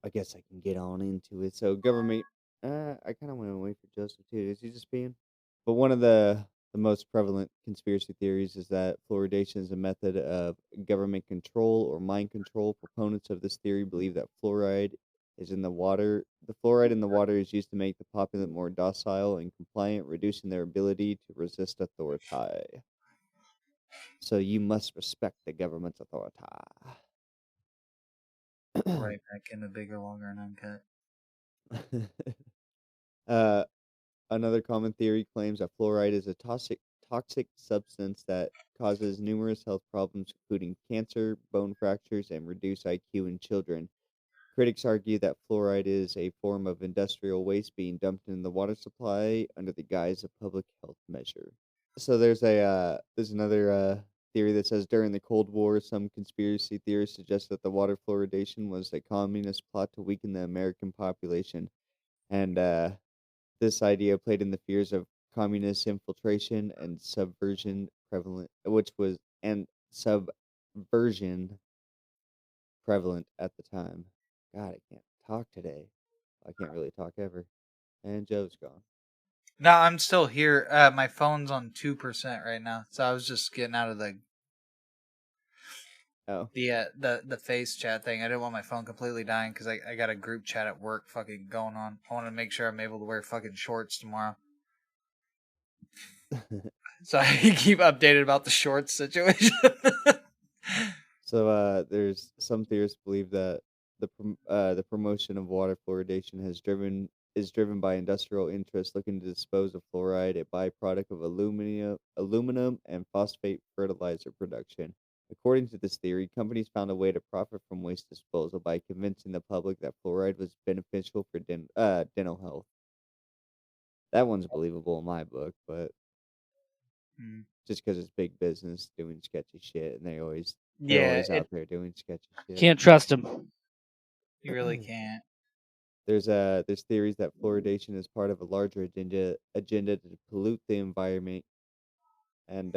[SPEAKER 1] I guess I can get on into it. So government, I kind of want to wait for Joseph too. Is he just being? But one of the most prevalent conspiracy theories is that fluoridation is a method of government control or mind control. Proponents of this theory believe that fluoride is in the water. The fluoride in the water is used to make the populace more docile and compliant, reducing their ability to resist authority. So you must respect the government's authority.
[SPEAKER 3] Right back in the bigger, longer, and
[SPEAKER 1] uncut. Another common theory claims that fluoride is a toxic substance that causes numerous health problems, including cancer, bone fractures, and reduced IQ in children. Critics argue that fluoride is a form of industrial waste being dumped in the water supply under the guise of public health measure. So there's another theory that says during the Cold War, some conspiracy theorists suggest that the water fluoridation was a communist plot to weaken the American population, and this idea played in the fears of communist infiltration and subversion prevalent at the time. God, I can't talk today. I can't really talk ever. And Joe's gone.
[SPEAKER 3] No, I'm still here. My phone's on 2% right now, so I was just getting out of the the face chat thing. I didn't want my phone completely dying because I got a group chat at work fucking going on. I want to make sure I'm able to wear fucking shorts tomorrow. So I keep updated about the shorts situation.
[SPEAKER 1] So there's some theorists believe that the promotion of water fluoridation is driven by industrial interests looking to dispose of fluoride, a byproduct of aluminum and phosphate fertilizer production. According to this theory, companies found a way to profit from waste disposal by convincing the public that fluoride was beneficial for dental health. That one's believable in my book, but just because it's big business doing sketchy shit, and they're always out there doing sketchy shit.
[SPEAKER 2] Can't trust them.
[SPEAKER 3] You really can't.
[SPEAKER 1] There's theories that fluoridation is part of a larger agenda to pollute the environment, and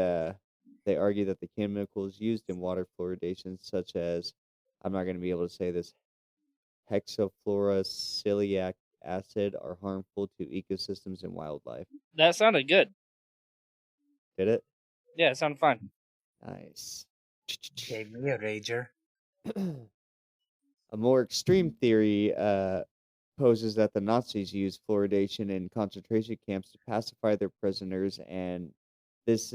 [SPEAKER 1] they argue that the chemicals used in water fluoridation, such as, I'm not going to be able to say this, hexafluorosilicic acid, are harmful to ecosystems and wildlife.
[SPEAKER 2] That sounded good.
[SPEAKER 1] Did it?
[SPEAKER 2] Yeah, it sounded fine.
[SPEAKER 1] Nice.
[SPEAKER 3] Gave me a rager.
[SPEAKER 1] A more extreme theory poses that the Nazis used fluoridation in concentration camps to pacify their prisoners, and this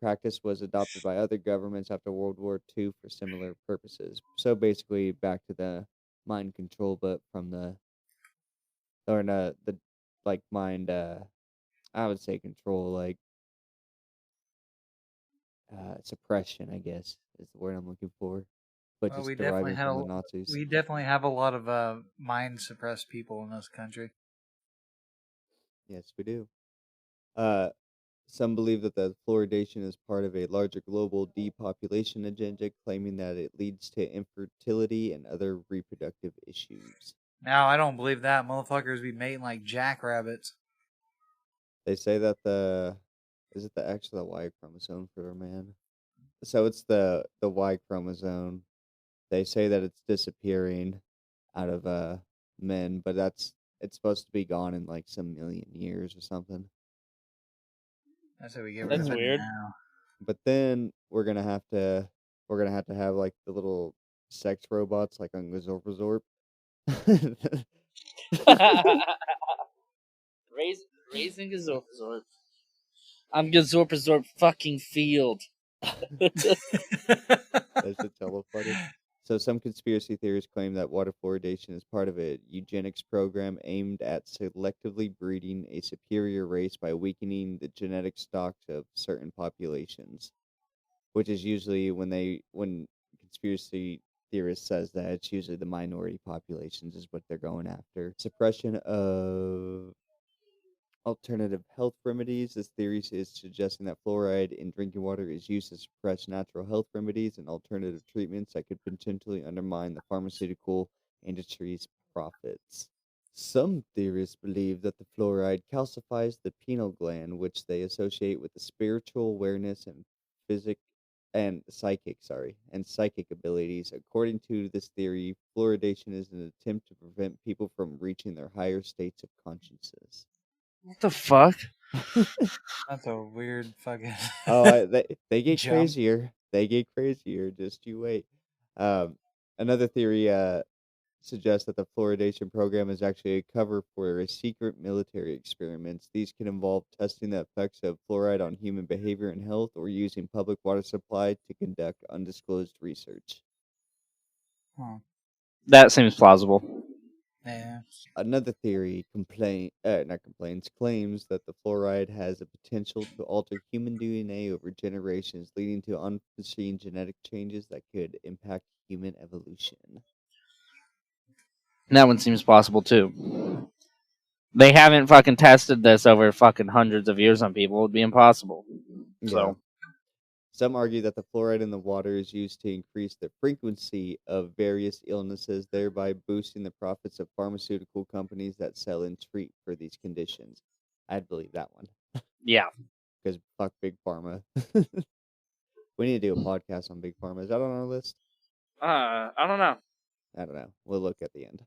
[SPEAKER 1] practice was adopted by other governments after World War II for similar purposes. So basically, back to the mind control, but from the like mind. I would say control, like suppression, I guess is the word I'm looking for. But
[SPEAKER 3] well,
[SPEAKER 1] just deriving from the Nazis.
[SPEAKER 3] We definitely have a lot of mind suppressed people in this country.
[SPEAKER 1] Yes, we do. Some believe that the fluoridation is part of a larger global depopulation agenda, claiming that it leads to infertility and other reproductive issues.
[SPEAKER 3] Now, I don't believe that. Motherfuckers be mating like jackrabbits.
[SPEAKER 1] They say that is it actually the Y chromosome for a man? So it's the Y chromosome. They say that it's disappearing out of men, but it's supposed to be gone in like some million years or something.
[SPEAKER 3] That's how we get rid of it
[SPEAKER 2] weird.
[SPEAKER 3] now.
[SPEAKER 1] But then we're gonna have to have like the little sex robots like on Gazorp Resort.
[SPEAKER 2] Raising Gazorpazorp. I'm Gazorpazorp fucking Field.
[SPEAKER 1] That's just hella funny. So some conspiracy theorists claim that water fluoridation is part of a eugenics program aimed at selectively breeding a superior race by weakening the genetic stocks of certain populations. Which is usually when conspiracy theorist says that, it's usually the minority populations is what they're going after. Suppression of alternative health remedies. This theory is suggesting that fluoride in drinking water is used to suppress natural health remedies and alternative treatments that could potentially undermine the pharmaceutical industry's profits. Some theorists believe that the fluoride calcifies the pineal gland, which they associate with the spiritual awareness and physic and psychic abilities. According to this theory, fluoridation is an attempt to prevent people from reaching their higher states of consciousness.
[SPEAKER 2] What the fuck?
[SPEAKER 3] That's a weird fucking.
[SPEAKER 1] They get
[SPEAKER 3] jump.
[SPEAKER 1] crazier. They get crazier. Just you wait. Another theory suggests that the fluoridation program is actually a cover for a secret military experiments. These can involve testing the effects of fluoride on human behavior and health, or using public water supply to conduct undisclosed research.
[SPEAKER 2] That seems plausible.
[SPEAKER 3] Yeah.
[SPEAKER 1] Another theory claims that the fluoride has a potential to alter human DNA over generations, leading to unforeseen genetic changes that could impact human evolution.
[SPEAKER 2] That one seems possible too. They haven't fucking tested this over fucking hundreds of years on people. It would be impossible. So
[SPEAKER 1] some argue that the fluoride in the water is used to increase the frequency of various illnesses, thereby boosting the profits of pharmaceutical companies that sell and treat for these conditions. I'd believe that one.
[SPEAKER 2] Yeah.
[SPEAKER 1] Because fuck Big Pharma. We need to do a podcast on Big Pharma. Is that on our list?
[SPEAKER 2] I don't know.
[SPEAKER 1] I don't know. We'll look at the end.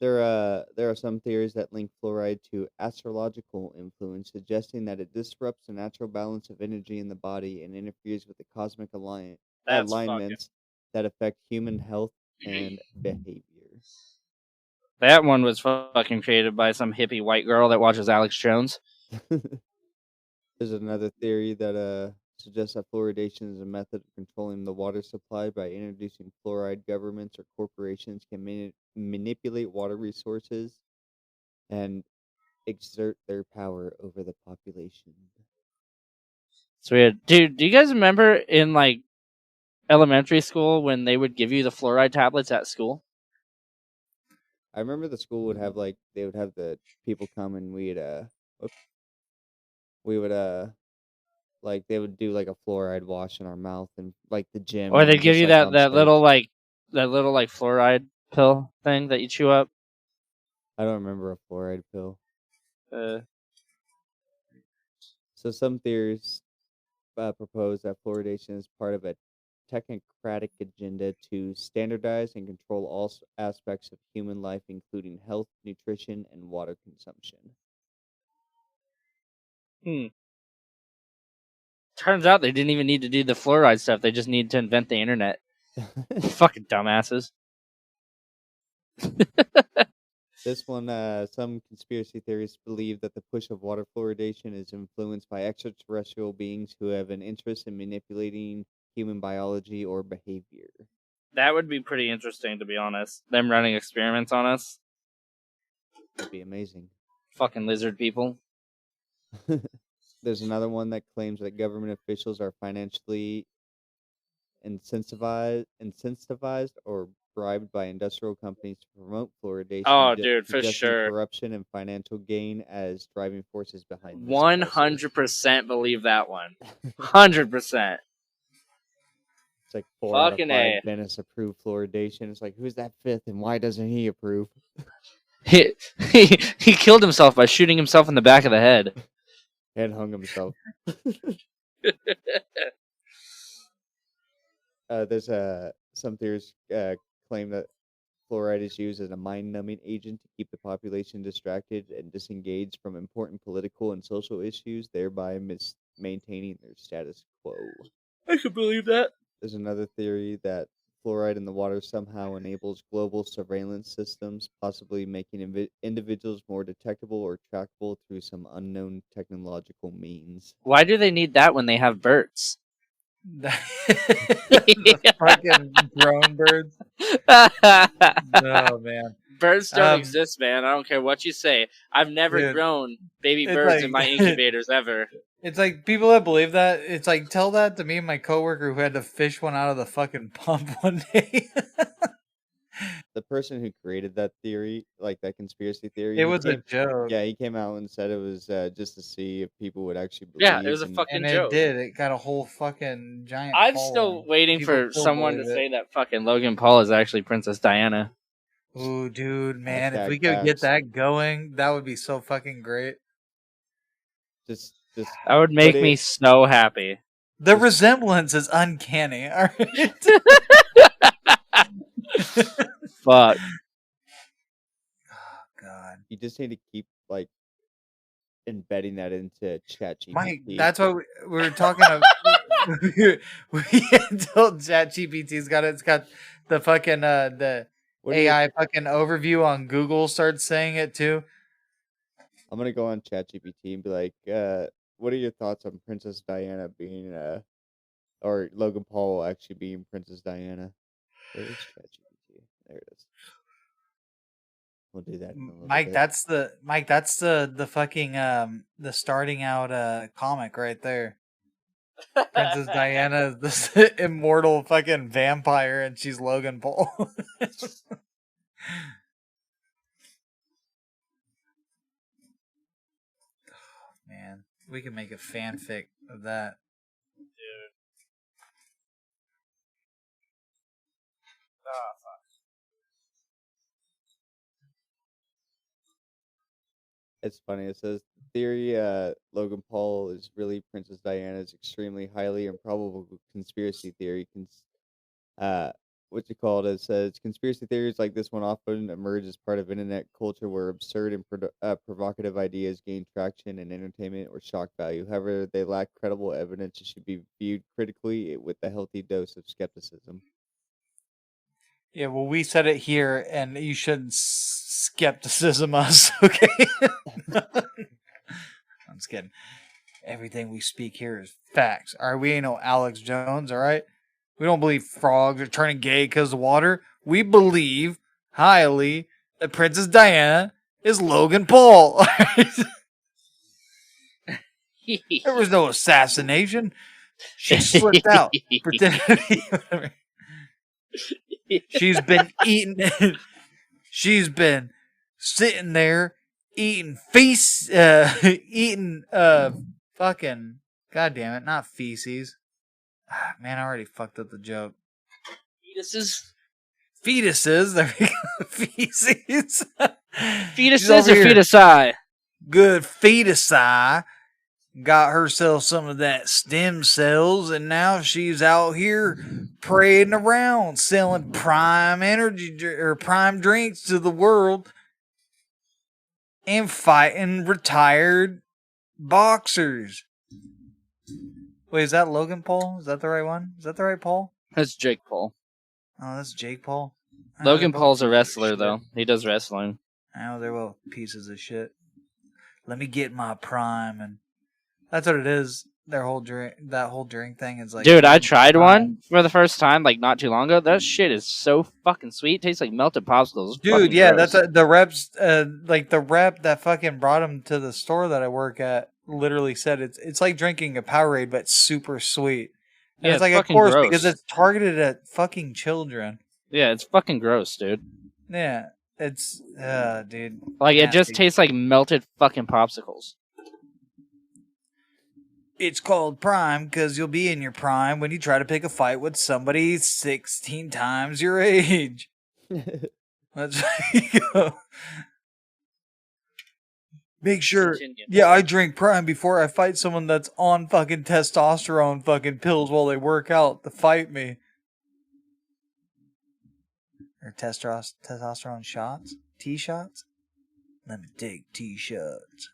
[SPEAKER 1] There are some theories that link fluoride to astrological influence, suggesting that it disrupts the natural balance of energy in the body and interferes with the cosmic alignments that affect human health and behavior.
[SPEAKER 2] That one was fucking created by some hippie white girl that watches Alex Jones.
[SPEAKER 1] There's another theory that suggests that fluoridation is a method of controlling the water supply by introducing fluoride. Governments or corporations can manipulate water resources and exert their power over the population.
[SPEAKER 2] It's weird. Dude, do you guys remember in like elementary school when they would give you the fluoride tablets at school?
[SPEAKER 1] I remember the school would have they would have the people come and they would do like a fluoride wash in our mouth and like the gym,
[SPEAKER 2] or they
[SPEAKER 1] and
[SPEAKER 2] give
[SPEAKER 1] just
[SPEAKER 2] you
[SPEAKER 1] like on
[SPEAKER 2] that
[SPEAKER 1] stage.
[SPEAKER 2] little fluoride pill thing that you chew up.
[SPEAKER 1] I don't remember a fluoride pill. So some theories propose that fluoridation is part of a technocratic agenda to standardize and control all aspects of human life, including health, nutrition, and water consumption.
[SPEAKER 2] Turns out they didn't even need to do the fluoride stuff. They just need to invent the internet. Fucking dumbasses.
[SPEAKER 1] This one, some conspiracy theorists believe that the push of water fluoridation is influenced by extraterrestrial beings who have an interest in manipulating human biology or behavior.
[SPEAKER 2] That would be pretty interesting, to be honest. Them running experiments on us.
[SPEAKER 1] That'd be amazing.
[SPEAKER 2] Fucking lizard people.
[SPEAKER 1] There's another one that claims that government officials are financially incentivized or bribed by industrial companies to promote fluoridation.
[SPEAKER 2] Oh, dude, for sure.
[SPEAKER 1] Corruption and financial gain as driving forces behind this.
[SPEAKER 2] 100% believe that one. 100%.
[SPEAKER 1] It's like 4 out of 5 dentists approve fluoridation. It's like, who's that fifth and why doesn't he approve?
[SPEAKER 2] He killed himself by shooting himself in the back of the head.
[SPEAKER 1] And hung himself. There's some theories claim that fluoride is used as a mind-numbing agent to keep the population distracted and disengaged from important political and social issues, thereby maintaining their status quo.
[SPEAKER 2] I could believe that.
[SPEAKER 1] There's another theory that fluoride in the water somehow enables global surveillance systems, possibly making individuals more detectable or trackable through some unknown technological means.
[SPEAKER 2] Why do they need that when they have birds?
[SPEAKER 3] The fucking drone birds. Oh man,
[SPEAKER 2] birds don't exist, man. I don't care what you say. I've never grown baby birds in my incubators ever.
[SPEAKER 3] It's like people that believe that. It's like tell that to me and my coworker who had to fish one out of the fucking pump one day.
[SPEAKER 1] The person who created that theory, like that conspiracy theory,
[SPEAKER 3] it was a joke.
[SPEAKER 1] Yeah, he came out and said it was just to see if people would actually believe.
[SPEAKER 2] Yeah, it was a fucking joke.
[SPEAKER 3] It did. It got a whole fucking giant.
[SPEAKER 2] I'm still waiting for someone to say that fucking Logan Paul is actually Princess Diana.
[SPEAKER 3] Ooh, dude, man, if we could get that going, that would be so fucking great.
[SPEAKER 1] Just
[SPEAKER 2] that would make me so happy.
[SPEAKER 3] The resemblance is uncanny. All right.
[SPEAKER 2] Fuck.
[SPEAKER 3] Oh God.
[SPEAKER 1] You just need to keep like embedding that into ChatGPT.
[SPEAKER 3] Mike, that's what we were talking about. we told ChatGPT's got it. It's got the fucking the AI fucking overview on Google starts saying it too.
[SPEAKER 1] I'm gonna go on ChatGPT and be like, what are your thoughts on Princess Diana being or Logan Paul actually being Princess Diana? Where is ChatGPT? There it is. We'll do that in a little bit.
[SPEAKER 3] That's the fucking the starting out comic right there. Princess Diana is this immortal fucking vampire and she's Logan Paul. Man, we can make a fanfic of that.
[SPEAKER 2] Dude. Oh, fuck.
[SPEAKER 1] It's funny. It says the theory Logan Paul is really Princess Diana's extremely highly improbable conspiracy theory. What's it called? It says conspiracy theories like this one often emerge as part of internet culture where absurd and provocative ideas gain traction and entertainment or shock value. However, they lack credible evidence and should be viewed critically with a healthy dose of skepticism.
[SPEAKER 3] Yeah, well, we said it here, and you shouldn't skepticism us, okay? I'm just kidding. Everything we speak here is facts. All right, we ain't no Alex Jones, all right? We don't believe frogs are turning gay because of water. We believe highly that Princess Diana is Logan Paul. There was no assassination. She slipped out. Pretended to be whatever. She's been eating. She's been sitting there eating eating fucking goddamn it, not feces. Man, I already fucked up the joke. Fetuses. There we go. Feces.
[SPEAKER 2] Fetuses or fetusi?
[SPEAKER 3] Good fetusi. Got herself some of that stem cells, and now she's out here parading around selling prime energy or prime drinks to the world and fighting retired boxers. Wait, is that Logan Paul? Is that the right one? Is that the right Paul?
[SPEAKER 2] That's Jake Paul.
[SPEAKER 3] Oh, that's Jake Paul.
[SPEAKER 2] Logan Paul's a wrestler, though. He does wrestling.
[SPEAKER 3] Oh, they're both pieces of shit. Let me get my prime, and that's what it is. Their whole drink, that whole drink thing is like.
[SPEAKER 2] Dude, I tried one for the first time, like not too long ago. That shit is so fucking sweet. It tastes like melted popsicles.
[SPEAKER 3] Dude, yeah, gross. That's the reps. Like the rep that fucking brought him to the store that I work at literally said it's like drinking a Powerade, but super sweet. And yeah, it's like, of course, gross. Because it's targeted at fucking children.
[SPEAKER 2] Yeah, it's fucking gross, dude.
[SPEAKER 3] Yeah, it's dude.
[SPEAKER 2] Like nasty. It just tastes like melted fucking popsicles.
[SPEAKER 3] It's called prime because you'll be in your prime when you try to pick a fight with somebody 16 times your age. That's how you go. Make sure. Yeah, I drink prime before I fight someone that's on fucking testosterone fucking pills while they work out to fight me. Or testosterone shots? T-shots? Let me take T-shots.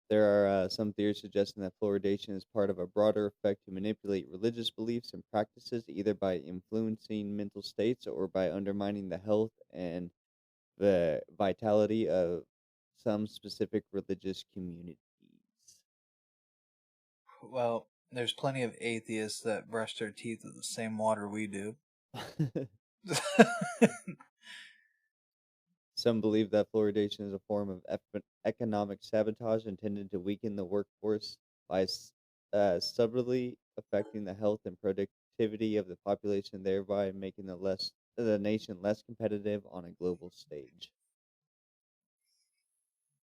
[SPEAKER 1] There are some theories suggesting that fluoridation is part of a broader effect to manipulate religious beliefs and practices, either by influencing mental states or by undermining the health and the vitality of some specific religious communities.
[SPEAKER 3] Well, there's plenty of atheists that brush their teeth with the same water we do.
[SPEAKER 1] Some believe that fluoridation is a form of economic sabotage intended to weaken the workforce by subtly affecting the health and productivity of the population, thereby making the nation less competitive on a global stage.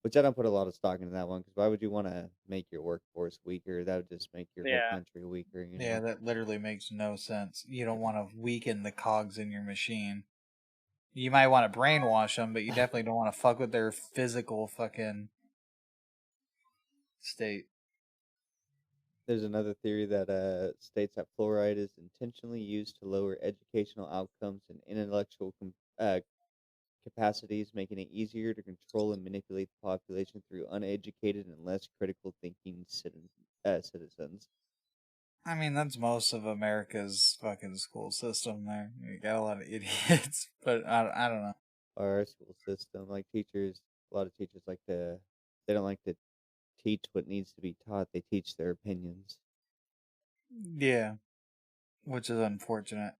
[SPEAKER 1] Which I don't put a lot of stock into that one, because why would you want to make your workforce weaker? That would just make your whole
[SPEAKER 2] Yeah.
[SPEAKER 1] country weaker, you
[SPEAKER 3] Yeah,
[SPEAKER 1] know?
[SPEAKER 3] that literally makes no sense. You don't want to weaken the cogs in your machine. You might want to brainwash them, but you definitely don't want to fuck with their physical fucking state.
[SPEAKER 1] There's another theory that states that fluoride is intentionally used to lower educational outcomes and intellectual capacities, making it easier to control and manipulate the population through uneducated and less critical thinking citizens.
[SPEAKER 3] I mean, that's most of America's fucking school system there. You got a lot of idiots, but I don't know.
[SPEAKER 1] Our school system, like teachers, a lot of teachers they don't like to teach what needs to be taught. They teach their opinions.
[SPEAKER 3] Yeah, which is unfortunate.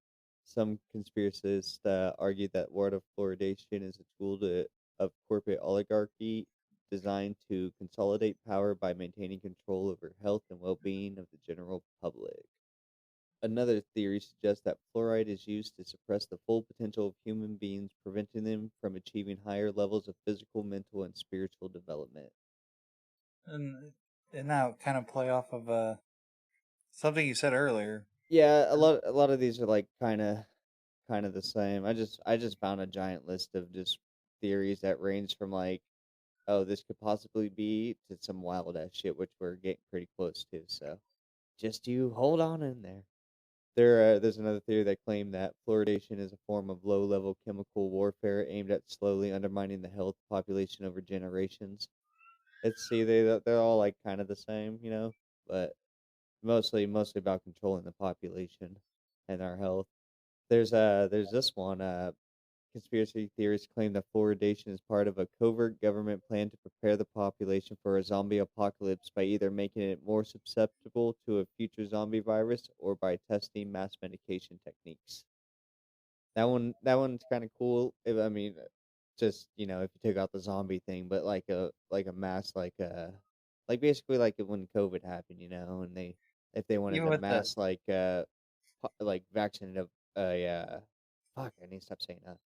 [SPEAKER 1] Some conspiracists argue that water fluoridation is a tool of corporate oligarchy designed to consolidate power by maintaining control over health and well-being of the general public. Another theory suggests that fluoride is used to suppress the full potential of human beings, preventing them from achieving higher levels of physical, mental, and spiritual development.
[SPEAKER 3] And now kind of play off of something you said earlier.
[SPEAKER 1] Yeah, a lot of these are like kind of the same. I just found a giant list of just theories that range from like, oh, this could possibly be, to some wild ass shit, which we're getting pretty close to. So just you hold on in there. There's another theory that claimed that fluoridation is a form of low-level chemical warfare aimed at slowly undermining the health population over generations. It's see they're all like kind of the same, but mostly about controlling the population and our health. There's this one. Conspiracy theorists claim that fluoridation is part of a covert government plan to prepare the population for a zombie apocalypse by either making it more susceptible to a future zombie virus or by testing mass medication techniques. That one's kind of cool. I mean, just if you take out the zombie thing, but like a mass like basically like when COVID happened, and if they wanted
[SPEAKER 3] Even
[SPEAKER 1] to
[SPEAKER 3] with the
[SPEAKER 1] mass like vaccinate fuck, I need to stop saying that.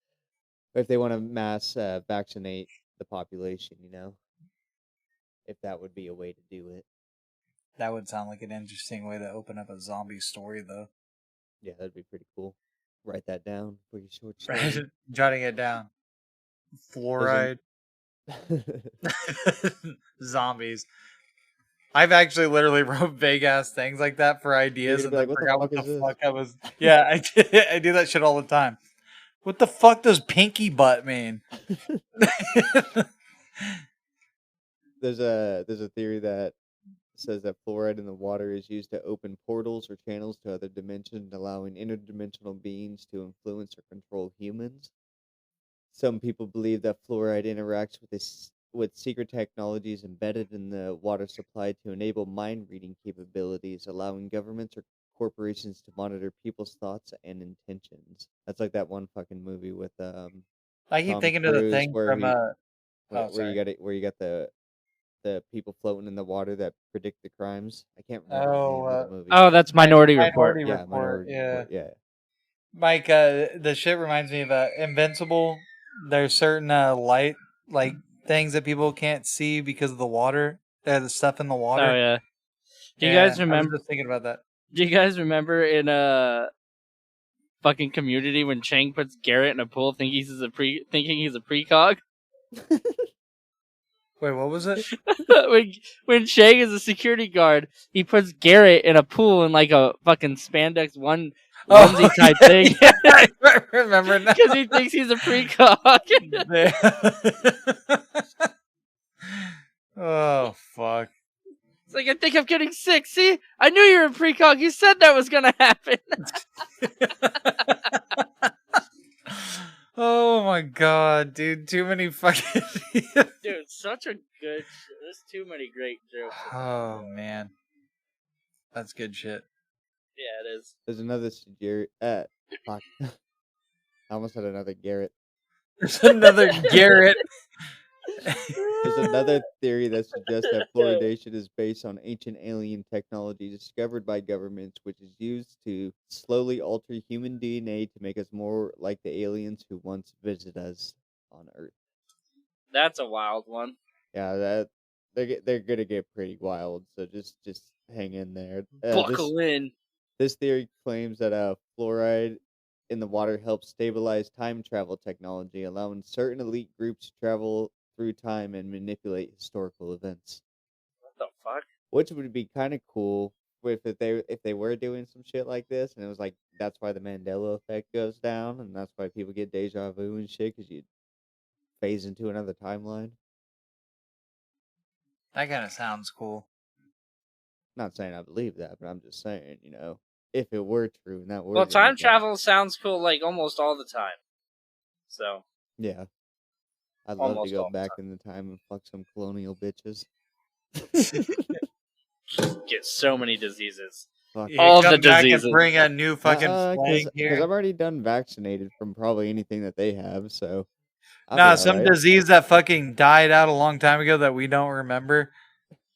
[SPEAKER 1] If they want to mass vaccinate the population, if that would be a way to do it.
[SPEAKER 3] that would sound like an interesting way to open up a zombie story, though.
[SPEAKER 1] Yeah, that'd be pretty cool. Write that down for your short story.
[SPEAKER 3] Jotting it down.
[SPEAKER 1] There's an
[SPEAKER 3] Fluoride. Zombies. I've actually literally wrote vague ass things like that for
[SPEAKER 1] You're
[SPEAKER 3] ideas
[SPEAKER 1] gonna
[SPEAKER 3] and
[SPEAKER 1] be like,
[SPEAKER 3] then
[SPEAKER 1] what the
[SPEAKER 3] forgot
[SPEAKER 1] fuck
[SPEAKER 3] what the
[SPEAKER 1] is this?
[SPEAKER 3] fuck I was. Yeah, I do that shit all the time. What the fuck does pinky butt mean?
[SPEAKER 1] There's a theory that says that fluoride in the water is used to open portals or channels to other dimensions, allowing interdimensional beings to influence or control humans. Some people believe that fluoride interacts with secret technologies embedded in the water supply to enable mind reading capabilities, allowing governments or corporations to monitor people's thoughts and intentions. That's like that one fucking movie with
[SPEAKER 3] I keep
[SPEAKER 1] Tom
[SPEAKER 3] thinking of the
[SPEAKER 1] Cruise
[SPEAKER 3] thing
[SPEAKER 1] where
[SPEAKER 3] from
[SPEAKER 1] he
[SPEAKER 3] oh, sorry.
[SPEAKER 1] where you got the people floating in the water that predict the crimes. I can't remember the
[SPEAKER 3] Oh,
[SPEAKER 1] name of the movie.
[SPEAKER 2] Oh, that's Minority Report.
[SPEAKER 3] Minority
[SPEAKER 1] Yeah,
[SPEAKER 3] Report.
[SPEAKER 1] Minority
[SPEAKER 3] Yeah,
[SPEAKER 1] Report. Yeah.
[SPEAKER 3] Mike. The shit reminds me of Invincible. There's certain light like things that people can't see because of the water. The stuff in the
[SPEAKER 2] Oh
[SPEAKER 3] water.
[SPEAKER 2] yeah. Do you
[SPEAKER 3] Yeah,
[SPEAKER 2] guys
[SPEAKER 3] I was
[SPEAKER 2] remember?
[SPEAKER 3] just thinking about that.
[SPEAKER 2] Do you guys remember in fucking Community when Chang puts Garrett in a pool thinking he's a precog?
[SPEAKER 3] Wait, what was it?
[SPEAKER 2] when Chang is a security guard, he puts Garrett in a pool in like a fucking spandex onesie type thing.
[SPEAKER 3] I remember now.
[SPEAKER 2] Because he thinks he's a precog.
[SPEAKER 3] Oh, fuck.
[SPEAKER 2] It's like, I think I'm getting sick. See? I knew you were in precog. You said that was going to happen.
[SPEAKER 3] Oh, my God, dude. Too many fucking...
[SPEAKER 2] Dude, such a good... There's too many great jokes.
[SPEAKER 3] Oh, man. That's good shit.
[SPEAKER 2] Yeah, it is.
[SPEAKER 1] There's another Garrett. Fuck. I almost had another Garrett.
[SPEAKER 3] There's another Garrett.
[SPEAKER 1] There's another theory that suggests that fluoridation is based on ancient alien technology discovered by governments, which is used to slowly alter human DNA to make us more like the aliens who once visited us on Earth.
[SPEAKER 2] That's a wild one.
[SPEAKER 1] Yeah, they're gonna get pretty wild. So just hang in there.
[SPEAKER 2] Buckle in.
[SPEAKER 1] This theory claims that fluoride in the water helps stabilize time travel technology, allowing certain elite groups to travel through time and manipulate historical events.
[SPEAKER 2] What the fuck?
[SPEAKER 1] Which would be kind of cool if they were doing some shit like this, and it was like that's why the Mandela effect goes down, and that's why people get deja vu and shit because you phase into another timeline.
[SPEAKER 3] That kind of sounds cool.
[SPEAKER 1] Not saying I believe that, but I'm just saying, if it were true and that were
[SPEAKER 2] well, time travel sounds cool like almost all the time. So
[SPEAKER 1] yeah, I'd love to go back in the time and fuck some colonial bitches.
[SPEAKER 2] Get so many diseases.
[SPEAKER 3] All the diseases. And bring a new fucking
[SPEAKER 1] flag here. Because I'm already done vaccinated from probably anything that they have. So
[SPEAKER 3] some disease that fucking died out a long time ago that we don't remember.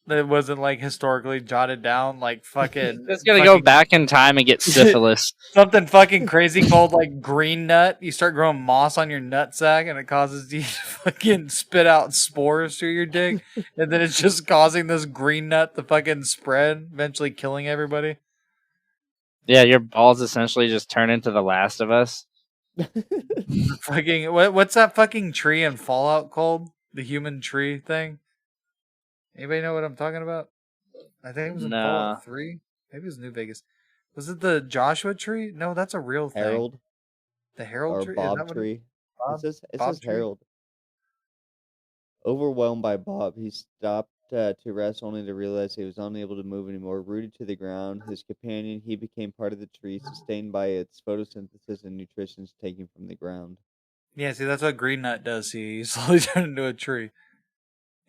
[SPEAKER 3] That wasn't like historically jotted down. Like fucking.
[SPEAKER 2] It's gonna go back in time and get syphilis.
[SPEAKER 3] Something fucking crazy called like green nut. You start growing moss on your nutsack and it causes you to fucking spit out spores through your dick. And then it's just causing this green nut to fucking spread, eventually killing everybody.
[SPEAKER 2] Yeah, your balls essentially just turn into The Last of Us.
[SPEAKER 3] Fucking what's that fucking tree in Fallout called? The human tree thing? Anybody know what I'm talking about? I think it was in Fallout 3. Maybe it was New Vegas. Was it the Joshua tree? No, that's a real thing.
[SPEAKER 1] Harold?
[SPEAKER 3] The Harold tree?
[SPEAKER 1] Bob tree? It says Harold. Overwhelmed by Bob, he stopped to rest only to realize he was unable to move anymore. Rooted to the ground, his companion, he became part of the tree, sustained by its photosynthesis and nutrition taken from the ground.
[SPEAKER 3] Yeah, see, that's what green nut does. See, you slowly turn into a tree.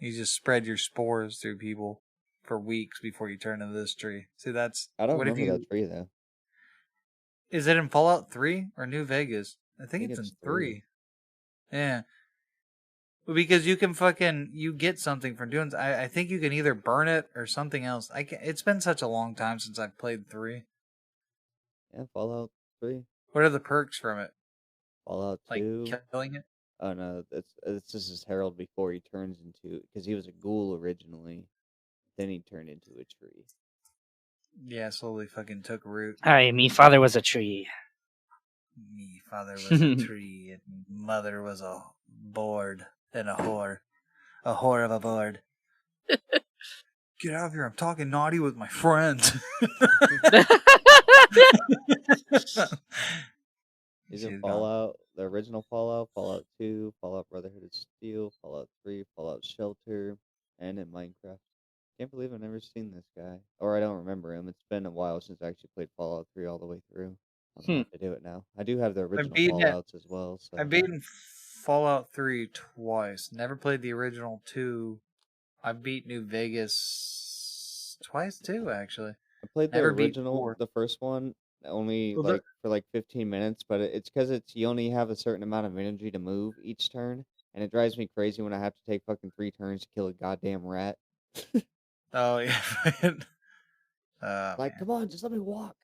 [SPEAKER 3] You just spread your spores through people for weeks before you turn into this tree. See, that's...
[SPEAKER 1] I don't remember that tree, though.
[SPEAKER 3] Is it in Fallout 3 or New Vegas? I think it's in 3. Yeah. Because you can you get something from doing... I think you can either burn it or something else. It's been such a long time since I've played 3.
[SPEAKER 1] Yeah, Fallout 3.
[SPEAKER 3] What are the perks from it?
[SPEAKER 1] Fallout 2.
[SPEAKER 3] Like killing it?
[SPEAKER 1] Oh no, it's just his Harold before he turns into, because he was a ghoul originally, then he turned into a tree.
[SPEAKER 3] Yeah, slowly fucking took root.
[SPEAKER 2] Hi, me father was a tree.
[SPEAKER 3] Me father was a tree, and mother was a board and a whore of a board. Get out of here! I'm talking naughty with my friends.
[SPEAKER 1] Is it Fallout, the original Fallout, Fallout 2, Fallout Brotherhood of Steel, Fallout 3, Fallout Shelter, and in Minecraft? Can't believe I've never seen this guy. Or I don't remember him. It's been a while since I actually played Fallout 3 all the way through. I'll have to do it now. I do have the original Fallouts as well. So.
[SPEAKER 3] I've beaten Fallout 3 twice. Never played the original 2. I beat New Vegas twice too, actually.
[SPEAKER 1] I played the original, the first one, only for 15 minutes, but it's because you only have a certain amount of energy to move each turn, and it drives me crazy when I have to take fucking 3 turns to kill a goddamn rat.
[SPEAKER 3] Oh yeah.
[SPEAKER 1] Come on, just let me walk.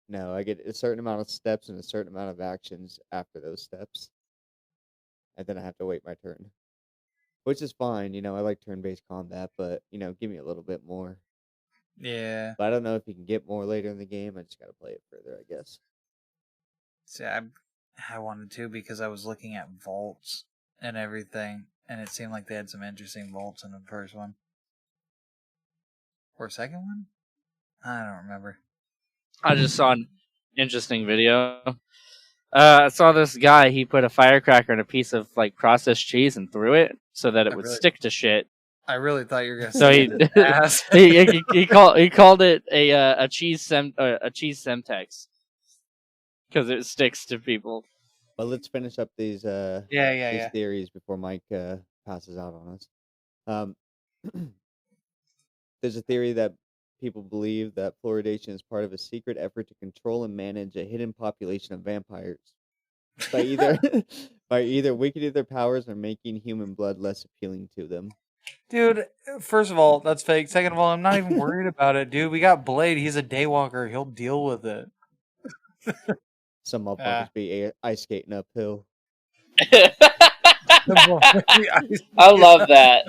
[SPEAKER 1] No, I get a certain amount of steps and a certain amount of actions after those steps, and then I have to wait my turn, which is fine. I like turn-based combat, but give me a little bit more.
[SPEAKER 3] Yeah.
[SPEAKER 1] But I don't know if you can get more later in the game. I just got to play it further, I guess.
[SPEAKER 3] See, I wanted to because I was looking at vaults and everything, and it seemed like they had some interesting vaults in the first one. Or second one? I don't remember.
[SPEAKER 2] I just saw an interesting video. I saw this guy, he put a firecracker in a piece of processed cheese and threw it so that it would stick to shit.
[SPEAKER 3] I really thought you were gonna
[SPEAKER 2] So
[SPEAKER 3] say
[SPEAKER 2] he called it a cheese semtex because it sticks to people.
[SPEAKER 1] But let's finish up these theories before Mike passes out on us. There's a theory that people believe that fluoridation is part of a secret effort to control and manage a hidden population of vampires by either by either weakening their powers or making human blood less appealing to them.
[SPEAKER 3] Dude, first of all, that's fake. Second of all, I'm not even worried about it, dude. We got Blade. He's a daywalker. He'll deal with it.
[SPEAKER 1] Some motherfuckers be ice skating uphill.
[SPEAKER 2] I love that.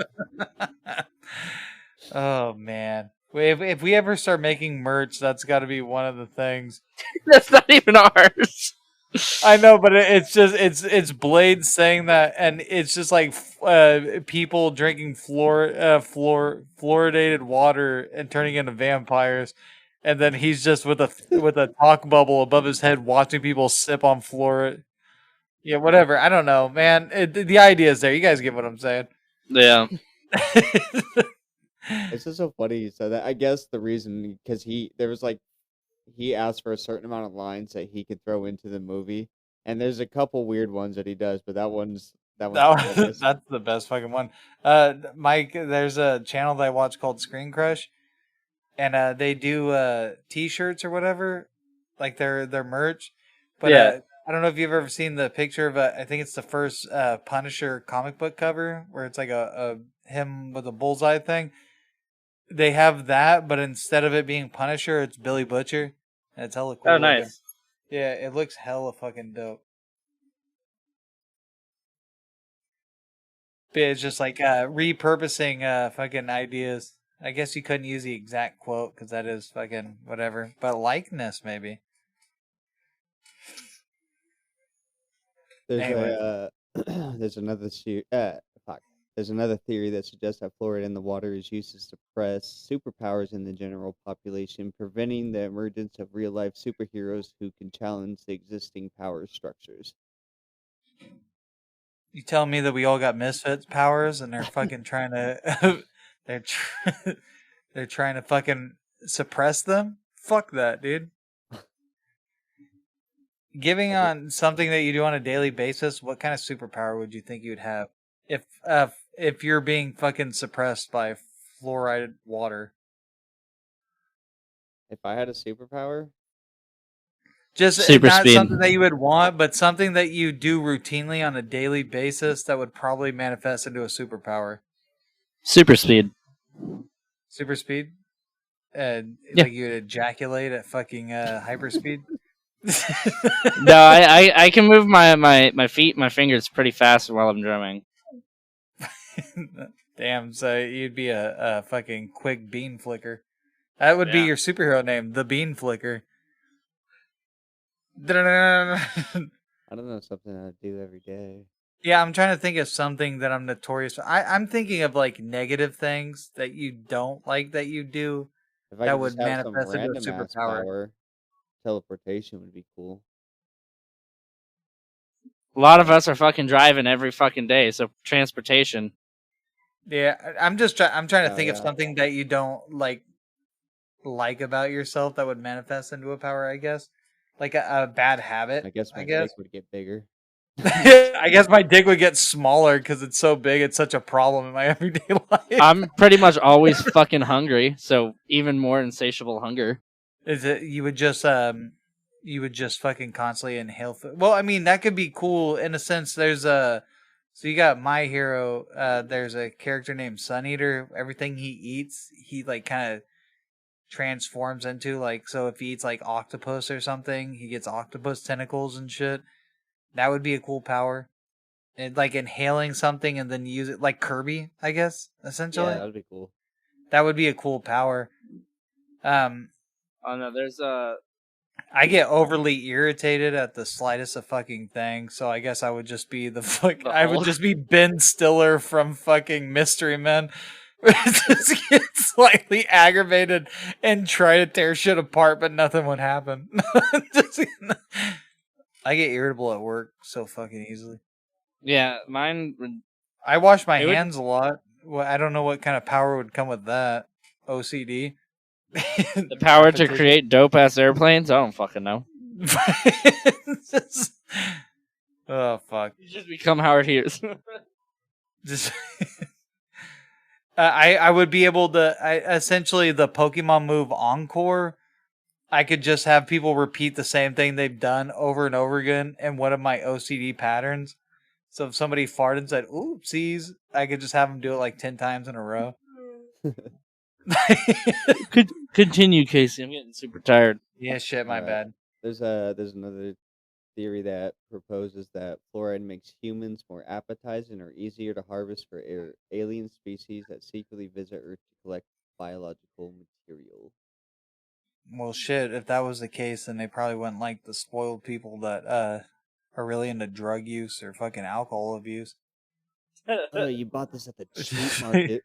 [SPEAKER 3] Oh man, if we ever start making merch, that's got to be one of the things.
[SPEAKER 2] That's not even ours.
[SPEAKER 3] I know, but it's Blade saying that, and it's just like people drinking fluoridated water and turning into vampires, and then he's just with a talk bubble above his head, watching people sip on fluoride. Yeah, whatever. I don't know, man. The idea is there. You guys get what I'm saying?
[SPEAKER 2] Yeah.
[SPEAKER 1] It's just so funny. So that I guess the reason because he asked for a certain amount of lines that he could throw into the movie, and there's a couple weird ones that he does, but that one's
[SPEAKER 3] that's the best fucking one. Mike, there's a channel that I watch called Screen Crush, and they do T-shirts or whatever, like their merch. But I don't know if you've ever seen the picture of I think it's the first Punisher comic book cover where it's like a him with a bullseye thing. They have that, but instead of it being Punisher, it's Billy Butcher. And it's hella cool.
[SPEAKER 2] Oh, nice.
[SPEAKER 3] Looking. Yeah, it looks hella fucking dope. But it's just like repurposing fucking ideas. I guess you couldn't use the exact quote because that is fucking whatever. But likeness, maybe.
[SPEAKER 1] There's there's another There's another theory that suggests that fluoride in the water is used to suppress superpowers in the general population, preventing the emergence of real-life superheroes who can challenge the existing power structures.
[SPEAKER 3] You tell me that we all got misfits powers and they're fucking trying to they're trying to fucking suppress them? Fuck that, dude. Giving on something that you do on a daily basis, what kind of superpower would you think you would have if you're being fucking suppressed by fluoride water?
[SPEAKER 1] If I had a superpower,
[SPEAKER 3] just
[SPEAKER 2] super
[SPEAKER 3] not
[SPEAKER 2] speed.
[SPEAKER 3] Something that you would want, but something that you do routinely on a daily basis that would probably manifest into a superpower.
[SPEAKER 2] Super speed.
[SPEAKER 3] Super speed? Like you would ejaculate at fucking hyperspeed?
[SPEAKER 2] No, I can move my feet, my fingers pretty fast while I'm drumming.
[SPEAKER 3] Damn, so you'd be a fucking quick bean flicker. That would be your superhero name, the Bean Flicker.
[SPEAKER 1] I don't know, something I do every day.
[SPEAKER 3] Yeah, I'm trying to think of something that I'm notorious for. I'm thinking of like negative things that you don't like that you do that would manifest into a superpower.
[SPEAKER 1] Teleportation would be cool.
[SPEAKER 2] A lot of us are fucking driving every fucking day, so transportation.
[SPEAKER 3] Yeah, I'm trying to think of something that you don't like about yourself that would manifest into a power, I guess. Like a bad habit.
[SPEAKER 1] I guess my dick would get bigger.
[SPEAKER 3] I guess my dick would get smaller because it's so big. It's such a problem in my everyday life.
[SPEAKER 2] I'm pretty much always fucking hungry, so even more insatiable hunger.
[SPEAKER 3] Is it you would just fucking constantly inhale food? Well, I mean that could be cool in a sense. There's so you got My Hero. There's a character named Sun Eater. Everything he eats, he like kind of transforms into. Like, so if he eats like octopus or something, he gets octopus tentacles and shit. That would be a cool power. And like inhaling something and then use it like Kirby, I guess, essentially.
[SPEAKER 1] Yeah, that would be cool.
[SPEAKER 3] That would be a cool power.
[SPEAKER 2] Oh no, there's
[SPEAKER 3] I get overly irritated at the slightest of fucking thing, so I guess I would just be I would just be Ben Stiller from fucking Mystery Men. Just get slightly aggravated and try to tear shit apart, but nothing would happen. I get irritable at work so fucking easily.
[SPEAKER 2] Yeah, mine would...
[SPEAKER 3] I wash my hands a lot. Well, I don't know what kind of power would come with that. OCD.
[SPEAKER 2] The power to create dope ass airplanes? I don't fucking know.
[SPEAKER 3] Oh fuck!
[SPEAKER 2] You just become Howard Hughes.
[SPEAKER 3] Just I would be able to essentially the Pokemon move Encore. I could just have people repeat the same thing they've done over and over again in one of my OCD patterns. So if somebody farted and said "oopsies," I could just have them do it like 10 times in a row.
[SPEAKER 2] Continue, Casey. I'm getting super tired.
[SPEAKER 3] Yeah, shit, my bad.
[SPEAKER 1] There's another theory that proposes that fluoride makes humans more appetizing or easier to harvest for alien species that secretly visit Earth to collect biological material.
[SPEAKER 3] Well, shit, if that was the case, then they probably wouldn't like the spoiled people that are really into drug use or fucking alcohol abuse.
[SPEAKER 1] Oh, you bought this at the cheap market.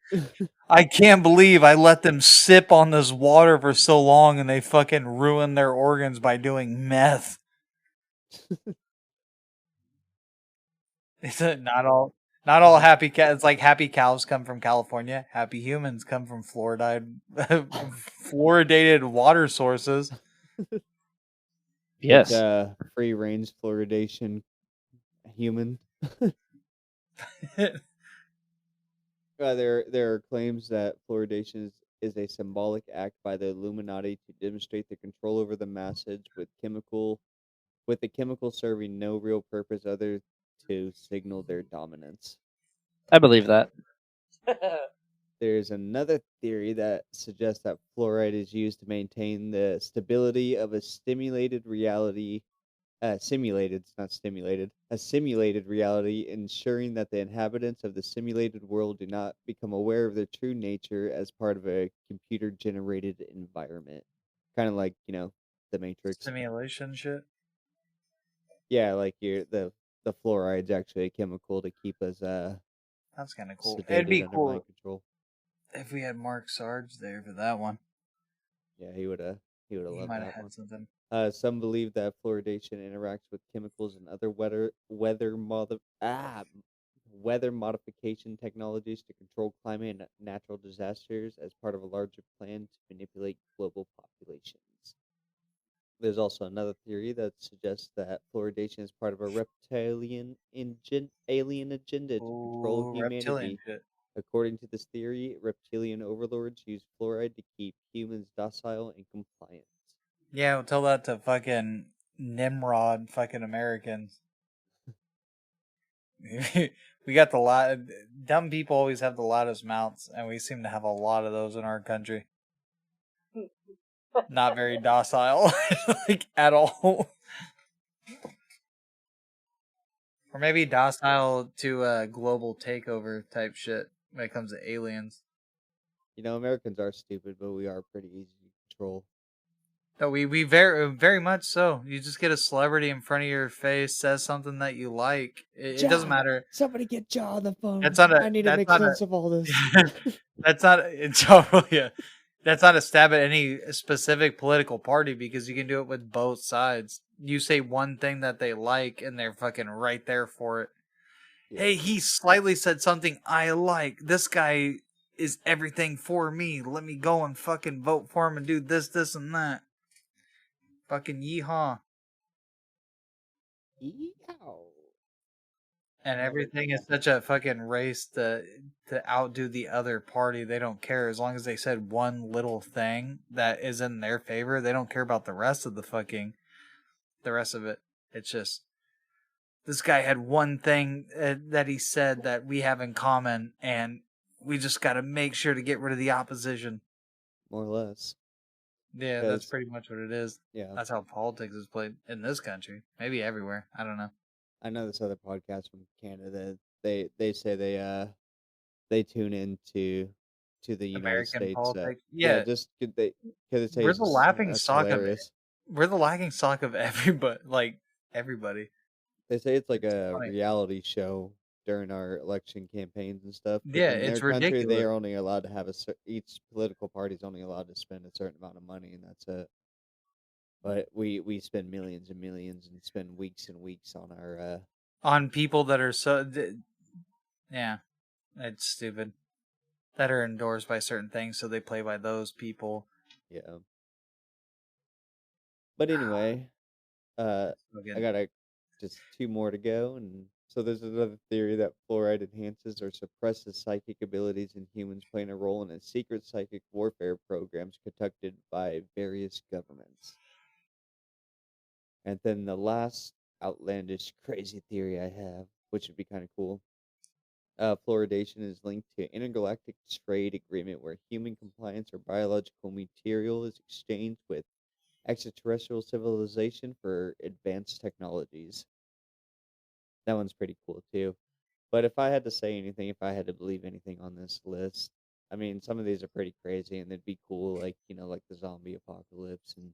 [SPEAKER 3] I can't believe I let them sip on this water for so long and they fucking ruined their organs by doing meth. It's not all happy cats. It's like happy cows come from California. Happy humans come from fluoridated water sources.
[SPEAKER 2] Yes.
[SPEAKER 1] Like, free range fluoridation human. There are claims that fluoridation is a symbolic act by the Illuminati to demonstrate their control over the masses with the chemical serving no real purpose other to signal their dominance.
[SPEAKER 2] I believe that.
[SPEAKER 1] There's another theory that suggests that fluoride is used to maintain the stability of a simulated reality, a simulated reality, ensuring that the inhabitants of the simulated world do not become aware of their true nature as part of a computer-generated environment. Kind of like, the Matrix.
[SPEAKER 3] Simulation shit?
[SPEAKER 1] Yeah, like the fluoride's actually a chemical to keep us
[SPEAKER 3] that's kind of cool.
[SPEAKER 1] It'd be cool mind control.
[SPEAKER 3] If we had Mark Sarge there for that one.
[SPEAKER 1] Yeah, he would have loved that one.
[SPEAKER 3] Something.
[SPEAKER 1] Some believe that fluoridation interacts with chemicals and other weather modification technologies to control climate and natural disasters as part of a larger plan to manipulate global populations. There's also another theory that suggests that fluoridation is part of a reptilian alien agenda to control humanity. According to this theory, reptilian overlords use fluoride to keep humans docile and compliant.
[SPEAKER 3] Yeah, we'll tell that to fucking Nimrod fucking Americans. We got the lot. Dumb people always have the loudest mouths, and we seem to have a lot of those in our country. Not very docile, like at all. Or maybe docile to a global takeover type shit when it comes to aliens.
[SPEAKER 1] Americans are stupid, but we are pretty easy to control.
[SPEAKER 3] No, we very much so. You just get a celebrity in front of your face, says something that you like. It doesn't matter.
[SPEAKER 1] Somebody get Jaw on the phone.
[SPEAKER 3] I
[SPEAKER 1] need to make sense of all this.
[SPEAKER 3] That's not a That's not a stab at any specific political party because you can do it with both sides. You say one thing that they like, and they're fucking right there for it. Yeah. Hey, he slightly said something I like. This guy is everything for me. Let me go and fucking vote for him and do this, and that. Fucking yeehaw.
[SPEAKER 1] Yeehaw.
[SPEAKER 3] And everything is such a fucking race to outdo the other party. They don't care as long as they said one little thing that is in their favor. They don't care about the rest of the rest of it. It's just this guy had one thing that he said that we have in common, and we just got to make sure to get rid of the opposition.
[SPEAKER 1] More or less.
[SPEAKER 3] Yeah, that's pretty much what it is.
[SPEAKER 1] Yeah.
[SPEAKER 3] That's how politics is played in this country. Maybe everywhere. I don't know.
[SPEAKER 1] I know this other podcast from Canada. They say they tune into the United States.
[SPEAKER 3] Politics.
[SPEAKER 1] Yeah, just they say
[SPEAKER 3] we're the laughing stock
[SPEAKER 1] hilarious.
[SPEAKER 3] We're the laughing stock of everybody. Like everybody.
[SPEAKER 1] They say it's like a reality show during our election campaigns and stuff.
[SPEAKER 3] Yeah, in
[SPEAKER 1] it's
[SPEAKER 3] their country,
[SPEAKER 1] ridiculous. They are only allowed to have each political party is only allowed to spend a certain amount of money, and that's it. But we spend millions and millions and spend weeks and weeks on our
[SPEAKER 3] on people that are so yeah, it's stupid. that are endorsed by certain things, so they play by those people.
[SPEAKER 1] Yeah. But anyway, I got just two more to go, and so there's another theory that fluoride enhances or suppresses psychic abilities in humans, playing a role in a secret psychic warfare programs conducted by various governments. And then the last outlandish, crazy theory I have, which would be kind of cool. Fluoridation is linked to intergalactic trade agreement where human compliance or biological material is exchanged with extraterrestrial civilization for advanced technologies. That one's pretty cool too. But if I had to say anything, if I had to believe anything on this list, I mean, some of these are pretty crazy and they'd be cool, like, like the zombie apocalypse and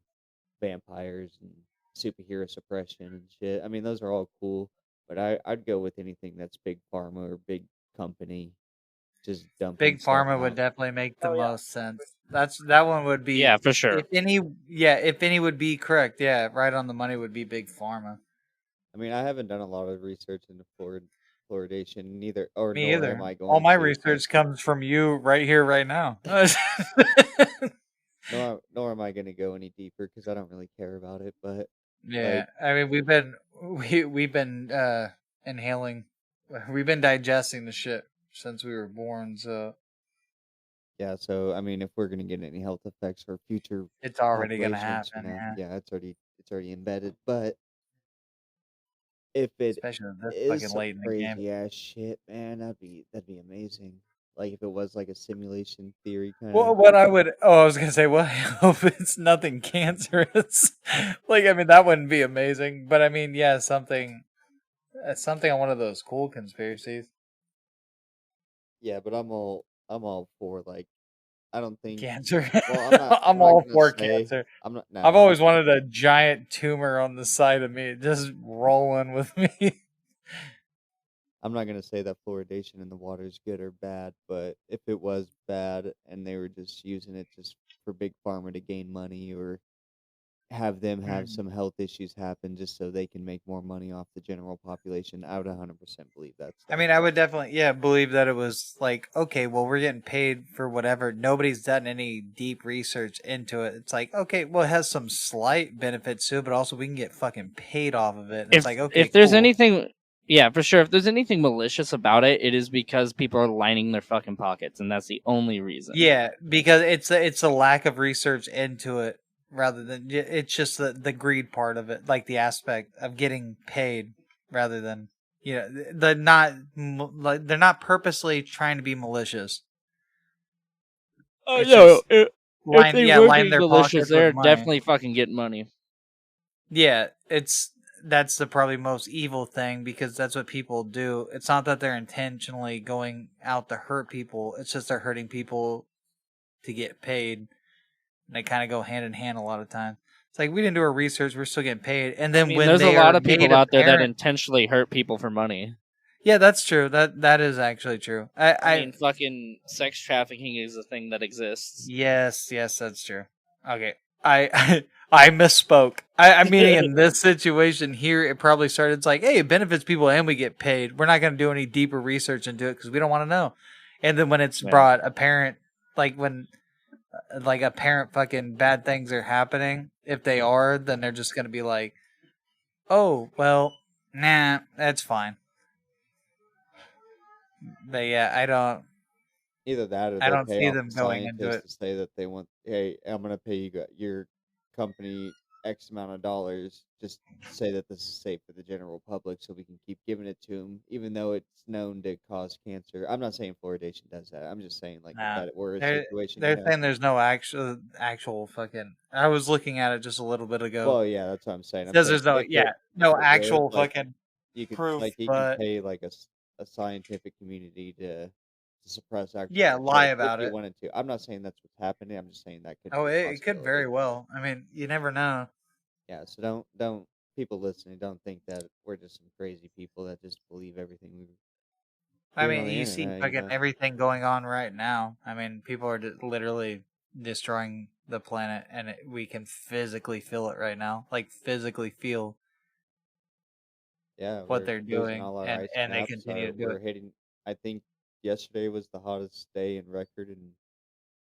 [SPEAKER 1] vampires and superhero suppression and shit. I mean, those are all cool, but I'd go with anything that's big pharma or big company just dumping
[SPEAKER 3] Big
[SPEAKER 1] stuff
[SPEAKER 3] Pharma would
[SPEAKER 1] out.
[SPEAKER 3] definitely make the most sense. That one would be,
[SPEAKER 2] Yeah, for sure.
[SPEAKER 3] if any would be correct. Yeah, right on the money would be Big Pharma.
[SPEAKER 1] I mean, I haven't done a lot of research into fluoridation, neither, or
[SPEAKER 3] Me
[SPEAKER 1] nor am
[SPEAKER 3] either.
[SPEAKER 1] I
[SPEAKER 3] All
[SPEAKER 1] going
[SPEAKER 3] my
[SPEAKER 1] to, but
[SPEAKER 3] research comes from you right here, right now.
[SPEAKER 1] nor am I going to go any deeper because I don't really care about it. But
[SPEAKER 3] Yeah,
[SPEAKER 1] like,
[SPEAKER 3] I mean we've been inhaling, we've been digesting the shit since we were born, so
[SPEAKER 1] yeah. So I mean, if we're going to get any health effects for future
[SPEAKER 3] it's already gonna
[SPEAKER 1] populations,
[SPEAKER 3] happen. Yeah,
[SPEAKER 1] yeah, it's already embedded. But if it
[SPEAKER 3] especially this
[SPEAKER 1] is
[SPEAKER 3] fucking
[SPEAKER 1] some
[SPEAKER 3] late in the game.
[SPEAKER 1] crazy ass shit, man, that'd be amazing. Like if it was like a simulation theory kind
[SPEAKER 3] Well,
[SPEAKER 1] of.
[SPEAKER 3] what I would, oh, I was gonna say, well, I hope it's nothing cancerous. Like, I mean, that wouldn't be amazing, but I mean, yeah, something on one of those cool conspiracies.
[SPEAKER 1] Yeah, but I'm all for like I don't think.
[SPEAKER 3] Cancer.
[SPEAKER 1] Well, I'm not. I'm
[SPEAKER 3] I'm
[SPEAKER 1] not
[SPEAKER 3] all
[SPEAKER 1] gonna
[SPEAKER 3] for
[SPEAKER 1] say.
[SPEAKER 3] cancer.
[SPEAKER 1] I'm not. No,
[SPEAKER 3] I've
[SPEAKER 1] I'm not
[SPEAKER 3] always
[SPEAKER 1] gonna
[SPEAKER 3] wanted
[SPEAKER 1] say.
[SPEAKER 3] a giant tumor on the side of me, just rolling with me.
[SPEAKER 1] I'm not gonna say that fluoridation in the water is good or bad, but if it was bad and they were just using it just for big pharma to gain money or have them have
[SPEAKER 3] Mm.
[SPEAKER 1] some health issues happen just so they can make more money off the general population, I would 100% believe that
[SPEAKER 3] I
[SPEAKER 1] stuff.
[SPEAKER 3] mean, I would definitely, yeah, believe that it was like, okay, well, we're getting paid for whatever. Nobody's done any deep research into it. It's like, okay, well, it has some slight benefits to it, but also we can get fucking paid off of it. And it's like, okay,
[SPEAKER 2] If there's
[SPEAKER 3] cool.
[SPEAKER 2] anything, yeah, for sure. If there's anything malicious about it, it is because people are lining their fucking pockets, and that's the only reason.
[SPEAKER 3] Yeah, because it's a lack of research into it rather than it's just the greed part of it, like the aspect of getting paid rather than the not like they're not purposely trying to be malicious.
[SPEAKER 2] Oh
[SPEAKER 3] It's
[SPEAKER 2] no!
[SPEAKER 3] just
[SPEAKER 2] If they were
[SPEAKER 3] line
[SPEAKER 2] being
[SPEAKER 3] their
[SPEAKER 2] malicious,
[SPEAKER 3] pockets with
[SPEAKER 2] they're
[SPEAKER 3] money.
[SPEAKER 2] definitely fucking getting money.
[SPEAKER 3] Yeah, that's the probably most evil thing because that's what people do. It's not that they're intentionally going out to hurt people. It's just they're hurting people to get paid. And they kind of go hand in hand a lot of times. It's like we didn't do our research, we're still getting paid. And
[SPEAKER 2] I
[SPEAKER 3] then
[SPEAKER 2] mean,
[SPEAKER 3] when
[SPEAKER 2] there's a
[SPEAKER 3] they
[SPEAKER 2] lot
[SPEAKER 3] are
[SPEAKER 2] of
[SPEAKER 3] made
[SPEAKER 2] people out there that
[SPEAKER 3] apparent,
[SPEAKER 2] intentionally hurt people for money.
[SPEAKER 3] yeah, that's true. That is actually true.
[SPEAKER 2] I mean, fucking sex trafficking is a thing that exists.
[SPEAKER 3] Yes, that's true. Okay, I misspoke. I'm meaning in this situation here, it probably started. It's like, hey, it benefits people and we get paid. We're not going to do any deeper research into it because we don't want to know. And then when it's
[SPEAKER 2] Yeah.
[SPEAKER 3] brought apparent, like when like apparent fucking bad things are happening, if they are, then they're just going to be like, oh, well, nah, that's fine. But yeah,
[SPEAKER 1] Either that or
[SPEAKER 3] I
[SPEAKER 1] they'll
[SPEAKER 3] don't
[SPEAKER 1] pay
[SPEAKER 3] see
[SPEAKER 1] off
[SPEAKER 3] them
[SPEAKER 1] the
[SPEAKER 3] going into
[SPEAKER 1] scientists
[SPEAKER 3] it.
[SPEAKER 1] to say that they want, hey, I'm gonna pay your company X amount of dollars just to say that this is safe for the general public, so we can keep giving it to them, even though it's known to cause cancer. I'm not saying fluoridation does that. I'm just saying like if
[SPEAKER 3] Nah,
[SPEAKER 1] that were a
[SPEAKER 3] they're
[SPEAKER 1] situation,
[SPEAKER 3] they're saying there's no actual fucking. I was looking at it just a little bit ago.
[SPEAKER 1] Well, yeah, that's what I'm saying.
[SPEAKER 3] It
[SPEAKER 1] I'm
[SPEAKER 3] says
[SPEAKER 1] saying
[SPEAKER 3] there's no,
[SPEAKER 1] if
[SPEAKER 3] no
[SPEAKER 1] it would
[SPEAKER 3] actual
[SPEAKER 1] like
[SPEAKER 3] fucking
[SPEAKER 1] you could
[SPEAKER 3] proof,
[SPEAKER 1] like you can
[SPEAKER 3] but
[SPEAKER 1] pay like a scientific community to suppress actual
[SPEAKER 3] yeah, lie
[SPEAKER 1] results if
[SPEAKER 3] about
[SPEAKER 1] you
[SPEAKER 3] it.
[SPEAKER 1] wanted to. I'm not saying that's what's happening. I'm just saying that could
[SPEAKER 3] Oh,
[SPEAKER 1] be a
[SPEAKER 3] it could very
[SPEAKER 1] possibility.
[SPEAKER 3] well. I mean, you never know.
[SPEAKER 1] Yeah, so don't people listening don't think that we're just some crazy people that just believe everything we
[SPEAKER 3] I
[SPEAKER 1] hear on
[SPEAKER 3] mean,
[SPEAKER 1] the
[SPEAKER 3] you see
[SPEAKER 1] internet,
[SPEAKER 3] fucking everything going on right now. I mean, people are literally destroying the planet, and we can physically feel it right now. Like physically feel
[SPEAKER 1] Yeah,
[SPEAKER 3] what
[SPEAKER 1] we're
[SPEAKER 3] they're
[SPEAKER 1] losing
[SPEAKER 3] doing,
[SPEAKER 1] all our
[SPEAKER 3] and
[SPEAKER 1] ice
[SPEAKER 3] they
[SPEAKER 1] caps.
[SPEAKER 3] continue
[SPEAKER 1] Or
[SPEAKER 3] to do
[SPEAKER 1] we're
[SPEAKER 3] it.
[SPEAKER 1] hitting. I think yesterday was the hottest day in record in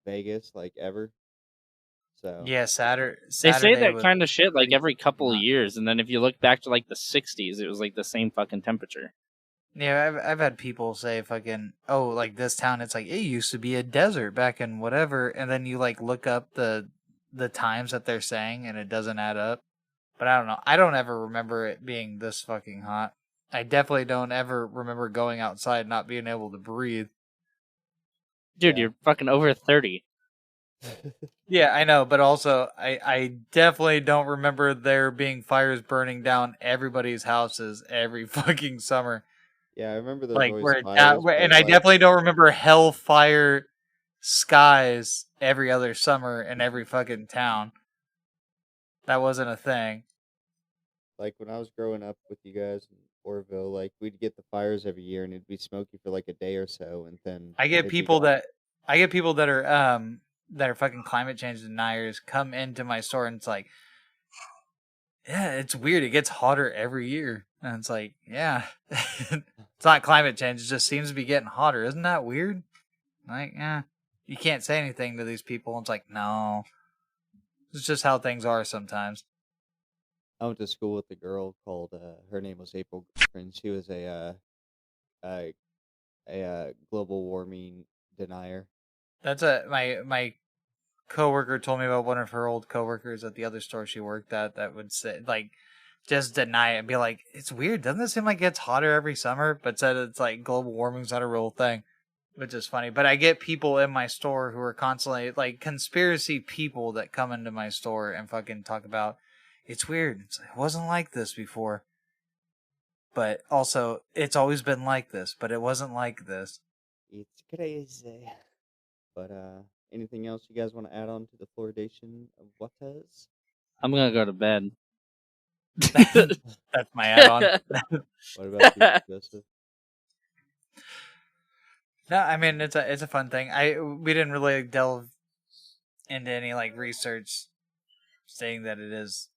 [SPEAKER 1] Vegas, like, ever. So
[SPEAKER 3] yeah,
[SPEAKER 2] They say
[SPEAKER 3] Saturday
[SPEAKER 2] that
[SPEAKER 3] was
[SPEAKER 2] kind of shit like
[SPEAKER 3] pretty
[SPEAKER 2] every
[SPEAKER 3] fucking
[SPEAKER 2] couple of
[SPEAKER 3] hot.
[SPEAKER 2] years, and then if you look back to like the '60s, it was like the same fucking temperature.
[SPEAKER 3] Yeah, I've had people say fucking, oh, like this town, it's like it used to be a desert back in whatever, and then you like look up the times that they're saying, and it doesn't add up. But I don't know. I don't ever remember it being this fucking hot. I definitely don't ever remember going outside not being able to breathe.
[SPEAKER 2] Dude,
[SPEAKER 1] yeah.
[SPEAKER 2] you're fucking over 30.
[SPEAKER 3] Yeah, I know, but also I definitely don't remember there being fires burning down everybody's houses every fucking summer.
[SPEAKER 1] Yeah, I remember there's
[SPEAKER 3] Like
[SPEAKER 1] always
[SPEAKER 3] where
[SPEAKER 1] fires,
[SPEAKER 3] and
[SPEAKER 1] but,
[SPEAKER 3] I
[SPEAKER 1] like
[SPEAKER 3] definitely don't remember hellfire skies every other summer in every fucking town. That wasn't a thing.
[SPEAKER 1] when I was growing up with you guys in Orville, like, we'd get the fires every year, and it'd be smoky for, like, a day or so, and then
[SPEAKER 3] I get
[SPEAKER 1] it'd be
[SPEAKER 3] people
[SPEAKER 1] gone.
[SPEAKER 3] that are fucking climate change deniers come into my store and it's like, yeah, it's weird. It gets hotter every year. And it's like, yeah. It's not climate change, it just seems to be getting hotter. Isn't that weird? Like, yeah. You can't say anything to these people. It's like, no. It's just how things are sometimes.
[SPEAKER 1] I went to school with a girl called, her name was April Griffin. She was a, global warming denier.
[SPEAKER 3] That's my coworker told me about one of her old coworkers at the other store she worked at that would say like just deny it and be like, it's weird, doesn't it seem like it gets hotter every summer? But said it's like global warming's not a real thing. Which is funny. But I get people in my store who are constantly like conspiracy people that come into my store and fucking talk about it's weird. It wasn't like this before. But also it's always been like this, but it wasn't like this.
[SPEAKER 1] It's crazy. But anything else you guys want to add on to the fluoridation of waters?
[SPEAKER 2] I'm gonna go to bed.
[SPEAKER 3] That's my add on.
[SPEAKER 1] What about you, Joseph?
[SPEAKER 3] No, I mean it's a fun thing. We didn't really delve into any like research saying that it is,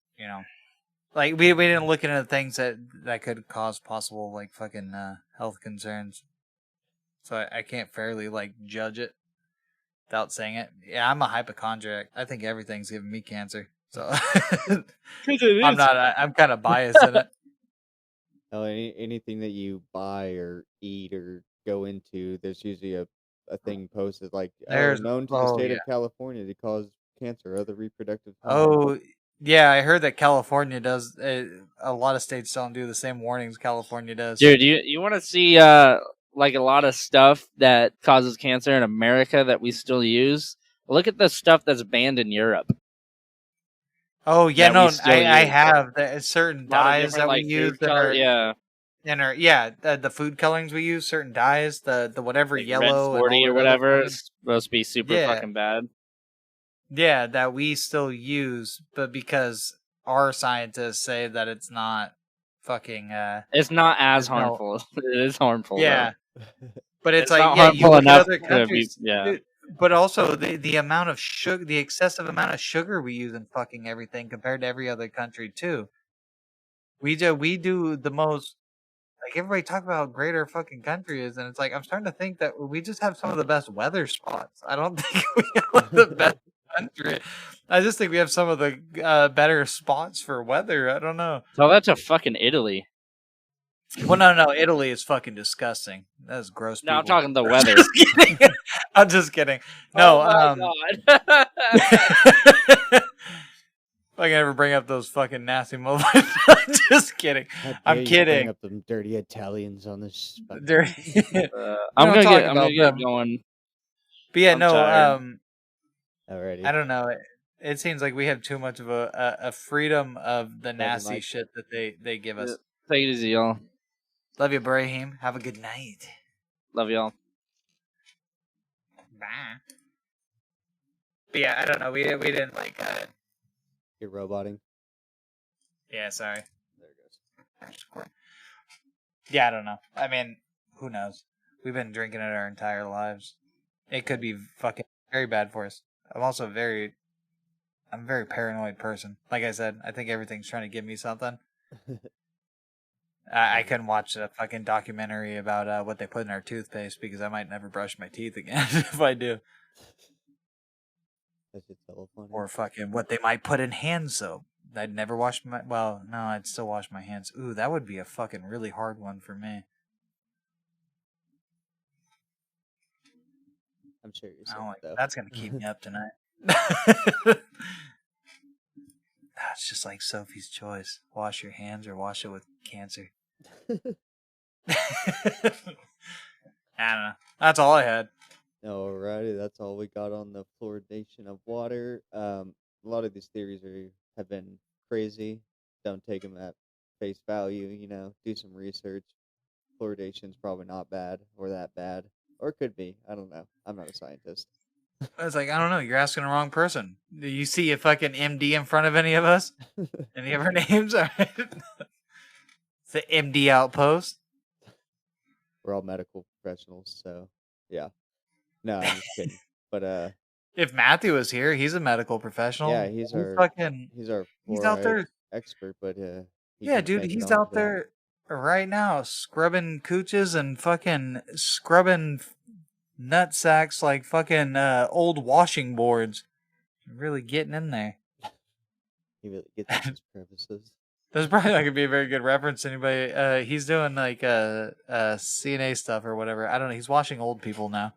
[SPEAKER 3] like we didn't look into things that could cause possible like fucking health concerns. So I can't fairly like judge it without saying it. Yeah, I'm a hypochondriac. I think everything's giving me cancer. So I'm not. I'm kind of biased in it.
[SPEAKER 1] Oh, anything that you buy or eat or go into, there's usually a thing posted like, "Oh, known to the
[SPEAKER 3] Oh
[SPEAKER 1] state
[SPEAKER 3] yeah.
[SPEAKER 1] of California to cause cancer, or other reproductive harm."
[SPEAKER 3] Oh yeah. I heard that California does. A lot of states don't do the same warnings California does.
[SPEAKER 2] Dude, you want to see like a lot of stuff that causes cancer in America that we still use? Look at the stuff that's banned in Europe.
[SPEAKER 3] Oh yeah,
[SPEAKER 2] That we
[SPEAKER 3] no,
[SPEAKER 2] still
[SPEAKER 3] I
[SPEAKER 2] use.
[SPEAKER 3] have certain
[SPEAKER 2] A lot of
[SPEAKER 3] dyes
[SPEAKER 2] different
[SPEAKER 3] that we
[SPEAKER 2] like
[SPEAKER 3] use
[SPEAKER 2] food
[SPEAKER 3] that
[SPEAKER 2] color.
[SPEAKER 3] are
[SPEAKER 2] Yeah,
[SPEAKER 3] the food colorings we use, certain dyes, the whatever
[SPEAKER 2] like Red
[SPEAKER 3] yellow and all
[SPEAKER 2] 40 or
[SPEAKER 3] that other
[SPEAKER 2] whatever.
[SPEAKER 3] fucking
[SPEAKER 2] It's supposed to be super
[SPEAKER 3] yeah
[SPEAKER 2] fucking bad.
[SPEAKER 3] yeah that we still use, but because our scientists say that it's not fucking
[SPEAKER 2] It's not as
[SPEAKER 3] there's no
[SPEAKER 2] harmful. It is harmful though.
[SPEAKER 3] yeah, but it's
[SPEAKER 2] It's
[SPEAKER 3] like
[SPEAKER 2] not
[SPEAKER 3] yeah, you
[SPEAKER 2] harmful
[SPEAKER 3] look at
[SPEAKER 2] enough
[SPEAKER 3] other
[SPEAKER 2] to be.
[SPEAKER 3] countries,
[SPEAKER 2] Yeah.
[SPEAKER 3] dude, but also the amount of sugar, the excessive amount of sugar we use in fucking everything compared to every other country too. We do the most. Like everybody talk about how great our fucking country is, and it's like I'm starting to think that we just have some of the best weather spots. I don't think we have the best country. I just think we have some of the better spots for weather. I don't know.
[SPEAKER 2] Tell that to fucking Italy.
[SPEAKER 3] Well, no, Italy is fucking disgusting. That's gross
[SPEAKER 2] No, I'm
[SPEAKER 3] people.
[SPEAKER 2] talking the weather.
[SPEAKER 3] Just kidding. I'm just kidding. No,
[SPEAKER 2] Oh my god.
[SPEAKER 3] if I can ever bring up those fucking nasty mobiles, I'm just kidding.
[SPEAKER 1] How dare
[SPEAKER 3] I'm
[SPEAKER 1] you
[SPEAKER 3] kidding.
[SPEAKER 1] bring up them dirty Italians on this?
[SPEAKER 3] Dirty.
[SPEAKER 2] I'm gonna
[SPEAKER 3] talk
[SPEAKER 2] get
[SPEAKER 3] about them.
[SPEAKER 2] going.
[SPEAKER 3] But yeah,
[SPEAKER 2] I'm
[SPEAKER 3] no,
[SPEAKER 2] tired.
[SPEAKER 1] Alrighty.
[SPEAKER 3] I don't know. It seems like we have too much of a freedom of the
[SPEAKER 1] Love you,
[SPEAKER 3] nasty
[SPEAKER 1] Mike.
[SPEAKER 3] shit that they give us.
[SPEAKER 2] Take it easy, y'all.
[SPEAKER 3] Love you, Brahim. Have a good night.
[SPEAKER 2] Love y'all.
[SPEAKER 3] Bye. But yeah, I don't know. We didn't like.
[SPEAKER 1] You're roboting.
[SPEAKER 3] Yeah, sorry.
[SPEAKER 1] There it goes.
[SPEAKER 3] Yeah, I don't know. I mean, who knows? We've been drinking it our entire lives. It could be fucking very bad for us. I'm a very paranoid person. Like I said, I think everything's trying to give me something. I couldn't watch a fucking documentary about what they put in our toothpaste because I might never brush my teeth again if I do.
[SPEAKER 1] That's just hella funny.
[SPEAKER 3] Or fucking what they might put in hand soap. I'd never wash my... Well, no, I'd still wash my hands. Ooh, that would be a fucking really hard one for me.
[SPEAKER 1] I'm sure you're saying though.
[SPEAKER 3] That's going to keep me up tonight. It's just like Sophie's Choice. Wash your hands or wash it with cancer. I don't know. That's all I had.
[SPEAKER 1] Alrighty, that's all we got on the fluoridation of water. A lot of these theories have been crazy. Don't take them at face value. Do some research. Fluoridation's probably not bad or that bad, or it could be. I don't know. I'm not a scientist.
[SPEAKER 3] I was like, I don't know. You're asking the wrong person. Do you see a fucking MD in front of any of us? Any of our names? All right. It's the MD Outpost.
[SPEAKER 1] We're all medical professionals, so yeah. No, I'm just kidding. But
[SPEAKER 3] if Matthew was here, he's a medical professional.
[SPEAKER 1] Yeah, he's our
[SPEAKER 3] out there
[SPEAKER 1] expert, but
[SPEAKER 3] yeah, dude, he's out there right now scrubbing cooches and fucking scrubbing nut sacks like fucking old washing boards. Really getting in there.
[SPEAKER 1] He really gets his crevices.
[SPEAKER 3] That's probably not gonna be a very good reference to anybody. He's doing like CNA stuff or whatever. I don't know. He's washing old people now.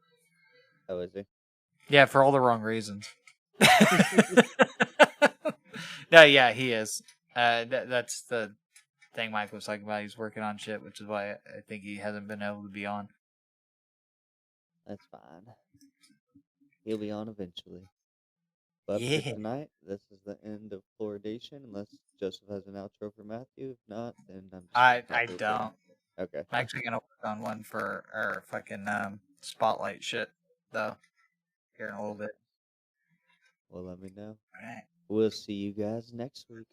[SPEAKER 1] Oh, is he?
[SPEAKER 3] Yeah, for all the wrong reasons. No, yeah, he is. That's the thing Mike was talking about. He's working on shit, which is why I think he hasn't been able to be on.
[SPEAKER 1] That's fine. He'll be on eventually. But
[SPEAKER 3] yeah.
[SPEAKER 1] For tonight, this is the end of fluoridation. Unless Joseph has an outro for Matthew. If not, then
[SPEAKER 3] I don't.
[SPEAKER 1] Okay.
[SPEAKER 3] I'm actually gonna work on one for our fucking spotlight shit though. Here in a little bit.
[SPEAKER 1] Well, let me know.
[SPEAKER 3] All right.
[SPEAKER 1] We'll see you guys next week.